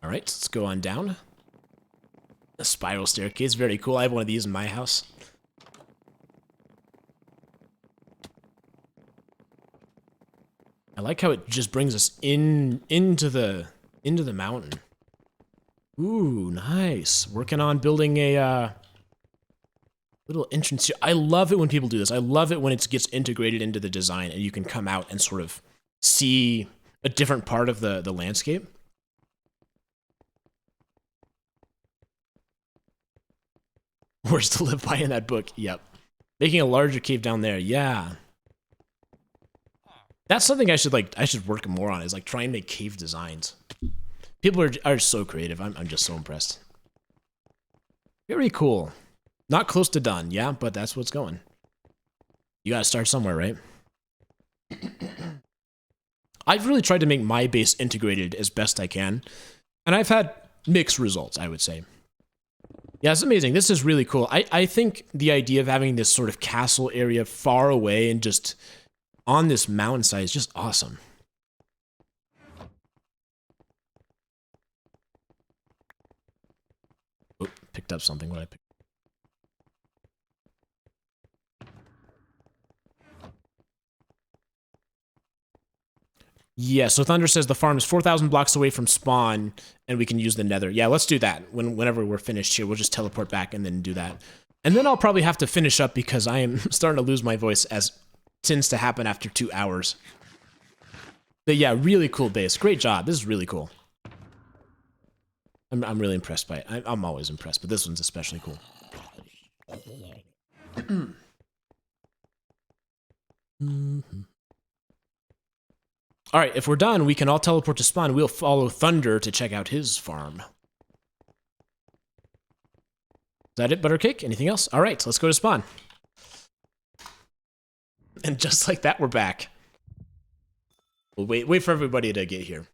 All right, let's go on down. A spiral staircase, very cool. I have one of these in my house. I like how it just brings us into the mountain. Ooh, nice. Working on building a little entrance here. I love it when people do this. I love it when it gets integrated into the design and you can come out and sort of see a different part of the landscape. Words to live by in that book. Yep. Making a larger cave down there. Yeah. That's something I should work more on, is like try and make cave designs. People are so creative. I'm just so impressed. Very cool. Not close to done, yeah, but that's what's going. You gotta start somewhere, right? I've really tried to make my base integrated as best I can, and I've had mixed results, I would say. Yeah, it's amazing. This is really cool. I think the idea of having this sort of castle area far away and just on this mountainside is just awesome. Oh, picked up something. What did I pick? Yeah, so Thunder says the farm is 4,000 blocks away from spawn, and we can use the nether. Yeah, let's do that. Whenever we're finished here, we'll just teleport back and then do that. And then I'll probably have to finish up because I am starting to lose my voice, as tends to happen after 2 hours. But yeah, really cool base. Great job. This is really cool. I'm really impressed by it. I'm always impressed, but this one's especially cool. All right, if we're done, we can all teleport to spawn. We'll follow Thunder to check out his farm. Is that it, Buttercake? Anything else? All right, let's go to spawn. And just like that, we're back. We'll wait for everybody to get here.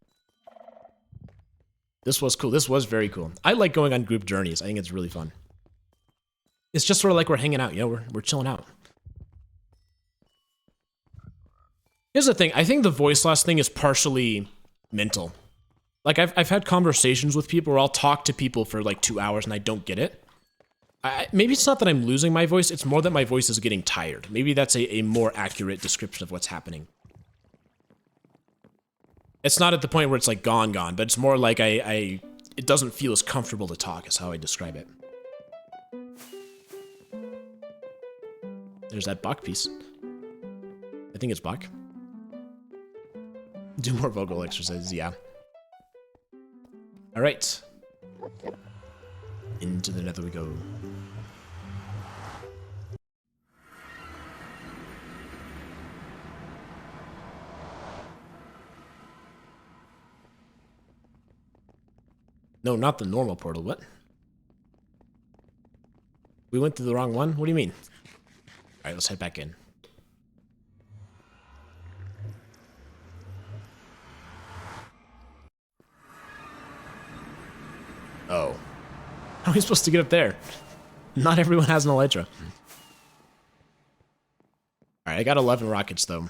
This was cool. This was very cool. I like going on group journeys. I think it's really fun. It's just sort of like we're hanging out. You know, we're chilling out. Here's the thing. I think the voice loss thing is partially mental. Like, I've had conversations with people where I'll talk to people for like 2 hours and I don't get it. Maybe it's not that I'm losing my voice. It's more that my voice is getting tired. Maybe that's a more accurate description of what's happening. It's not at the point where it's like gone, but it's more like it doesn't feel as comfortable to talk, is how I describe it. There's that Bach piece. I think it's Bach. Do more vocal exercises, yeah. All right. Into the nether we go. No, not the normal portal. What? We went through the wrong one? What do you mean? Alright, let's head back in. Oh. How are we supposed to get up there? Not everyone has an elytra. Alright, I got 11 rockets, though.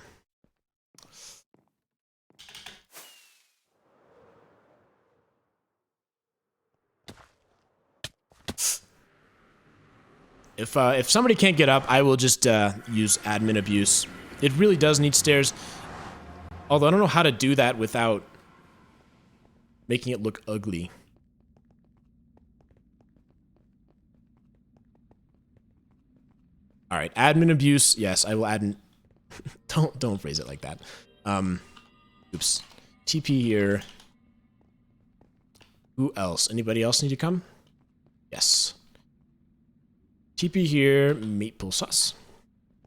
If somebody can't get up, I will just use admin abuse. It really does need stairs. Although I don't know how to do that without making it look ugly. Alright, admin abuse. Yes, I will add... don't phrase it like that. Oops. TP here. Who else? Anybody else need to come? Yes. TP here, maple sauce.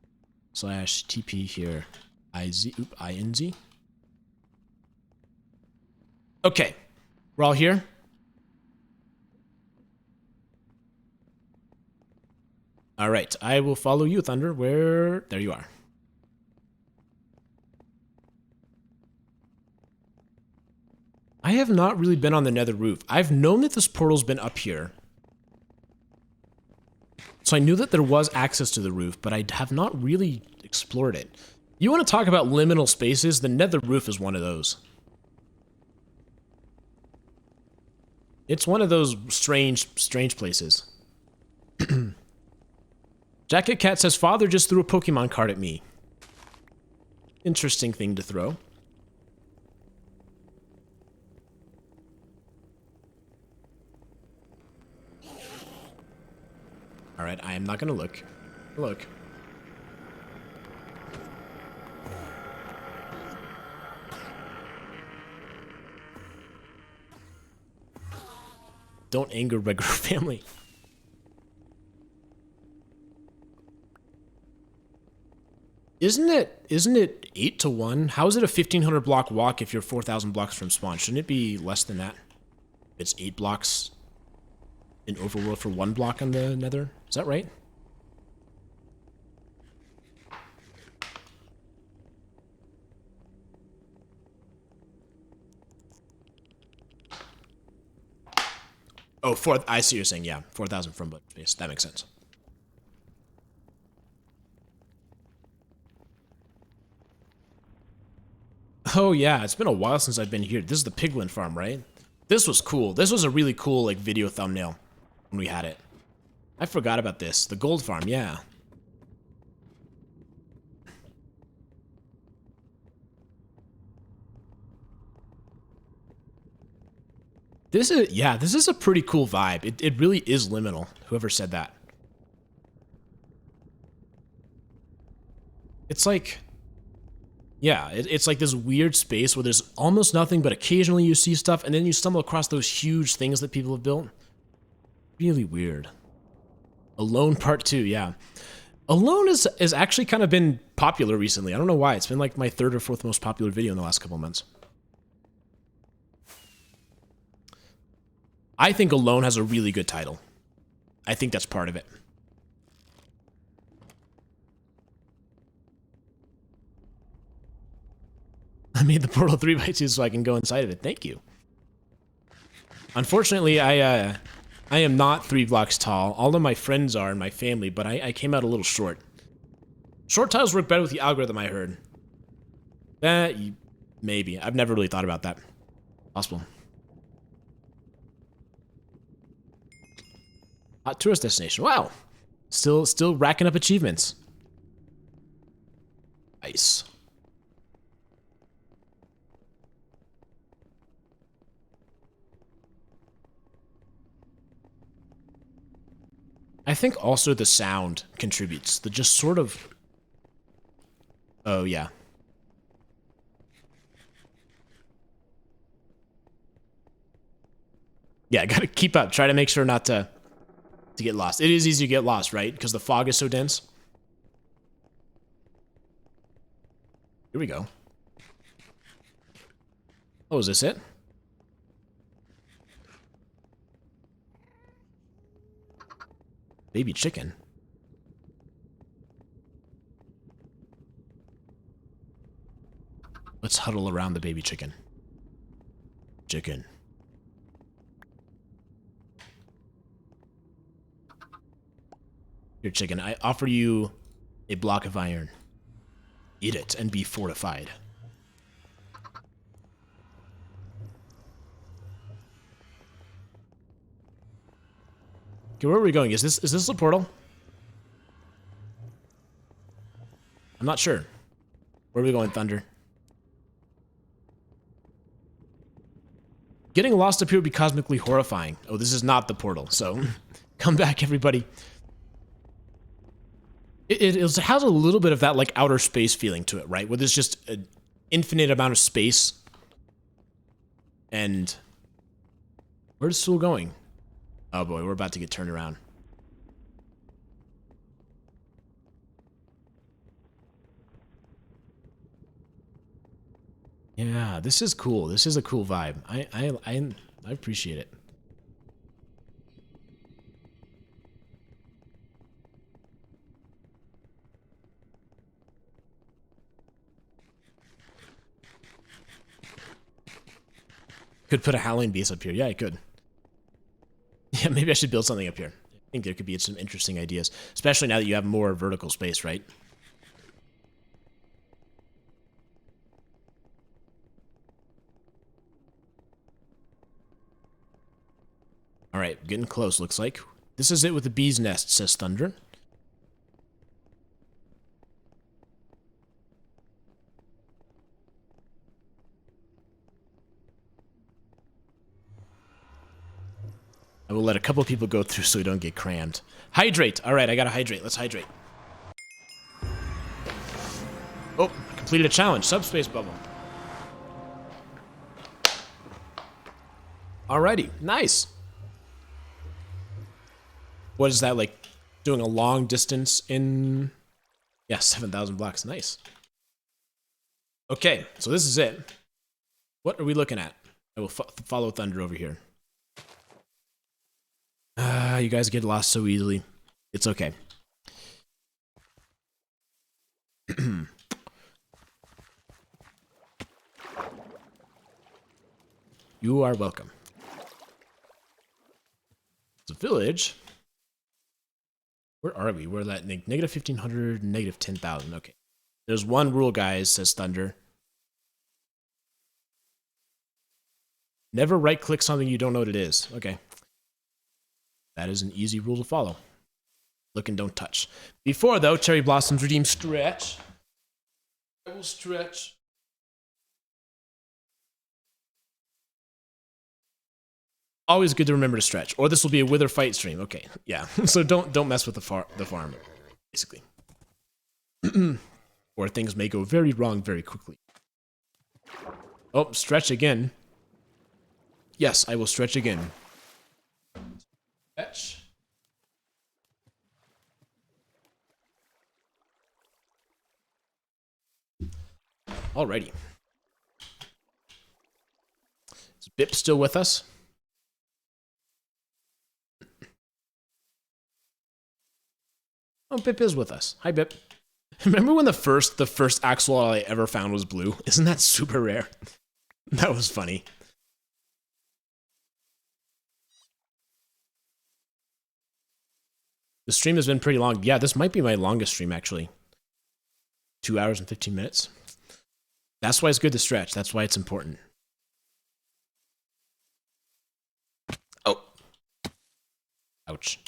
/ TP here, INZ. Okay. We're all here? Alright, I will follow you, Thunder. Where... There you are. I have not really been on the nether roof. I've known that this portal's been up here. So I knew that there was access to the roof, but I have not really explored it. You want to talk about liminal spaces? The nether roof is one of those. It's one of those strange places. Jacket Cat says, Father just threw a Pokemon card at me. Interesting thing to throw. Alright, I am not gonna look. Look. Don't anger regular family. Isn't it 8 to 1? How is it a 1500 block walk if you're 4000 blocks from spawn? Shouldn't it be less than that? It's 8 blocks in overworld for 1 block on the nether? Is that right? Oh, I see what you're saying, yeah. 4000 from base. That makes sense. Oh yeah, it's been a while since I've been here. This is the piglin farm, right? This was cool. This was a really cool like video thumbnail when we had it. I forgot about this. The gold farm, yeah. This is a pretty cool vibe. It really is liminal. Whoever said that. It's like, yeah, it's like this weird space where there's almost nothing, but occasionally you see stuff, and then you stumble across those huge things that people have built. Really weird. Alone Part 2, yeah. Alone has actually kind of been popular recently. I don't know why. It's been like my 3rd or 4th most popular video in the last couple of months. I think Alone has a really good title. I think that's part of it. I made the portal 3x2 so I can go inside of it. Thank you. Unfortunately, I am not 3 blocks tall. All of my friends are in my family, but I came out a little short. Short tiles work better with the algorithm, I heard. Maybe. I've never really thought about that. Possible. Hot tourist destination. Wow. Still racking up achievements. Nice. I think also the sound contributes. The just sort of... Oh, yeah. Yeah, gotta keep up. Try to make sure not to get lost. It is easy to get lost, right? Because the fog is so dense. Here we go. Oh, is this it? Baby chicken. Let's huddle around the baby chicken. Chicken. Here, chicken, I offer you a block of iron. Eat it and be fortified. Okay, where are we going? Is this the portal? I'm not sure. Where are we going, Thunder? Getting lost up here would be cosmically horrifying. Oh, this is not the portal, so come back, everybody. It has a little bit of that, like, outer space feeling to it, right? Where there's just an infinite amount of space. And where's Sewell going? Oh boy, we're about to get turned around. Yeah, this is cool. This is a cool vibe. I appreciate it. Could put a Halloween base up here. Yeah, I could. Yeah, maybe I should build something up here. I think there could be some interesting ideas, especially now that you have more vertical space, right? All right, getting close, looks like. This is it with the bee's nest, says Thunder. I will let a couple people go through so we don't get crammed. Hydrate! All right, I gotta hydrate. Let's hydrate. Oh, I completed a challenge. Subspace bubble. Alrighty, nice. What is that, like, doing a long distance in... Yeah, 7,000 blocks. Nice. Okay, so this is it. What are we looking at? I will follow Thunder over here. You guys get lost so easily. It's okay. You are welcome. It's a village. Where are we? We're at negative 1,500, negative 10,000. Okay. There's one rule, guys, says Thunder. Never right-click something you don't know what it is. Okay. That is an easy rule to follow. Look and don't touch. Before, though, Cherry Blossoms redeem stretch. I will stretch. Always good to remember to stretch. Or this will be a wither fight stream. Okay, yeah. So don't mess with the farm, basically. Or things may go very wrong very quickly. Oh, stretch again. Yes, I will stretch again. Stretch. Alrighty. Is Bip still with us? Oh, Bip is with us. Hi, Bip. Remember when the first axolotl I ever found was blue? Isn't that super rare? That was funny. The stream has been pretty long. Yeah, this might be my longest stream, actually. 2 hours and 15 minutes. That's why it's good to stretch. That's why it's important. Oh. Ouch.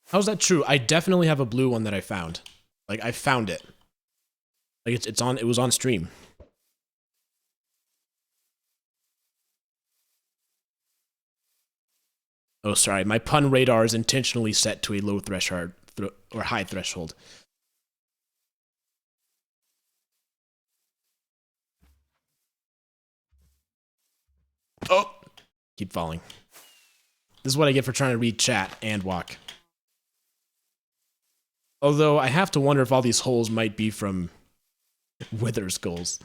How's that true? I definitely have a blue one that I found. Like, I found it. Like, it was on stream. Oh, sorry. My pun radar is intentionally set to a low threshold or high threshold. Oh! Keep falling. This is what I get for trying to read chat and walk. Although, I have to wonder if all these holes might be from wither skulls.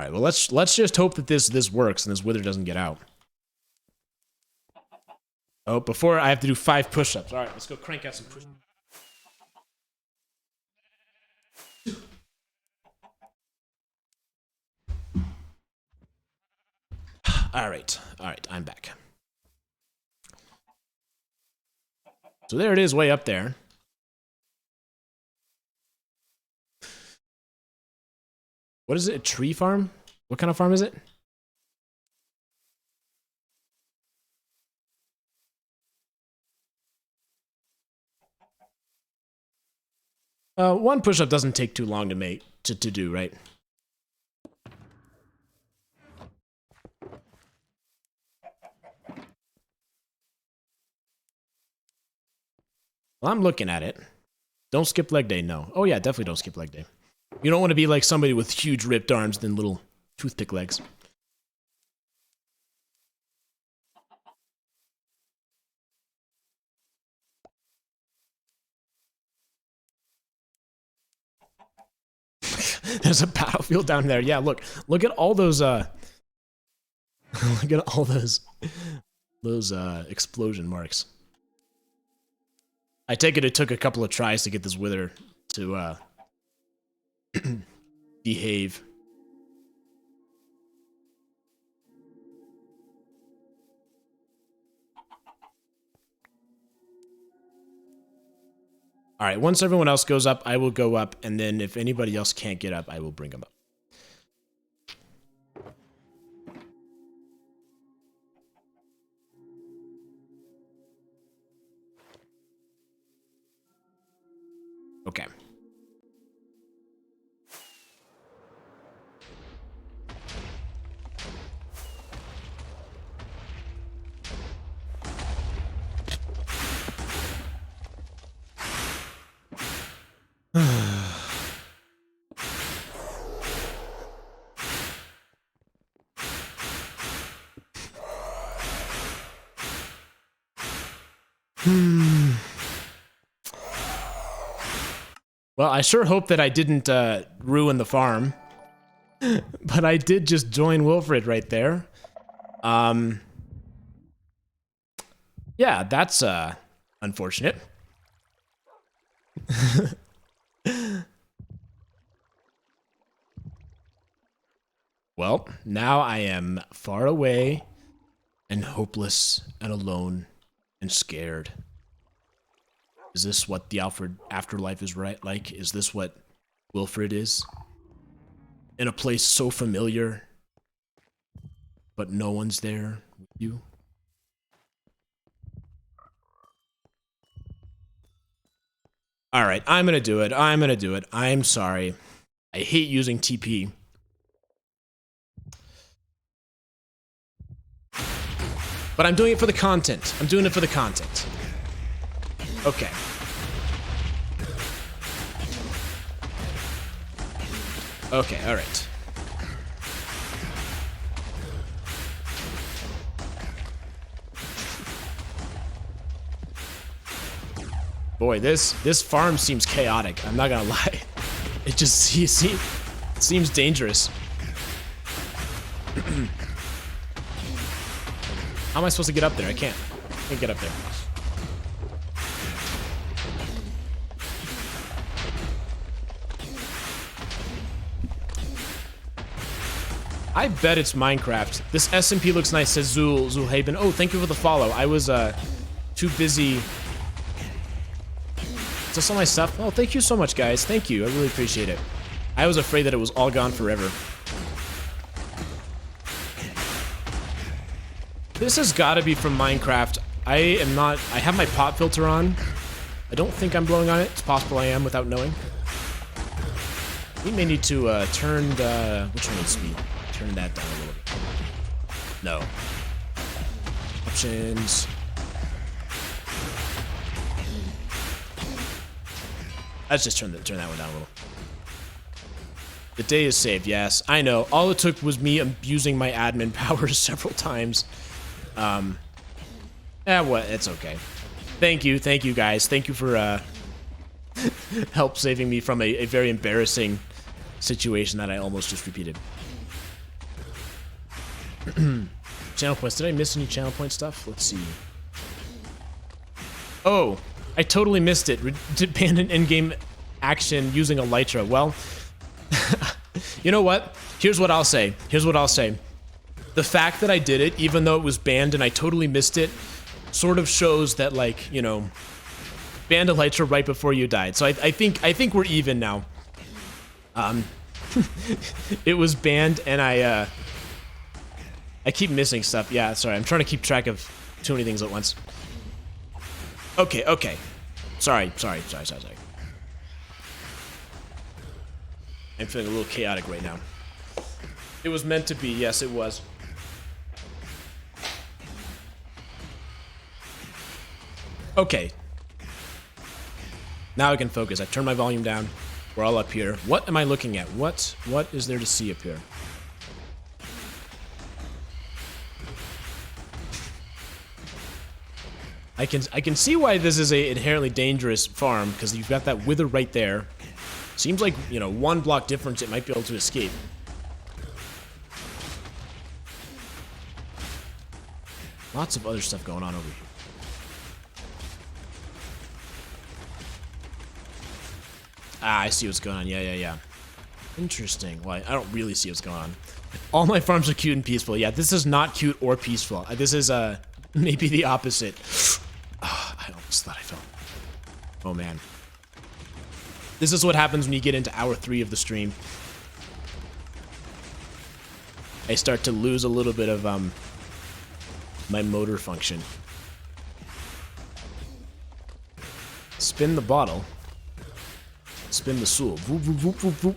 All right, well, let's just hope that this works and this wither doesn't get out. Oh, before I have to do 5 push-ups. All right, let's go crank out some push-ups. All right, I'm back. So there it is, way up there. What is it? A tree farm? What kind of farm is it? One push-up doesn't take too long to do, right? Well, I'm looking at it. Don't skip leg day, no. Oh yeah, definitely don't skip leg day. You don't want to be like somebody with huge ripped arms than little toothpick legs. There's a battlefield down there. Yeah, look at all those look at all those explosion marks. I take it took a couple of tries to get this wither to behave. All right, once everyone else goes up, I will go up, and then if anybody else can't get up, I will bring them up. Okay. Well, I sure hope that I didn't ruin the farm. But I did just join Wilfred right there. Yeah, that's unfortunate. Well, now I am far away and hopeless and alone and scared. Is this what the afterlife is like? Is this what Wilfred is? In a place so familiar, but no one's there with you? Alright, I'm gonna do it. I'm sorry. I hate using TP. But I'm doing it for the content. Okay. Okay, alright. Boy, this farm seems chaotic. I'm not gonna lie. It just seems dangerous. How am I supposed to get up there? I can't get up there. I bet it's Minecraft. This SMP looks nice, says Zulhaben. Oh, thank you for the follow. I was too busy. Is this all my stuff? Oh, thank you so much, guys. Thank you. I really appreciate it. I was afraid that it was all gone forever. This has got to be from Minecraft. I have my pop filter on. I don't think I'm blowing on it. It's possible I am without knowing. We may need to turn the... Which one needs to be? Turn that down a little bit. No. Options. Let's just turn that one down a little. The day is saved, yes. I know. All it took was me abusing my admin powers several times. What? It's okay. Thank you guys. Thank you for help saving me from a very embarrassing situation that I almost just repeated. Channel points. Did I miss any channel point stuff? Let's see. Oh, I totally missed it. Banned an in-game action using elytra. Well, you know what? Here's what I'll say. The fact that I did it, even though it was banned and I totally missed it, sort of shows that, like, you know, banned elytra right before you died. So I think we're even now. It was banned and I keep missing stuff. Yeah, sorry. I'm trying to keep track of too many things at once. Okay. Sorry. I'm feeling a little chaotic right now. It was meant to be. Yes, it was. Okay. Now I can focus. I turned my volume down. We're all up here. What am I looking at? What is there to see up here? I can see why this is a inherently dangerous farm, because you've got that wither right there. Seems like, you know, 1 block difference, it might be able to escape. Lots of other stuff going on over here. Ah, I see what's going on. Yeah. Interesting. Well, I don't really see what's going on. All my farms are cute and peaceful. Yeah, this is not cute or peaceful. This is, maybe the opposite. Oh, I almost thought I fell. Oh, man. This is what happens when you get into hour 3 of the stream. I start to lose a little bit of, my motor function. Spin the bottle. Spin the stool. Voop, voop, voop, voop, voop.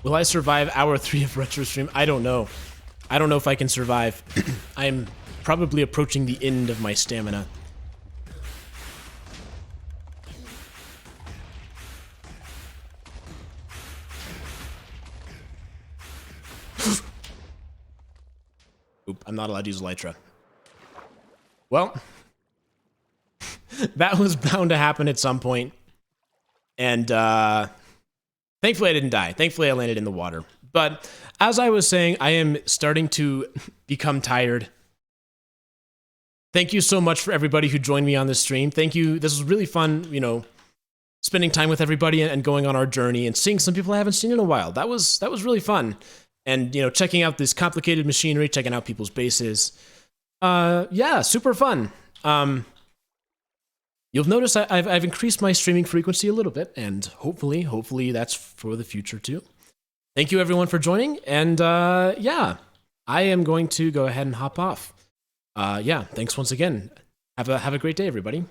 Will I survive hour 3 of retro stream? I don't know. I don't know if I can survive. I'm probably approaching the end of my stamina. Oop, I'm not allowed to use elytra. Well, that was bound to happen at some point. And, thankfully I didn't die. Thankfully I landed in the water. But as I was saying, I am starting to become tired. Thank you so much for everybody who joined me on this stream. Thank you. This was really fun, you know, spending time with everybody and going on our journey and seeing some people I haven't seen in a while. That was really fun. And, you know, checking out this complicated machinery, checking out people's bases. Yeah, super fun. You'll notice I've increased my streaming frequency a little bit, and hopefully that's for the future too. Thank you everyone for joining, and yeah, I am going to go ahead and hop off. Yeah, thanks once again. Have a great day, everybody.